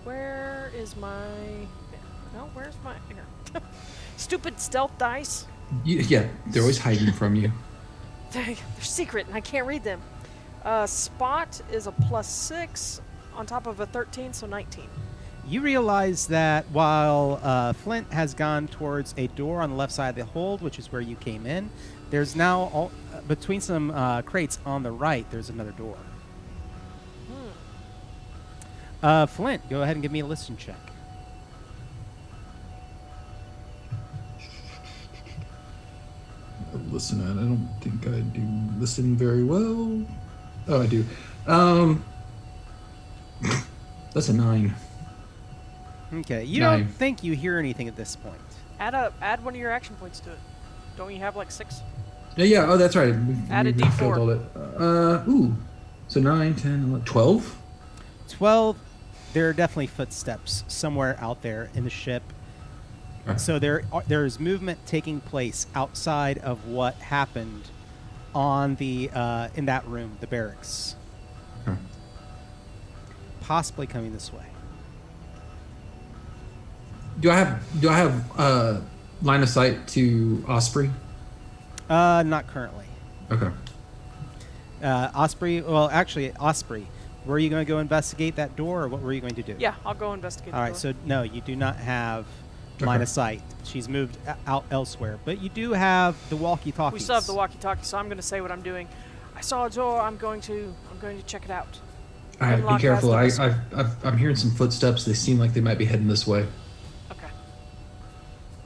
Where is my... No, where's my... Here. Stupid stealth dice. Yeah, they're always hiding from you. They're secret and I can't read them. Spot is a +6 on top of a 13, so 19. You realize that while Flint has gone towards a door on the left side of the hold, which is where you came in, there's now, between some crates on the right, there's another door. Flint, go ahead and give me a listen check. listen at? I don't think I do listen very well. Oh, I do. That's a 9. Okay, you 9. don't think you hear anything at this point. Add one of your action points to it. Don't you have like 6? Yeah. Oh, that's right. Add a We D4. filled all it. Ooh. So 9, 10, 11, 12? 12, there are definitely footsteps somewhere out there in the ship. Okay. So there's movement taking place outside of what happened on the in that room, the barracks. Okay. Possibly coming this way. Do I have line of sight to Osprey? Not currently. Okay. Osprey, Osprey, were you going to go investigate that door, or what were you going to do? Yeah, I'll go investigate. All the right, door. so no, you do not have line of sight. She's moved out elsewhere, but you do have the walkie-talkies. We still have the walkie-talkie, so I'm going to say what I'm doing. I saw a door. I'm going to check it out. All right, Hemlock be careful. has the I'm hearing some footsteps. They seem like they might be heading this way. Okay.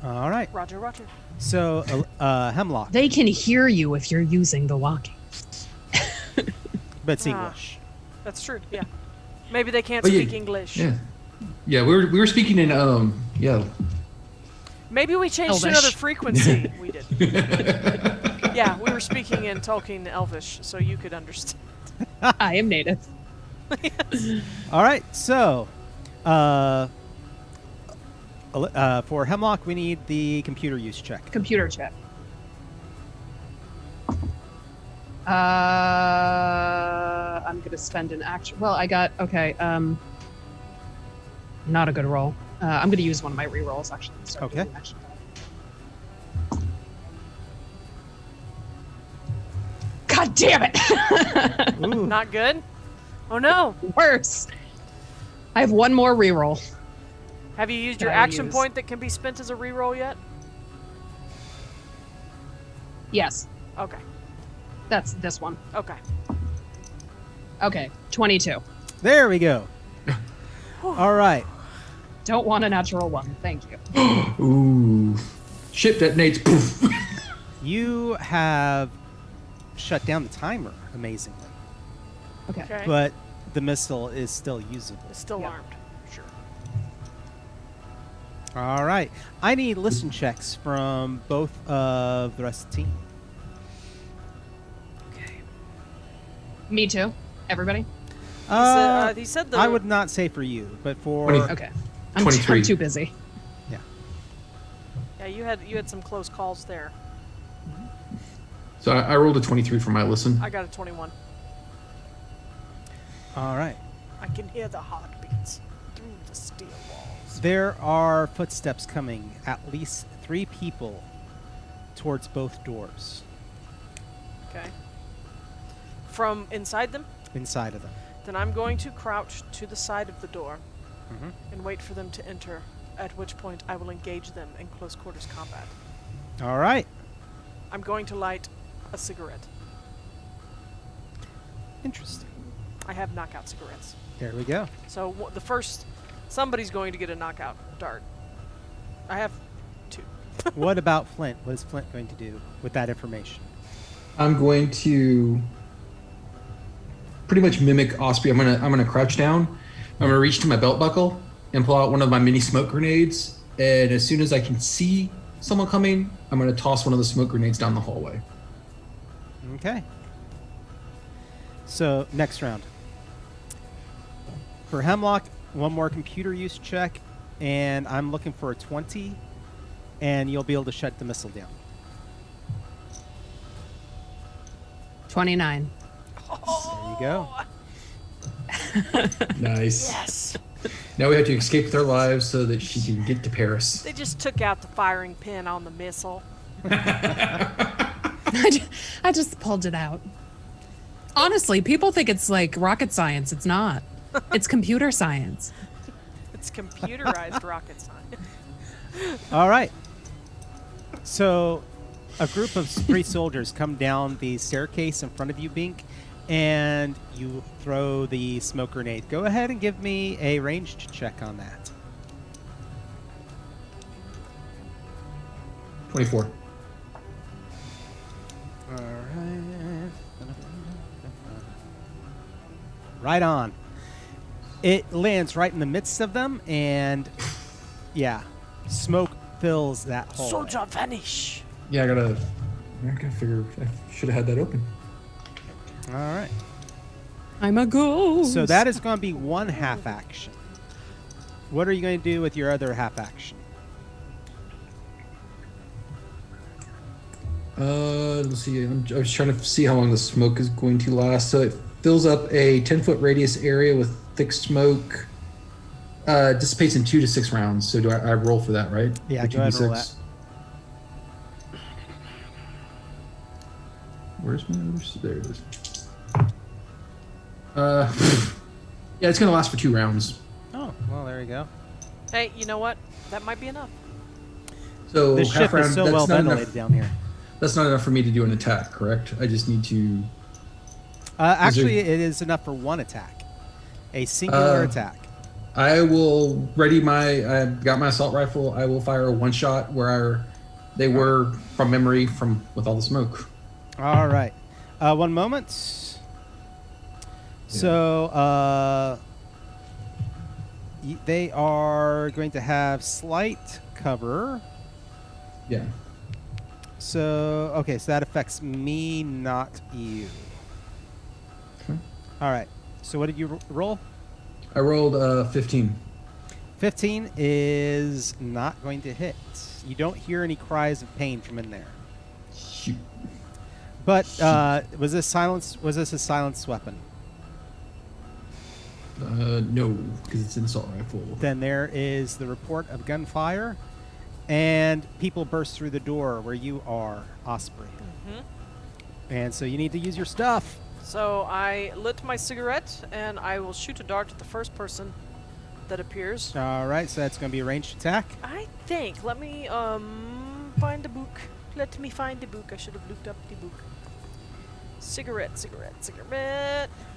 All right. Roger, Roger. So, Hemlock, They can hear you if you're using the walkie. but it's Ah. English. That's true. Yeah. Maybe they can't Oh, yeah. speak English. Yeah. Yeah, we were speaking in yeah. Maybe we changed to Elvish. another frequency. We did. Yeah, we were speaking in Tolkien Elvish, so you could understand. I am native. All right, so for Hemlock, we need the computer use check. Computer check. I'm gonna spend an action. Well, I got okay. Not a good roll. I'm gonna use one of my rerolls actually. Start Okay. doing action. God damn it! Ooh. Not good? Oh no. Worse. I have one more reroll. Have you used Can your I action use- point that can be spent as a reroll yet? Yes, Okay. that's this one. Okay. Okay, 22. There we go. All right. Don't want a natural one. Thank you. Ooh. Ship detonates. Poof. You have shut down the timer, amazingly. Okay. Okay. But the missile is still usable. It's still Yeah. armed. Sure. All right. I need listen checks from both of the rest of the team. Okay. Me too. Everybody. He said the. I would not say for you, but for 20. Okay. I'm 23. too busy. Yeah, you had some close calls there. So I rolled a 23 for my listen. I got a 21. All right. I can hear the heartbeats through the steel walls. There are footsteps coming, at least 3 people towards both doors Okay. From inside them, inside of them. then I'm going to crouch to the side of the door Mhm. and wait for them to enter. At which point I will engage them in close quarters combat. All right. I'm going to light a cigarette. Interesting. I have knockout cigarettes. There we go. So the first, somebody's going to get a knockout dart. I have 2. What about Flint? What is Flint going to do with that information? I'm going to pretty much mimic Osprey. I'm gonna crouch down. I'm gonna reach to my belt buckle and pull out one of my mini smoke grenades. And as soon as I can see someone coming, I'm gonna toss one of the smoke grenades down the hallway. Okay. So, next round. For Hemlock, one more computer use check, and I'm looking for a 20, and you'll be able to shut the missile down. 29. There you go. Nice. Yes! Now we have to escape with our lives so that she can get to Paris. They just took out the firing pin on the missile. I just pulled it out. Honestly, people think it's like rocket science. It's not. It's computer science. It's computerized rocket science. All right. So, a group of 3 soldiers come down the staircase in front of you, Bink, and you throw the smoke grenade. Go ahead and give me a ranged check on that. 24. right on. It lands right in the midst of them, and yeah, smoke fills that hole. Soldier vanish. Yeah, I gotta figure. I should have had that open. All right. I'm a ghost. So that is going to be one half action. What are you going to do with your other half action? Let's see. I was trying to see how long the smoke is going to last. So it fills up a 10-foot radius area with thick smoke. Dissipates in 2 to 6 rounds. So do I roll for that, right? Yeah, Or go ahead and roll 2d6? Where's my other? There it is. Yeah, it's gonna last for 2 rounds. Oh, well, there you go. Hey, you know what? That might be enough. So This half ship round. is so that's well not enough- ventilated down here. That's not enough for me to do an attack, correct? I just need to. Actually, it is enough for one attack. A singular attack. I will ready my. I've got my assault rifle. I will fire a 1 shot where they were from memory with all the smoke. All right. 1 moment. So, they are going to have slight cover. Yeah. So, okay, so that affects me, not you. Okay. All right. So what did you roll? I rolled 15. 15 is not going to hit. You don't hear any cries of pain from in there. Shoot. But was this a silenced weapon? No, because it's an assault rifle. Then there is the report of gunfire, and people burst through the door where you are, Osprey. And so you need to use your stuff. So I lit my cigarette, and I will shoot a dart at the first person that appears. All right, so that's going to be a ranged attack. I think. Let me find the book. Let me find the book. I should have looked up the book. Cigarette.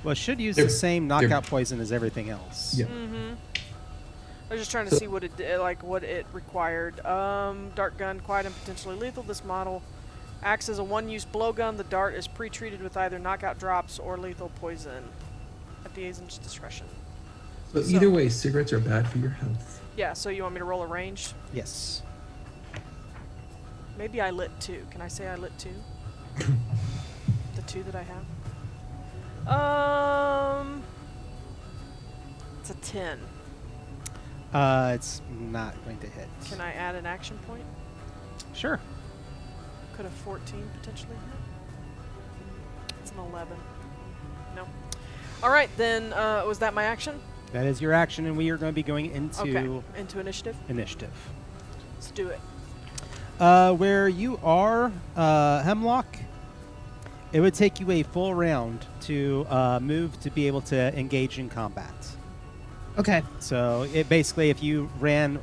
Well, it should use They're- the same knockout poison as everything else. Yeah. I was just trying to see what it required. Dart gun, quiet and potentially lethal. This model acts as a one-use blowgun. The dart is pre-treated with either knockout drops or lethal poison at the agent's discretion. So either way, cigarettes are bad for your health. Yeah, so you want me to roll a range? Yes. Maybe I lit 2. Can I say I lit 2? The 2 that I have? It's a 10. It's not going to hit. Can I add an action point? Sure. Could a 14 potentially hit? It's an 11. No. All right, then, was that my action? That is your action, and we are going to be going into Okay, into initiative. initiative. Let's do it. Where you are, Hemlock, it would take you a full round to move to be able to engage in combat. Okay. So it basically, if you ran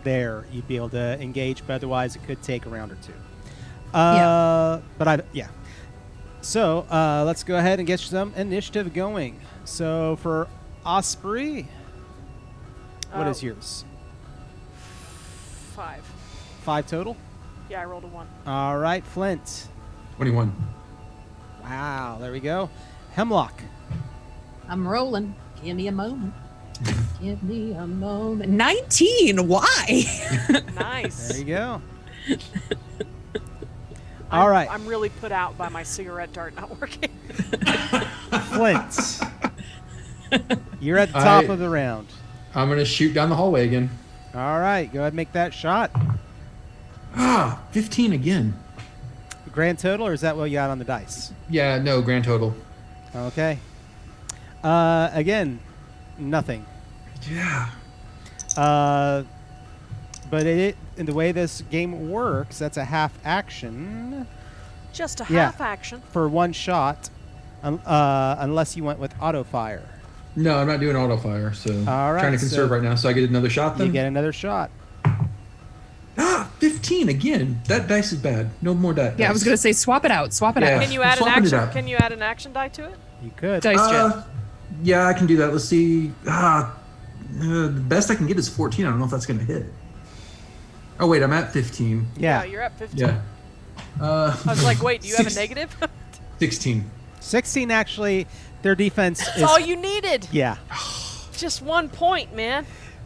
there, you'd be able to engage, but otherwise it could take a round or 2. Yeah. So let's go ahead and get some initiative going. So for Osprey, what is yours? 5. 5 total? Yeah, I rolled a 1. All right, Flint. 21. Wow, there we go. Hemlock. I'm rolling. Give me a moment. Give me a moment. 19. Why? Nice. There you go. All right. I'm really put out by my cigarette dart not working. Flint. You're at the top of the round. I'm going to shoot down the hallway again. All right, go ahead and make that shot. 15 again. Grand total, or is that what you got on the dice? Yeah, no, grand total. Okay. Again, nothing. Yeah. But in the way this game works, that's a half action Just a Yeah. half action. for 1 shot, unless you went with auto fire. No, I'm not doing auto fire, so All right, trying to conserve so right now. So I get another shot then? You get another shot. 15 again. That dice is bad. No more dice. Yeah, I was gonna say swap it out. Swap it Yeah. out. Can you add an Swapping it action? up. Can you add an action die to it? You could. Dice jet. Yeah, I can do that. Let's see. The best I can get is 14. I don't know if that's going to hit. Oh, wait, I'm at 15. Yeah. You're at 15. Yeah. I was like, wait, do you have a Six- negative? 16. 16 actually, their defense That's is... all you needed. Yeah. Just 1 point, man.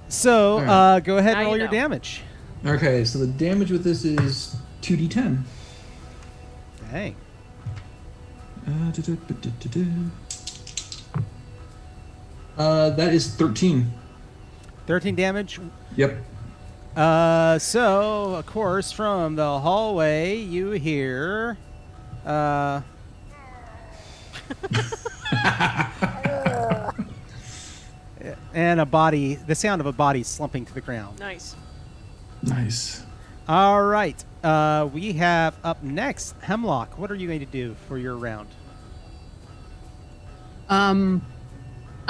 So, Alright. go ahead Now and roll you your know. damage. Okay, so the damage with this is 2d10. Dang. That is 13. 13 damage. Yep. So, of course, from the hallway, you hear... and a body, the sound of a body slumping to the ground. Nice. Nice. All right. We have up next, Hemlock. What are you going to do for your round? I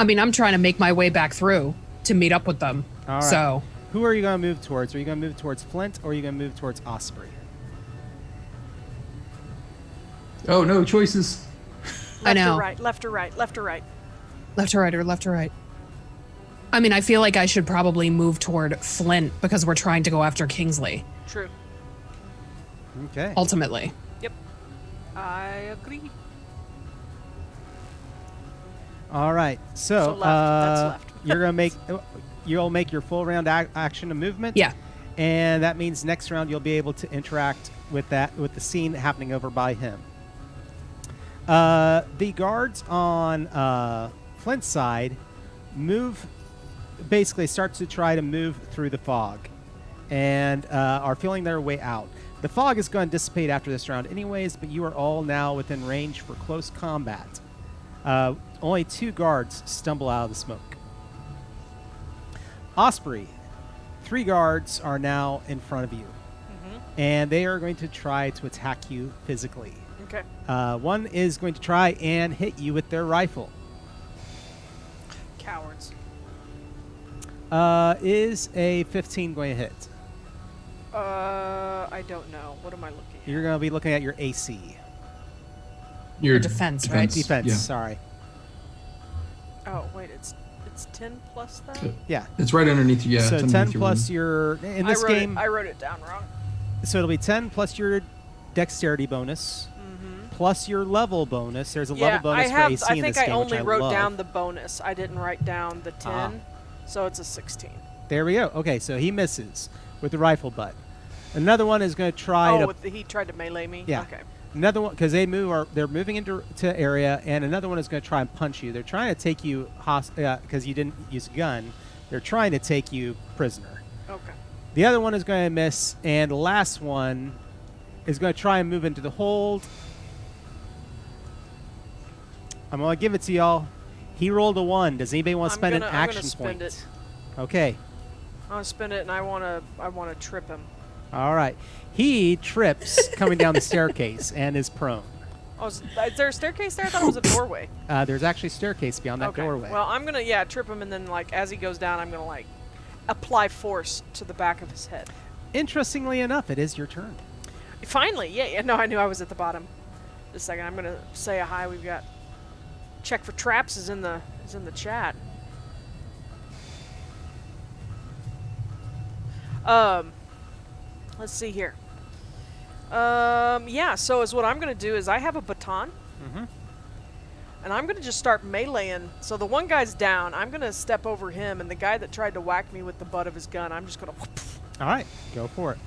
mean, I'm trying to make my way back through to meet up with them. All right. So, Who are you going to move towards? Are you going to move towards Flint or are you going to move towards Osprey? Oh, no choices. I know. Left or right, left or right, left or right. left or right or left or right. I mean, I feel like I should probably move toward Flint because we're trying to go after Kingsley, True. Okay. ultimately. Yep. I agree. All right. So, So left. That's left. you're going to you'll make your full round action of movement. Yeah. And that means next round you'll be able to interact with the scene happening over by him. The guards on Flint's side start to try to move through the fog and are feeling their way out. The fog is going to dissipate after this round anyways, but you are all now within range for close combat. Only 2 guards stumble out of the smoke. Osprey, 3 guards are now in front of you, and they are going to try to attack you physically. Okay. One is going to try and hit you with their rifle. Cowards. Is a 15 going to hit? I don't know. What am I looking at? You're going to be looking at your AC. Your defense, right? Defense, Yeah. sorry. Oh, wait, it's 10 plus that? Yeah. It's right underneath you. Yeah. So it's 10 underneath your plus wound. your... In this game... I wrote it down wrong. So it'll be 10 plus your dexterity bonus, plus your level bonus. There's a level bonus for AC I in think this I game, only which wrote love. down the bonus. I didn't write down the 10, so it's a 16. There we go. Okay, so he misses with the rifle butt. Another one is going to try to... He tried to melee me? Yeah. Okay. Another one, because they're moving into area, and another one is going to try and punch you. They're trying to take you because you didn't use a gun. They're trying to take you prisoner. Okay. The other one is going to miss, and the last one is going to try and move into the hold. I'm going to give it to y'all. He rolled a 1. Does anybody want to spend an action spend point? it. Okay. I want to spend it, and I want to trip him. All right. He trips coming down the staircase and is prone. Oh, is there a staircase there? I thought it was a doorway. There's actually a staircase beyond that Okay. doorway. Well, I'm going to, trip him, and then, as he goes down, I'm going to, apply force to the back of his head. Interestingly enough, it is your turn. Finally, yeah. No, I knew I was at the bottom. Just a second. I'm going to say a hi. We've got check for traps is in the chat. Let's see here. Yeah, so what I'm going to do is I have a baton. And I'm going to just start meleeing. So the one guy's down. I'm going to step over him, and the guy that tried to whack me with the butt of his gun, I'm just going to... All right. Go for it.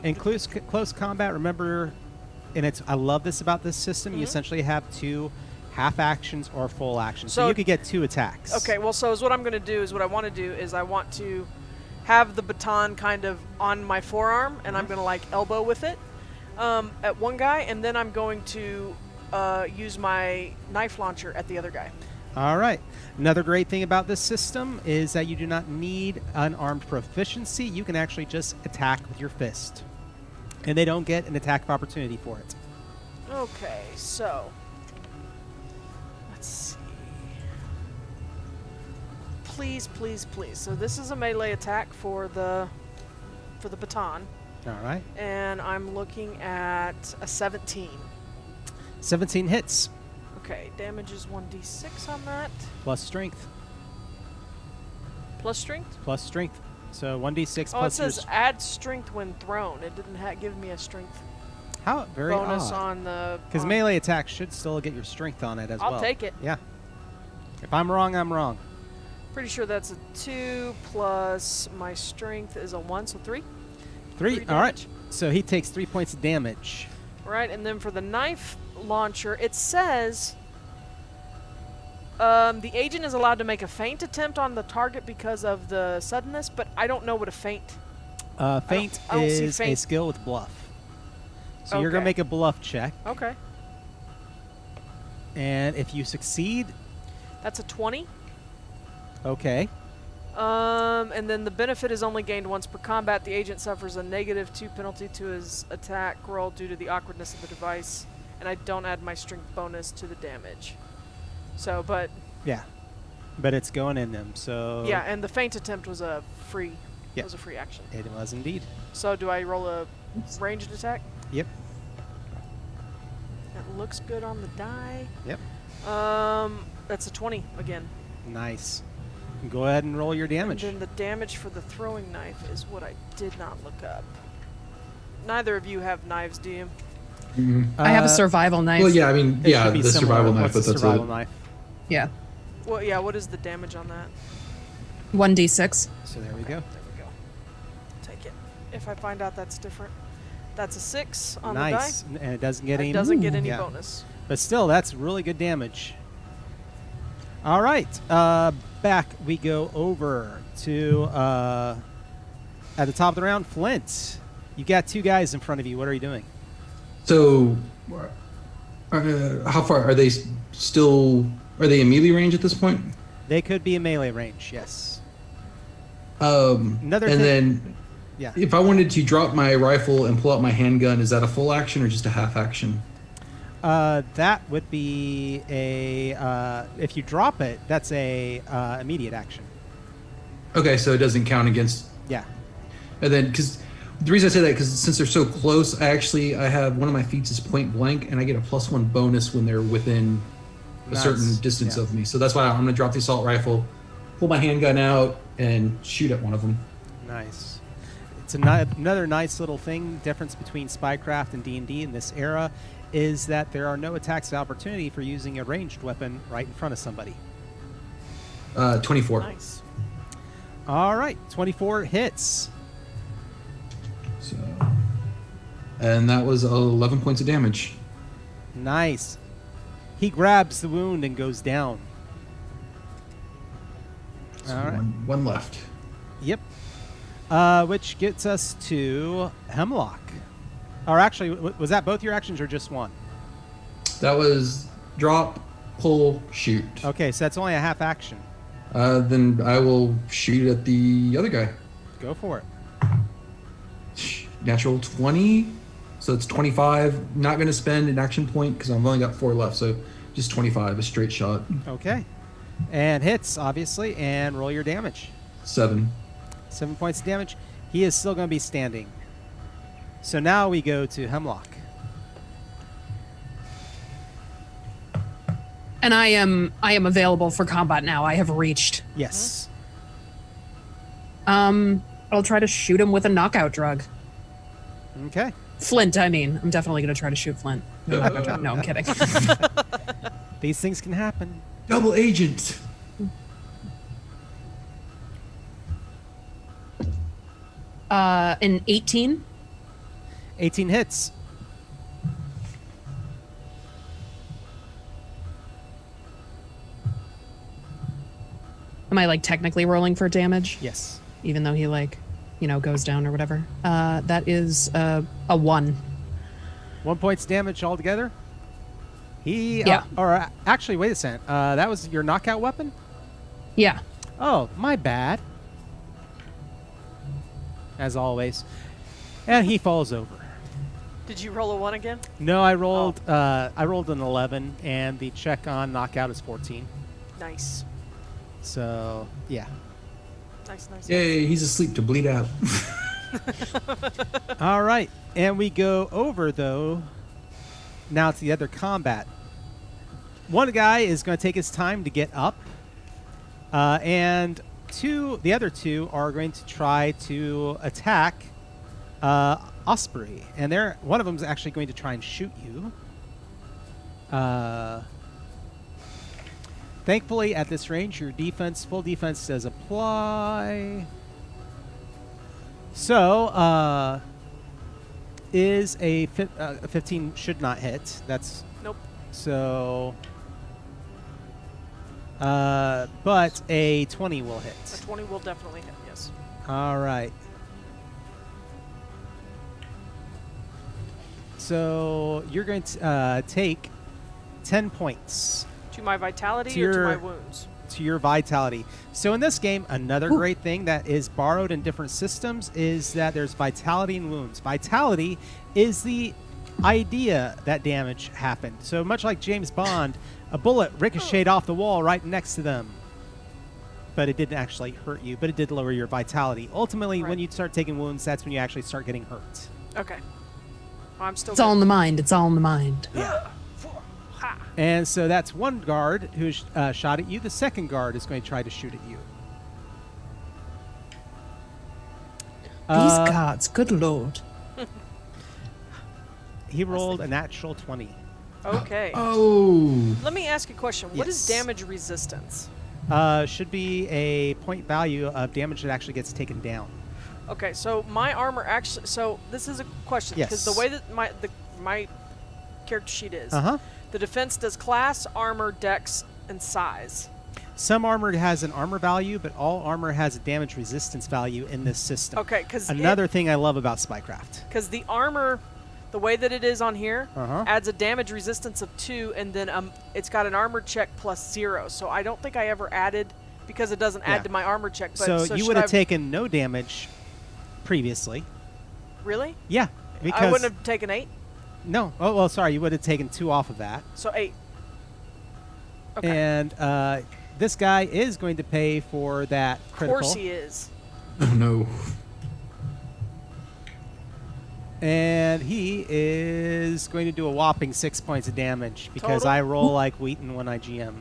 In close combat, remember, and I love this about this system, you essentially have 2 half actions or full actions. So you could get 2 attacks. Okay, well, so what I'm going to do is what I want to do is I want to have the baton kind of on my forearm, and I'm going to, elbow with it at one guy, and then I'm going to use my knife launcher at the other guy. All right. Another great thing about this system is that you do not need unarmed proficiency. You can actually just attack with your fist. And they don't get an attack of opportunity for it. Okay, so let's see. Please, please, please. So this is a melee attack for the baton, All right. and I'm looking at a 17. 17 hits, Okay, damage is 1d6 on that. plus strength. Plus strength? Plus strength. So 1d6 Oh, it plus your... says add strength when thrown. It didn't give me a strength. How very bonus odd. on the... Because melee attack should still get your strength on it as well. I'll take it. Yeah. If I'm wrong, I'm wrong. Pretty sure that's a 2 plus my strength is a 1, so 3. 3. Three All right. damage. So he takes 3 points of damage. Right, and then for the knife launcher, it says the agent is allowed to make a feint attempt on the target because of the suddenness, but I don't know what a feint... Feint I don't see is a feint. skill with bluff. So you're going to Okay. make a bluff check. Okay. And if you succeed, That's a 20. okay. And then the benefit is only gained once per combat. The agent suffers a -2 penalty to his attack roll due to the awkwardness of the device, and I don't add my strength bonus to the damage. So, but Yeah. But it's going in them, so... yeah, and the feint attempt was a free. Yep. Was a free action. It was indeed. So do I roll a ranged attack? Yep. That looks good on the die. Yep. That's a 20 again. Nice. Go ahead and roll your damage. And then the damage for the throwing knife is what I did not look up. Neither of you have knives, do you? I have a survival knife. Well, yeah, I mean, It yeah, should be the similar. survival knife, What's but the that's survival it. knife? Yeah. Well, yeah, what is the damage on that? 1d6. So there we go. There we go. Take it. If I find out that's different. That's a 6 on Nice. the die. And it doesn't get any... It doesn't get any Yeah. bonus. But still, that's really good damage. All right. Back we go over to, at the top of the round, Flint. You got 2 guys in front of you. What are you doing? So, how far are they still? Are they in melee range at this point? They could be in melee range, yes. Another thing- then, Yeah. if I wanted to drop my rifle and pull out my handgun, is that a full action or just a half action? That would be a... if you drop it, that's a immediate action. Okay, so it doesn't count against. Yeah. And then, because the reason I say that, because since they're so close, I have one of my feats is point blank, and I get a +1 bonus when they're within a certain Nice. distance Yeah. of me. So that's why I'm going to drop the assault rifle, pull my handgun out, and shoot at one of them. Nice. It's another nice little thing, difference between Spycraft and D&D in this era, is that there are no attacks of opportunity for using a ranged weapon right in front of somebody. 24. Nice. All right, 24 hits. So, and that was 11 points of damage. Nice. He grabs the wound and goes down. So All right. one left. Yep. Which gets us to Hemlock. Or actually, was that both your actions or just one? That was drop, pull, shoot. Okay, so that's only a half action. Then I will shoot at the other guy. Go for it. Natural 20. So it's 25. Not going to spend an action point because I've only got 4 left. So just 25, a straight shot. Okay. And hits, obviously, and roll your damage. 7. 7 points of damage. He is still going to be standing. So now we go to Hemlock. And I am available for combat now. I have reached. Yes. I'll try to shoot him with a knockout drug. Okay. Flint, I mean. I'm definitely going to try to shoot Flint. No, I'm kidding. These things can happen. Double agent. An 18. 18 hits. Am I like technically rolling for damage? Yes. Even though he goes down or whatever. That is a 1. 1 points damage altogether. He... Yeah. Actually, wait a second. That was your knockout weapon? Yeah. Oh, my bad. As always. And he falls over. Did you roll a 1 again? No, I rolled an 11, and the check on knockout is 14. Nice. So, yeah. Nice. Yay, he's asleep to bleed out. All right. And we go over, though, now to the other combat. One guy is going to take his time to get up, and the other two are going to try to attack Osprey, and one of them is actually going to try and shoot you. Thankfully, at this range, your full defense does apply. So, is a 15 should not hit. That's Nope. so. But a 20 will hit. A 20 will definitely hit. Yes. All right. So you're going to take 10 points To my vitality To or to my your- wounds? to your vitality. So in this game, another great thing that is borrowed in different systems is that there's vitality and wounds. Vitality is the idea that damage happened. So much like James Bond, a bullet ricocheted off the wall right next to them. But it didn't actually hurt you, but it did lower your vitality. Ultimately, when Right. you start taking wounds, that's when you actually start getting hurt. Okay. I'm still It's all in the mind. It's all in the mind. Ha! And so that's one guard who shot at you. The second guard is going to try to shoot at you. These guards, good lord. He rolled a natural 20. Okay. Oh. Let me ask you a question. What is Yes. damage resistance? Should be a point value of damage that actually gets taken down. Okay, so my armor actually. So this is a question because Yes. the way that my character sheet is, Uh-huh. the defense does class, armor, dex, and size. Some armor has an armor value, but all armor has a damage resistance value in this system. Okay, because Another thing I love about Spycraft. because the armor, the way that it is on here, Uh-huh. adds a damage resistance of 2, and then it's got an armor check plus 0. So I don't think I ever added because it doesn't Yeah. add to my armor check. But So you should would have I- taken no damage previously. really? Yeah, because I wouldn't have taken 8. no. Oh well, sorry. You would have taken 2 off of that. So 8. Okay. And this guy is going to pay for that Of critical. course he is. Oh no. And he is going to do a whopping 6 points of damage because Total? I roll like Wheaton when I GM.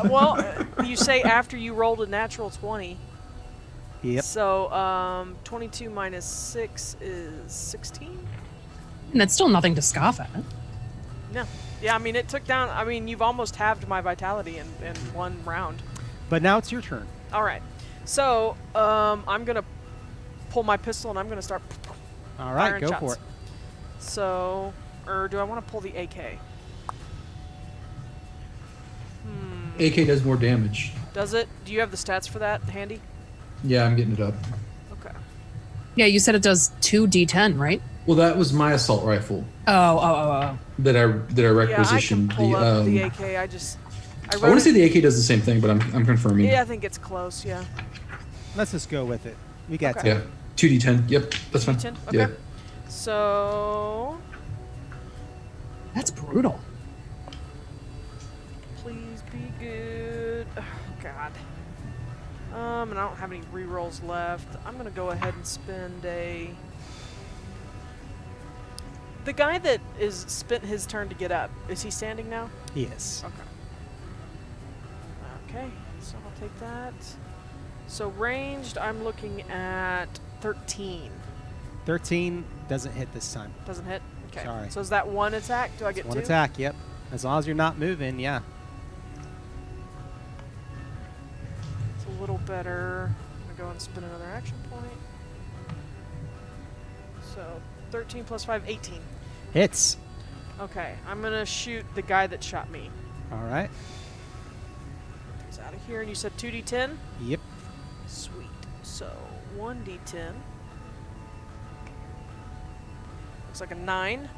Well, you say after you rolled a natural 20. Yep. So 22 minus 6 is 16? And it's still nothing to scoff at. No. Yeah, I mean, it took down. I mean, you've almost halved my vitality in one round. But now it's your turn. All right. So I'm going to pull my pistol and I'm going to start All right, firing go shots. for it. So, or do I want to pull the AK? AK does more damage. Does it? Do you have the stats for that handy? Yeah, I'm getting it up. Okay. Yeah, you said it does 2d10, right? Well, that was my assault rifle Oh. that I Yeah, I requisitioned. can pull up the AK. I I wrote want to say it- the AK does the same thing, but I'm confirming. Yeah, I think it's close. Yeah. Let's just go with it. We got Okay. Yeah. 2d10. Yep, that's fine. 2d10? Okay. Yeah. So That's brutal. please be good. Oh, God. And I don't have any rerolls left. I'm gonna go ahead and spend a. The guy that is spent his turn to get up, is he standing now? Yes. Okay. Okay, so I'll take that. So ranged, I'm looking at 13. 13 doesn't hit this time. Doesn't hit? Okay. Sorry. So is that one attack? Do I get One 2? attack, yep. As long as you're not moving, yeah. It's a little better. I'm going to go and spin another action point. So 13 plus 5, 18. Hits. Okay, I'm going to shoot the guy that shot me. All right. He's out of here. And you said 2d10? Yep. Sweet. So 1d10. Looks like a 9.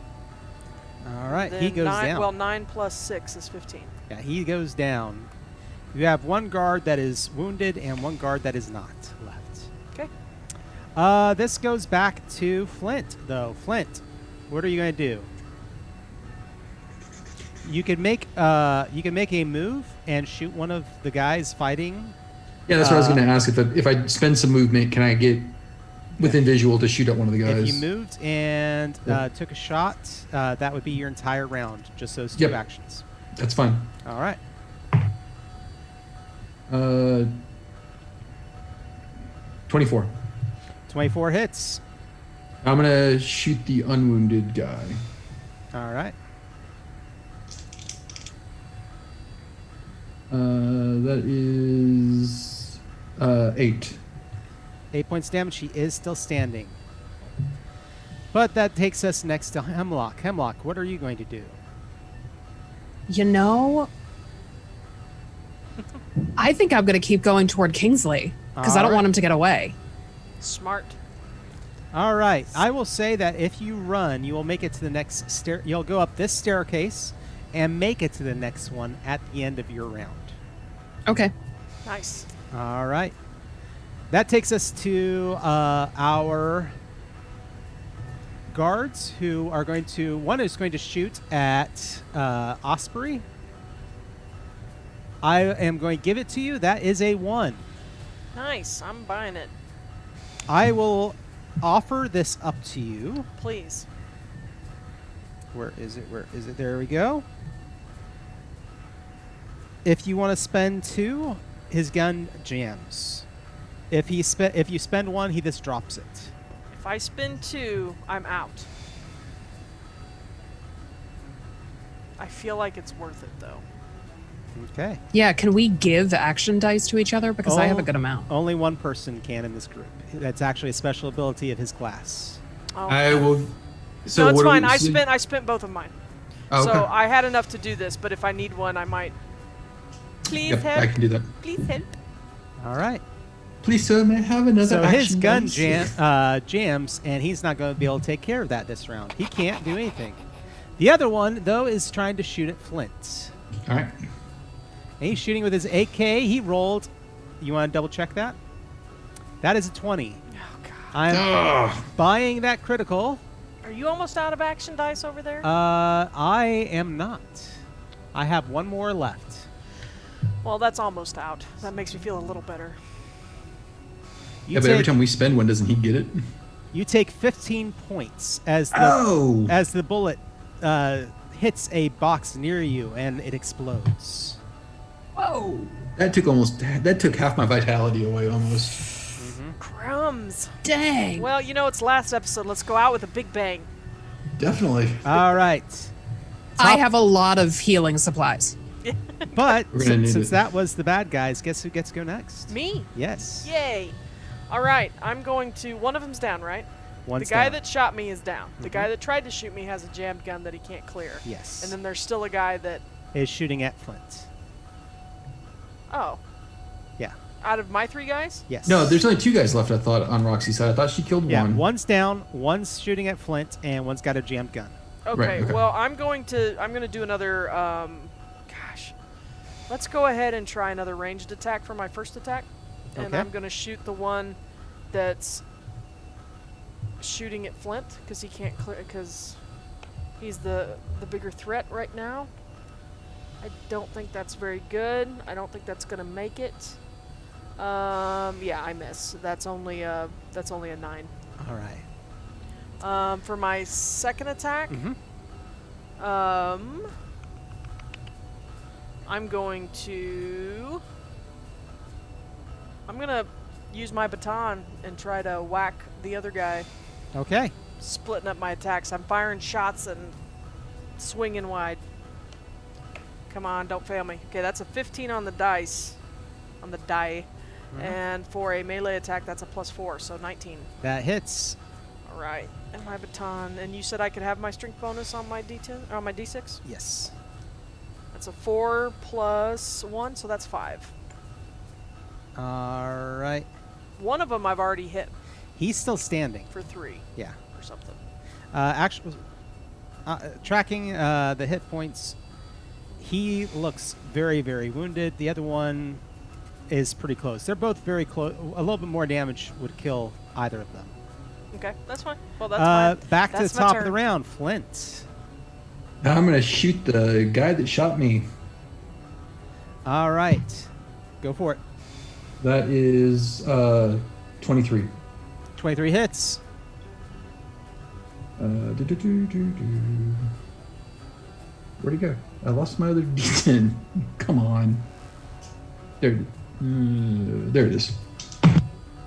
All right. Then He goes 9, down. Well, 9 plus 6 is 15. Yeah, he goes down. You have one guard that is wounded and one guard that is not left. Okay. This goes back to Flint, though. Flint, what are you going to do? You can make a move and shoot one of the guys fighting. Yeah, that's what I was going to ask. If I spend some movement, can I get within visual to shoot at one of the guys? If you moved and Yeah. took a shot, that would be your entire round. Just those 2 Yep. actions. That's fine. All right. 24. 24 hits. I'm gonna shoot the unwounded guy. All right. That is 8. 8 points damage. He is still standing. But that takes us next to Hemlock. Hemlock, what are you going to do? You know, I think I'm going to keep going toward Kingsley because I don't want him to get away. Smart. All right. I will say that if you run, you will make it to the next stair. You'll go up this staircase and make it to the next one at the end of your round. Okay. Nice. All right. That takes us to our guards who are going to... One is going to shoot at Osprey. I am going to give it to you. That is a 1. Nice. I'm buying it. I will offer this up to you. Please. Where is it? Where is it? There we go. If you want to spend 2, his gun jams. If you spend 1, he just drops it. If I spend 2, I'm out. I feel like it's worth it, though. Okay. Yeah, can we give action dice to each other? Because I have a good amount. Only one person can in this group. That's actually a special ability of his class. Oh. I will. So No, it's what do fine. we- I spent both of mine. Oh, okay. So I had enough to do this, but if I need one, I might. Please Yep, help. I can do that. Please help. All right. Please, sir, may I have another So his action gun dice? jams, and he's not going to be able to take care of that this round. He can't do anything. The other one, though, is trying to shoot at Flint. All right. And he's shooting with his AK. He rolled. You want to double check that? That is a 20. Oh God. I'm buying that critical. Are you almost out of action dice over there? I am not. I have one more left. Well, that's almost out. That makes me feel a little better. You Yeah, but every time we spend one, doesn't he get it? You take 15 points as the bullet hits a box near you and it explodes. Whoa. That took half my vitality away almost. Crumbs. Dang. Well, you know, it's last episode. Let's go out with a big bang. Definitely. All right. I have a lot of healing supplies. But We're gonna need since it. that was the bad guys, guess who gets to go next? Me. Yes. Yay. All right. I'm going to... One of them's down, right? One's the guy down. that shot me is down. The guy that tried to shoot me has a jammed gun that he can't clear. Yes. And then there's still a guy that... is shooting at Flint. Oh. Yeah. Out of my 3 guys? Yes. No, there's only 2 guys left, I thought, on Roxy's side. I thought she killed Yeah, one. one's down, one's shooting at Flint, and one's got a jammed gun. Okay, Right, okay. well, I'm going to do another, gosh. Let's go ahead and try another ranged attack for my first attack. And Okay. I'm going to shoot the one that's shooting at Flint, because he can't clear, because he's the bigger threat right now. I don't think that's very good. I don't think that's going to make it. Yeah, I miss. That's only a 9. All right. For my second attack, I'm going to use my baton and try to whack the other guy, Okay. splitting up my attacks. I'm firing shots and swinging wide. Come on, don't fail me. Okay, that's a 15 on the dice, on the die. And for a melee attack, that's a +4, so 19. That hits. All right, and my baton. And you said I could have my strength bonus on my D10 or on my D6. Yes. That's a 4 + 1, so that's 5. All right. One of them I've already hit He's still standing. for 3 Yeah. or something. Actually, tracking the hit points, he looks very, very wounded. The other one is pretty close. They're both very close. A little bit more damage would kill either of them. Okay, that's fine. Well, that's fine. Back to That's the my top of the turn. round, Flint. Now I'm going to shoot the guy that shot me. All right. Go for it. That is 23. 23 hits. Where'd he go? I lost my other D10. Come on. There it is.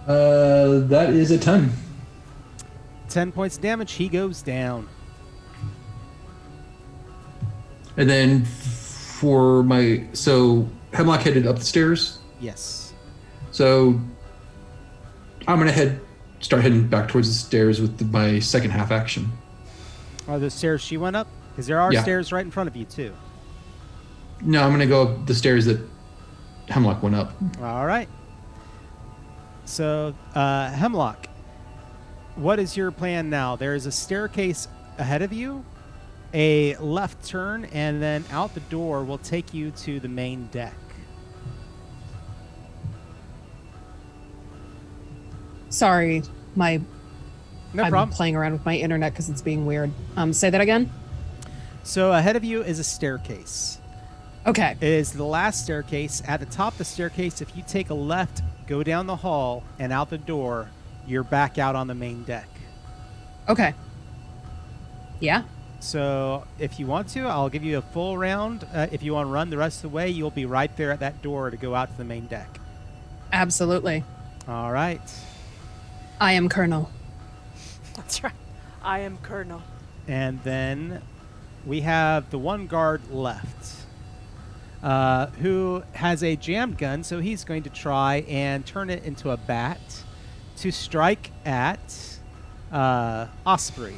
That is a 10. 10 points of damage. He goes down. And then for so Hemlock headed up the stairs. Yes. So I'm gonna start heading back towards the stairs with my second half action. Are the stairs she went up? Because there are Yeah. stairs right in front of you, too. No, I'm gonna go up the stairs that Hemlock went up. All right. So, Hemlock, what is your plan now? There is a staircase ahead of you, a left turn, and then out the door will take you to the main deck. Sorry, No I'm problem. playing around with my internet because it's being weird. Say that again. So ahead of you is a staircase. Okay. It is the last staircase. At the top of the staircase, if you take a left, go down the hall, and out the door, you're back out on the main deck. Okay. Yeah. So if you want to, I'll give you a full round. If you want to run the rest of the way, you'll be right there at that door to go out to the main deck. Absolutely. All right. I am Colonel. That's right. I am Colonel. And then we have the one guard left, who has a jammed gun, so he's going to try and turn it into a bat to strike at Osprey.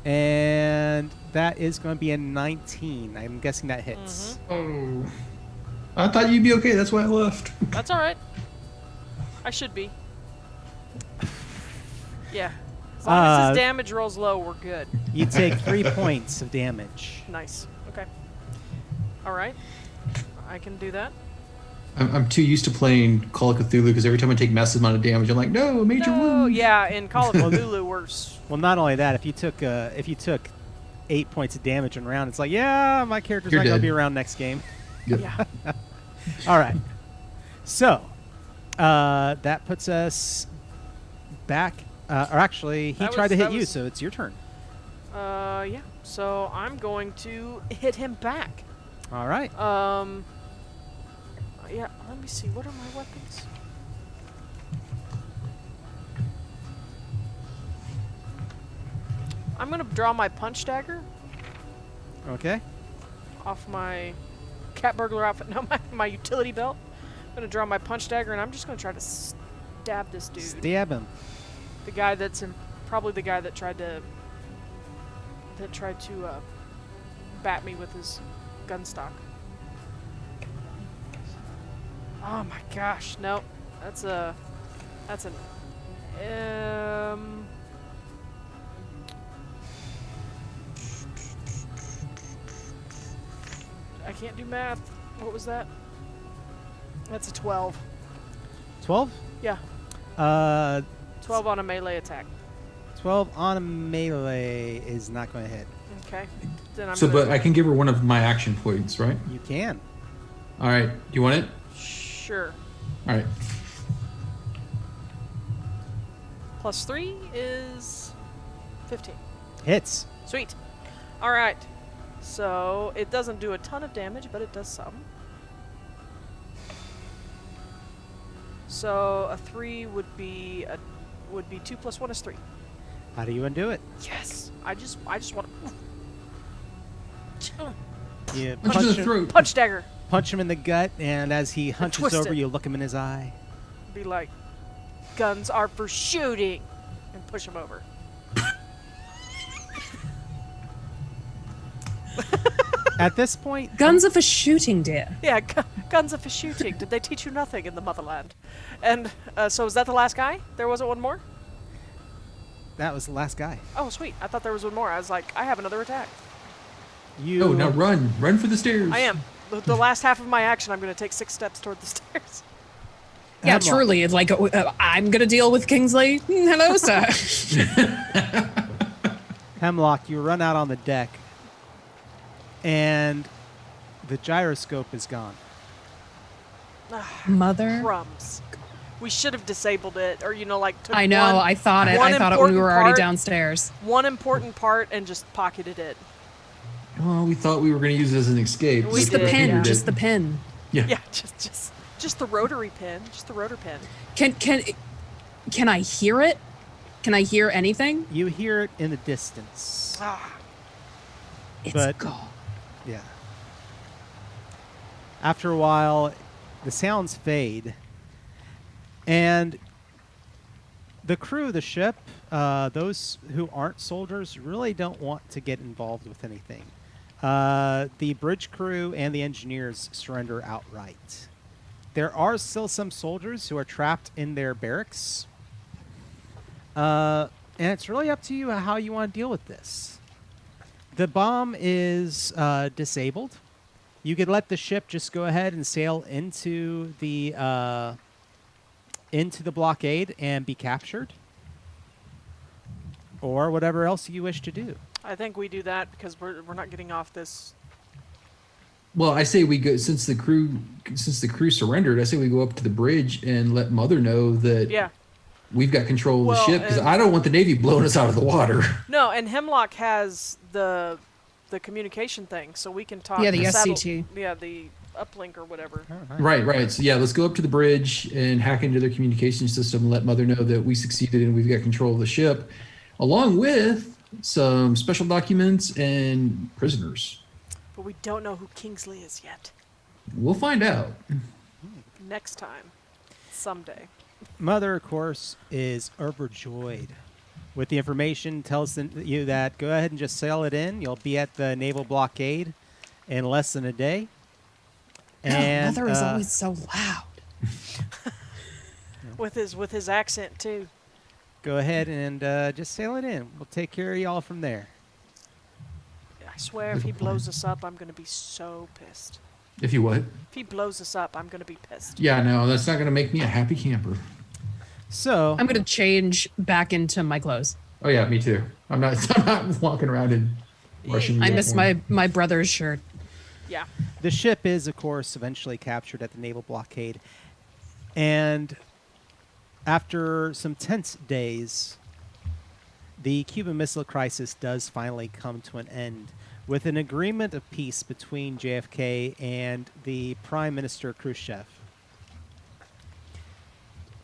And that is going to be a 19. I'm guessing that hits. Oh, I thought you'd be okay. That's why I left. That's all right. I should be. Yeah. As long as his damage rolls low, we're good. You take 3 points of damage. Nice. Okay. All right. I can do that. I'm too used to playing Call of Cthulhu because every time I take massive amount of damage, I'm like, no, a major No, wound. yeah, in Call of Cthulhu, we're Well, not only that, if you took 8 points of damage in a round, it's like, yeah, my character's You're not going to dead. be around next game. Yep. yeah. All right. So, that puts us back. Or actually, he That tried was- to hit that you, was- so it's your turn. Yeah. So I'm going to hit him back. All right. Yeah. Let me see. What are my weapons? I'm gonna draw my punch dagger Okay. off my cat burglar outfit. No, my utility belt. I'm gonna draw my punch dagger, and I'm just gonna try to stab this dude. Stab him. The guy that's probably the guy that tried to bat me with his gun stock. Oh my gosh, no. That's an I can't do math. What was that? That's a 12. 12? Yeah, 12 12 on a melee attack. on a melee is not going to hit. Okay. Then I'm So, gonna, but I can give her one of my action points, right? You can. All right. Do you want it? sure. All right. Plus 3 is 15. Hits. Sweet. All right. So it doesn't do a ton of damage, but it does some. So a 3 would be 2 plus 1 is 3. How do you undo it? Yes. I just want to You Punch in the throat. punch dagger. punch him in the gut, and as he hunches twist over, it. you look him in his eye. Be like, guns are for shooting, and push him over. At this point, Guns are for shooting, dear. Yeah, guns are for shooting. Did they teach you nothing in the motherland? And so is that the last guy? There wasn't one more? that was the last guy. Oh, sweet. I thought there was one more. I was like, I have another attack. You. Oh, now run. Run for the stairs. I am. The last half of my action, I'm going to take 6 steps toward the stairs. Yeah, Hemlock. truly. It's like, I'm going to deal with Kingsley. Hello, sir. Hemlock, you run out on the deck, and the gyroscope is gone. Mother. Crumbs. We should have disabled it, or, took I know. one, I thought it. one I thought it when we important were already part- downstairs. one important part and just pocketed it. Oh, we thought we were going to use it as an escape. We Just the did, pin. yeah. Just the pin. Yeah. Yeah, just the rotary pin. Just the rotor pin. Can I hear it? Can I hear anything? You hear it in the distance. It's But- gone. Yeah. After a while, the sounds fade, and the crew of the ship, those who aren't soldiers, really don't want to get involved with anything. The bridge crew and the engineers surrender outright. There are still some soldiers who are trapped in their barracks, and it's really up to you how you want to deal with this. The bomb is disabled. You could let the ship just go ahead and sail into the blockade and be captured, or whatever else you wish to do. I think we do that because we're not getting off this. Well, I say we go since the crew surrendered. I say we go up to the bridge and let Mother know that Yeah. we've got control of Well, the ship because and- I don't want the Navy blowing us out of the water. No, and Hemlock has the communication thing, so we can talk. Yeah, the satell- SCT. Yeah, the uplink or whatever. Right. So yeah, let's go up to the bridge and hack into their communication system and let Mother know that we succeeded and we've got control of the ship, along with some special documents and prisoners. But we don't know who Kingsley is yet. We'll find out. Next time. Someday. Mother, of course, is overjoyed with the information. Tells you that go ahead and just sail it in. You'll be at the naval blockade in less than a day. And Mother is always so loud. With his accent too. go ahead and just sail it in. We'll take care of y'all from there. I swear if he blows us up, I'm gonna be so pissed. If you what? If he blows us up, I'm gonna be pissed. Yeah, no, that's not going to make me a happy camper. So I'm going to change back into my clothes. Oh yeah, me too. I'm not walking around in Russian. I miss uniform. my brother's shirt. Yeah. the ship is, of course, eventually captured at the naval blockade. And after some tense days, the Cuban Missile Crisis does finally come to an end with an agreement of peace between JFK and the Prime Minister Khrushchev.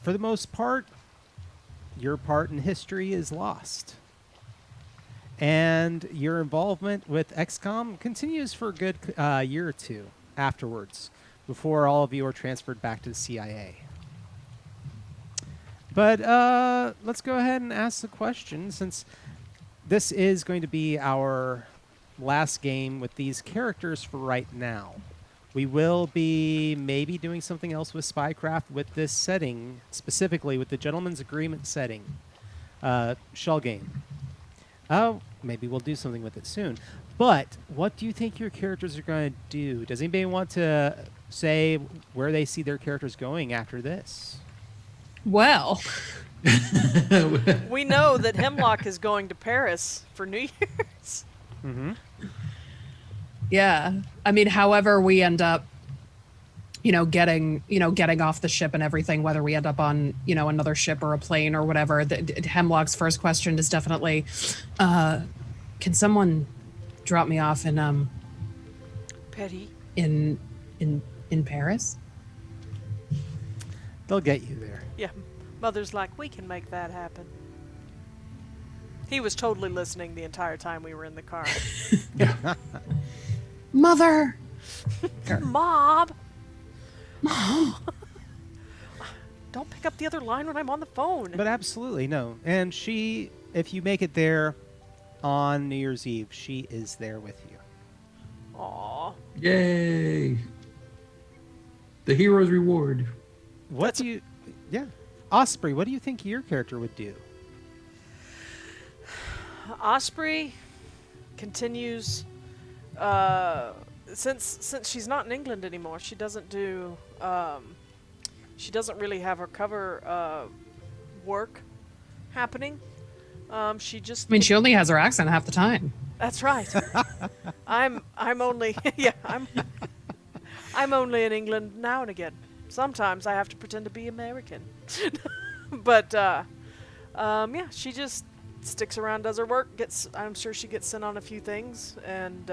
For the most part, your part in history is lost. And your involvement with XCOM continues for a good year or two afterwards, before all of you are transferred back to the CIA. But let's go ahead and ask the question, since this is going to be our last game with these characters for right now. We will be maybe doing something else with Spycraft with this setting, specifically with the Gentleman's Agreement setting, shell game. Maybe we'll do something with it soon. But what do you think your characters are going to do? Does anybody want to say where they see their characters going after this? Well, We know that Hemlock is going to Paris for New Year's. Mm-hmm. yeah. I mean, however we end up, getting off the ship and everything, whether we end up on, another ship or a plane or whatever, Hemlock's first question is definitely, can someone drop me off in Petty. in Paris? They'll get you there. Yeah. Mother's like, we can make that happen. He was totally listening the entire time we were in the car. Mother! Mom! Don't pick up the other line when I'm on the phone. But absolutely, no. And she, if you make it there on New Year's Eve, she is there with you. Aw. Yay! The hero's reward. What do you... Yeah. Osprey, what do you think your character would do? Osprey continues, since she's not in England anymore, she doesn't do, she doesn't really have her cover work happening. She just... I mean, she only has her accent half the time. That's right. I'm only I'm only in England now and again. Sometimes I have to pretend to be American. But yeah, she just sticks around, does her work, I'm sure she gets sent on a few things and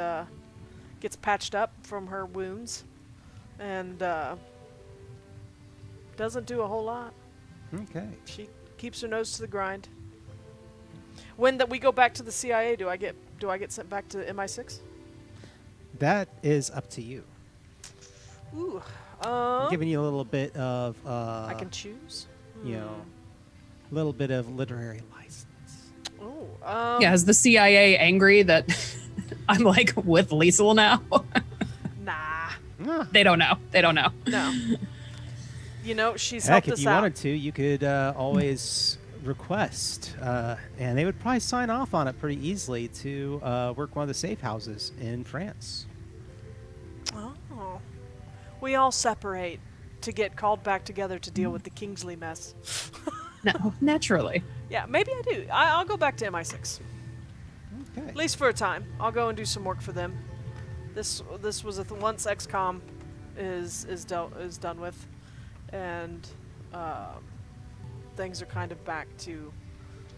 gets patched up from her wounds and doesn't do a whole lot. Okay. She keeps her nose to the grind. When that we go back to the CIA, do I get sent back to MI6? That is up to you. Ooh. I'm giving you a little bit of, I can choose. you know, a little bit of literary license. Oh. Yeah, is the CIA angry that I'm like with Liesel now? Nah. They don't know. They don't know. No. You know, she's Heck, helped if us you out. wanted to, you could always request, and they would probably sign off on it pretty easily to work one of the safe houses in France. Oh. We all separate to get called back together to deal with the Kingsley mess. No, naturally. Yeah, maybe I do. I'll go back to MI6. Okay. At least for a time. I'll go and do some work for them. This was once XCOM is done with, and things are kind of back to.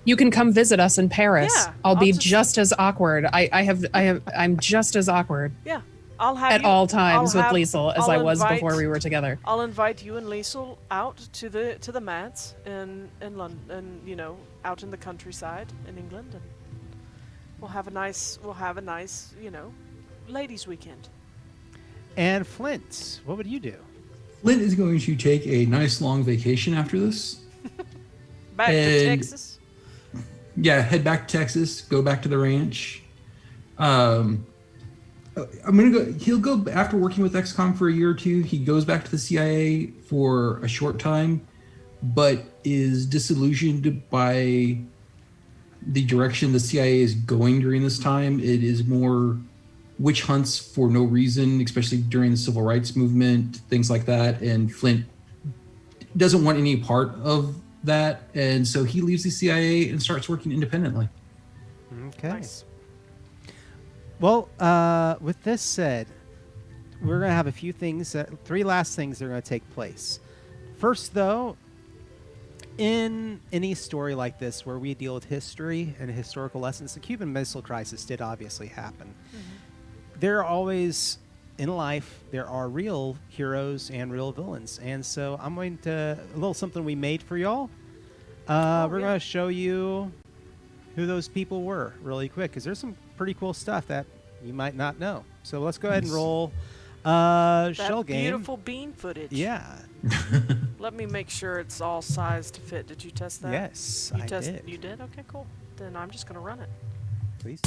You can come visit us in Paris. Yeah, I'll be I'll just as awkward. I'm just as awkward Yeah, I'll have at you, all times I'll with have- Liesel as I'll I was invite- before we were together. I'll invite you and Liesel out to the mats in London, and out in the countryside in England, and we'll have a nice ladies' weekend. And Flint, what would you do? Flint is going to take a nice long vacation after this. Back to And- Texas. Yeah, head back to Texas, go back to the ranch. I'm gonna go. He'll go after working with XCOM for a year or two. He goes back to the CIA for a short time, but is disillusioned by the direction the CIA is going during this time. It is more witch hunts for no reason, especially during the civil rights movement, things like that. And Flint doesn't want any part of that, and so he leaves the CIA and starts working independently. Okay. Nice. Well, with this said, we're going to have a few things, three last things that are going to take place. First, though, in any story like this where we deal with history and historical lessons, the Cuban Missile Crisis did obviously happen. Mm-hmm. There are always, in life, there are real heroes and real villains. And so I'm going to, a little something we made for y'all. We're going to show you who those people were really quick, because there's some pretty cool stuff that you might not know. So let's go ahead and roll That shell game. beautiful bean footage. Yeah. Let me make sure it's all sized to fit. Did you test that? Yes, You I did. You did? Okay, cool. Then I'm just gonna run it. Please.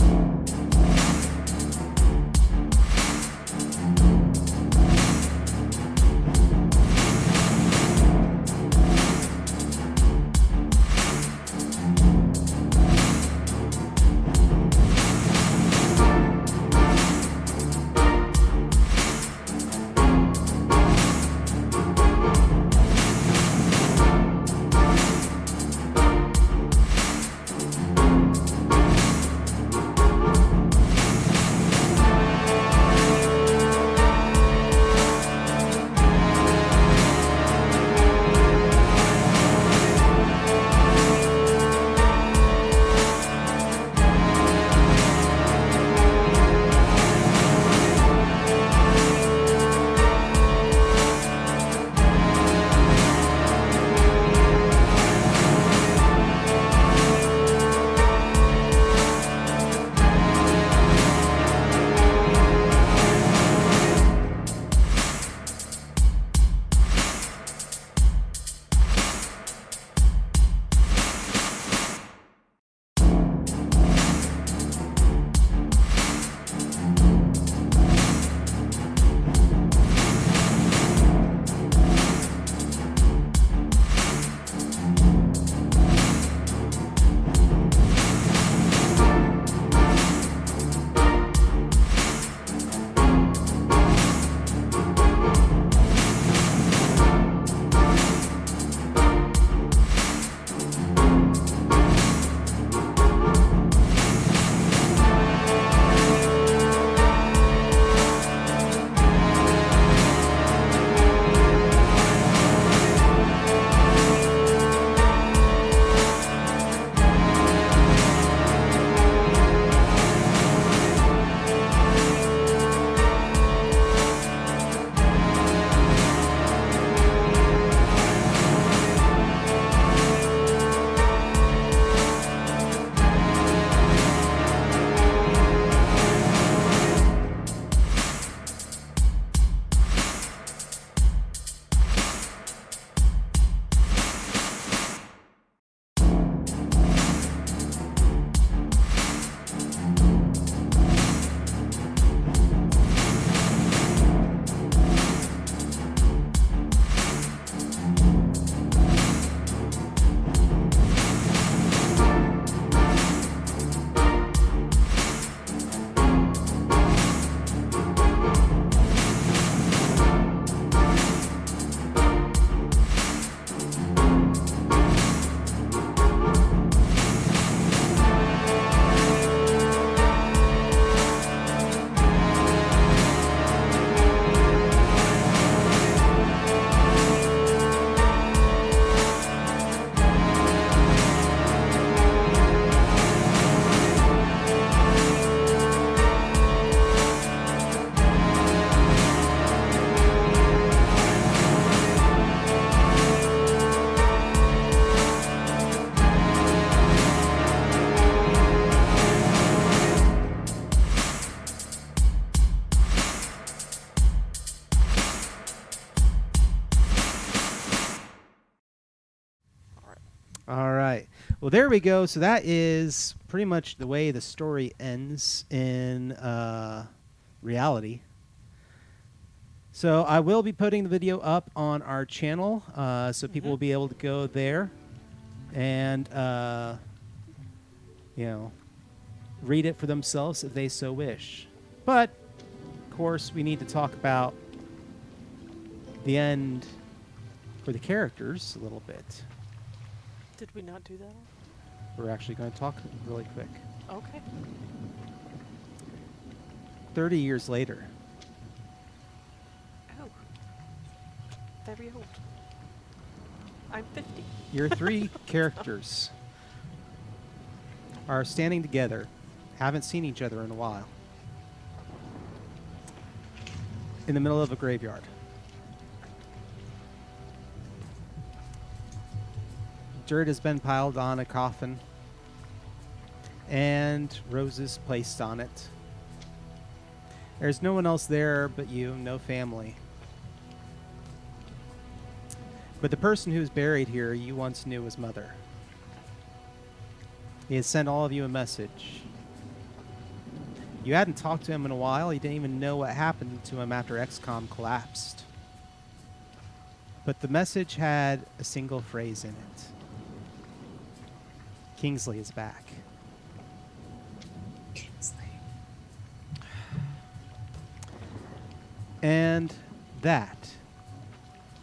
Well, there we go. So that is pretty much the way the story ends in reality. So I will be putting the video up on our channel, so people will be able to go there and, read it for themselves if they so wish. But, of course, we need to talk about the end for the characters a little bit. Did we not do that? We're actually going to talk really quick. Okay. 30 years later. Oh. Very old. I'm 50. Your three characters are standing together, haven't seen each other in a while, in the middle of a graveyard. Dirt has been piled on a coffin, and roses placed on it. There's no one else there but you, no family. But the person who's buried here you once knew as Mother. He has sent all of you a message. You hadn't talked to him in a while. You didn't even know what happened to him after XCOM collapsed. But the message had a single phrase in it. Kingsley is back. Kingsley. And that,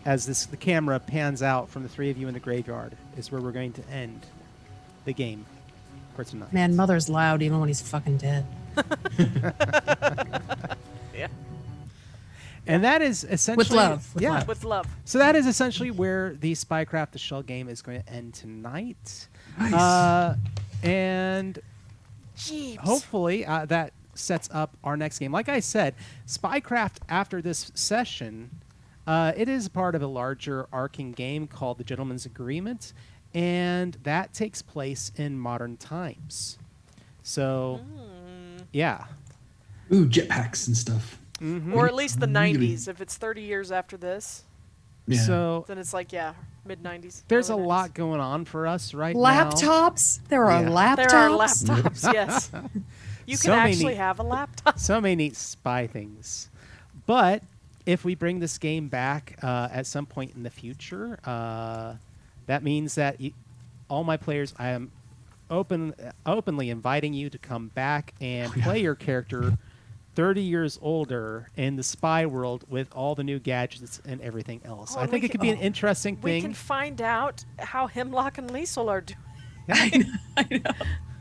as the camera pans out from the three of you in the graveyard, is where we're going to end the game for tonight. Man, Mother's loud even when he's fucking dead. Yeah. And that is essentially... With love. With yeah. love. With love. So that is essentially where the Spycraft the Shell game is going to end tonight. Nice. And Jeeps. hopefully that sets up our next game. Like I said, Spycraft, after this session, it is part of a larger arcing game called The Gentleman's Agreement, and that takes place in modern times. So, yeah. Ooh, jetpacks and stuff. Mm-hmm. Or at least the Really? 90s. If it's 30 years after this, Yeah. So then it's like, yeah, mid-90s. there's a early 90s. lot going on for us right now. Laptops? There are Yeah. laptops? There are laptops, yes. You So can many- actually have a laptop. So many neat spy things. But if we bring this game back at some point in the future, that means that all my players, I am openly inviting you to come back and play your character 30 years older in the spy world with all the new gadgets and everything else. Oh, I and think we it could can- be an interesting We thing. can find out how Hemlock and Liesel are doing. I know.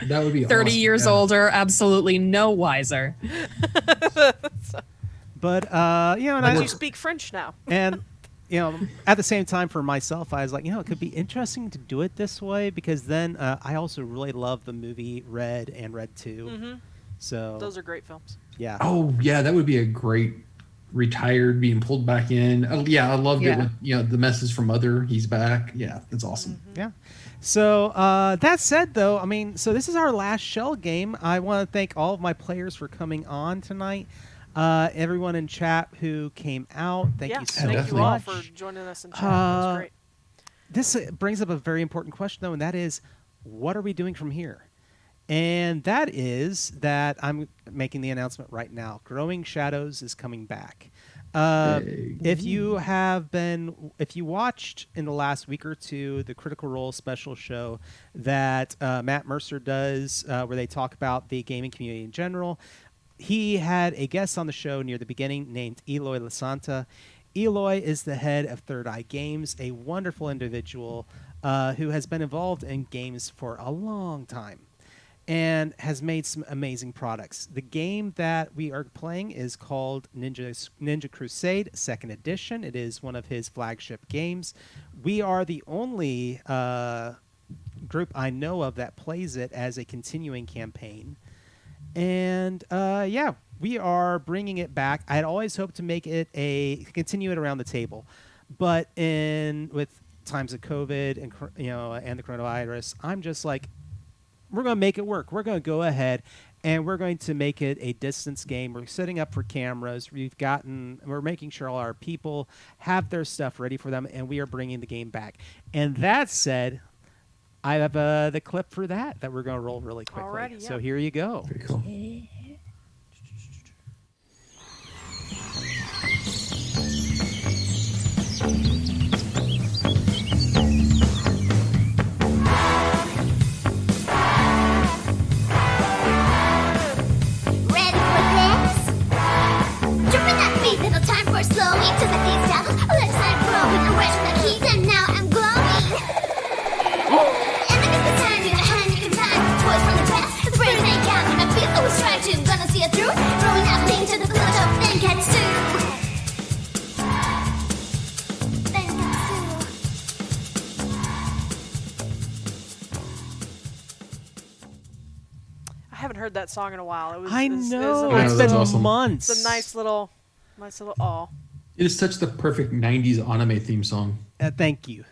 That would be 30 awesome. years Yeah. older, absolutely no wiser. But, and But I, you speak French now. and at the same time for myself, I was like, it could be interesting to do it this way because then I also really love the movie Red and Red 2. Mm-hmm. So Those are great films. yeah. Oh yeah, that would be a great retired being pulled back in. Yeah, I loved it with the message from Mother. He's back. Yeah, that's awesome. Yeah. So that said, though, so this is our last Shell game. I want to thank all of my players for coming on tonight. Everyone in chat who came out, thank you so thank much. you all for joining us in chat. That was great. This brings up a very important question, though, and that is, what are we doing from here? And that is that I'm making the announcement right now. Growing Shadows is coming back. Hey. If you watched in the last week or two the Critical Role special show that Matt Mercer does, where they talk about the gaming community in general, he had a guest on the show near the beginning named Eloy Lasanta. Eloy is the head of Third Eye Games, a wonderful individual who has been involved in games for a long time and has made some amazing products. The game that we are playing is called Ninja Crusade 2nd Edition. It is one of his flagship games. We are the only group I know of that plays it as a continuing campaign. And we are bringing it back. I had always hoped to make it continue it around the table, but with times of COVID and the coronavirus, I'm just like, we're going to make it work. We're going to go ahead and we're going to make it a distance game. We're setting up for cameras. We're making sure all our people have their stuff ready for them, and we are bringing the game back. And that said, I have the clip for that we're going to roll really quickly. Alrighty, So yeah. here you go. Very cool. Ready for this? Jumping that beat, little time for slowing. Just like these devils, let's start growing. I'm ready for the keys and now I'm glowing. And I guess the time in your hand, you can find toys from the past. The brains ain't counting, my feet always try to. Gonna see it through. Throwing that thing to the village of then gets to. Then gets to. I haven't heard that song in a while. It was. I it was know. a nice It's that's been awesome. months. It's a nice little aw. It is such the perfect 90s anime theme song. Thank you.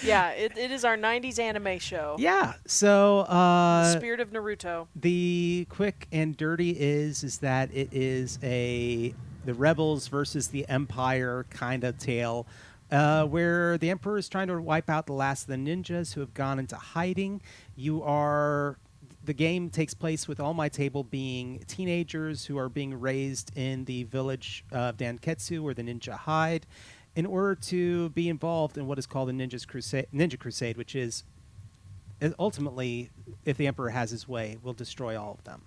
Yeah, it is our 90s anime show. Yeah. So The Spirit of Naruto. the quick and dirty is that it is the rebels versus the Empire kind of tale, where the Emperor is trying to wipe out the last of the ninjas who have gone into hiding. The game takes place with all my table being teenagers who are being raised in the village of Danketsu, where the ninja hide, in order to be involved in what is called the Ninja Crusade, which is ultimately, if the Emperor has his way, will destroy all of them.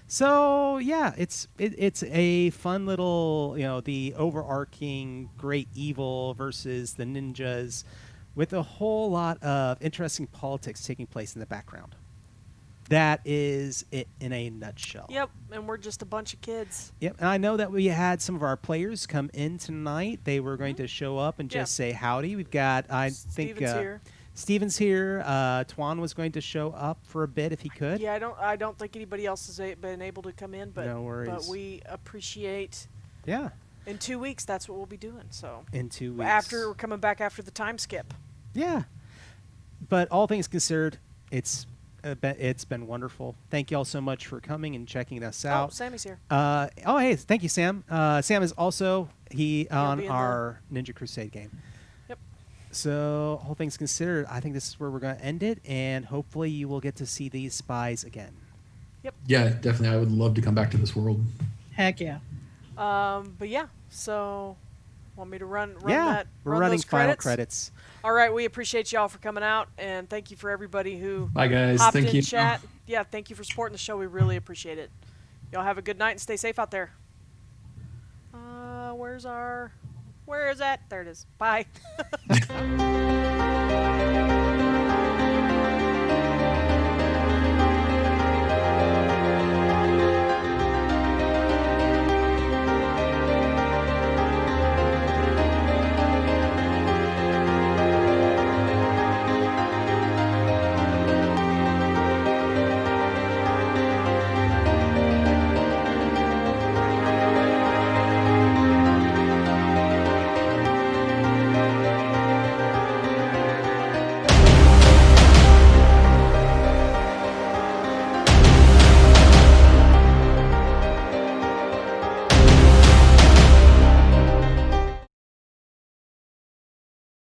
So yeah, it's a fun little, the overarching great evil versus the ninjas, with a whole lot of interesting politics taking place in the background. That is it in a nutshell. Yep, and we're just a bunch of kids. Yep, and I know that we had some of our players come in tonight. They were going to show up and just say howdy. We've got, Steven's here. Steven's here. Twan was going to show up for a bit if he could. Yeah, I don't think anybody else has been able to come in, but No worries. But we appreciate. Yeah, In 2 weeks, that's what we'll be doing. So in 2 weeks. we're coming back after the time skip. Yeah, but all things considered, it's been wonderful. Thank you all so much for coming and checking us Oh, out. Sammy's here. Hey, thank you, Sam. Sam is also on be in our Ninja Crusade game. Yep. So, all things considered, I think this is where we're going to end it, and hopefully you will get to see these spies again. Yeah, definitely. I would love to come back to this world. Heck yeah. But yeah, so want me to run that? We're run running those final credits? credits. All right, we appreciate y'all for coming out, and thank you for everybody who Bye, guys. hopped Thank in you. chat. Yeah, thank you for supporting the show. We really appreciate it. Y'all have a good night and stay safe out there. Where is that? There it is. Bye.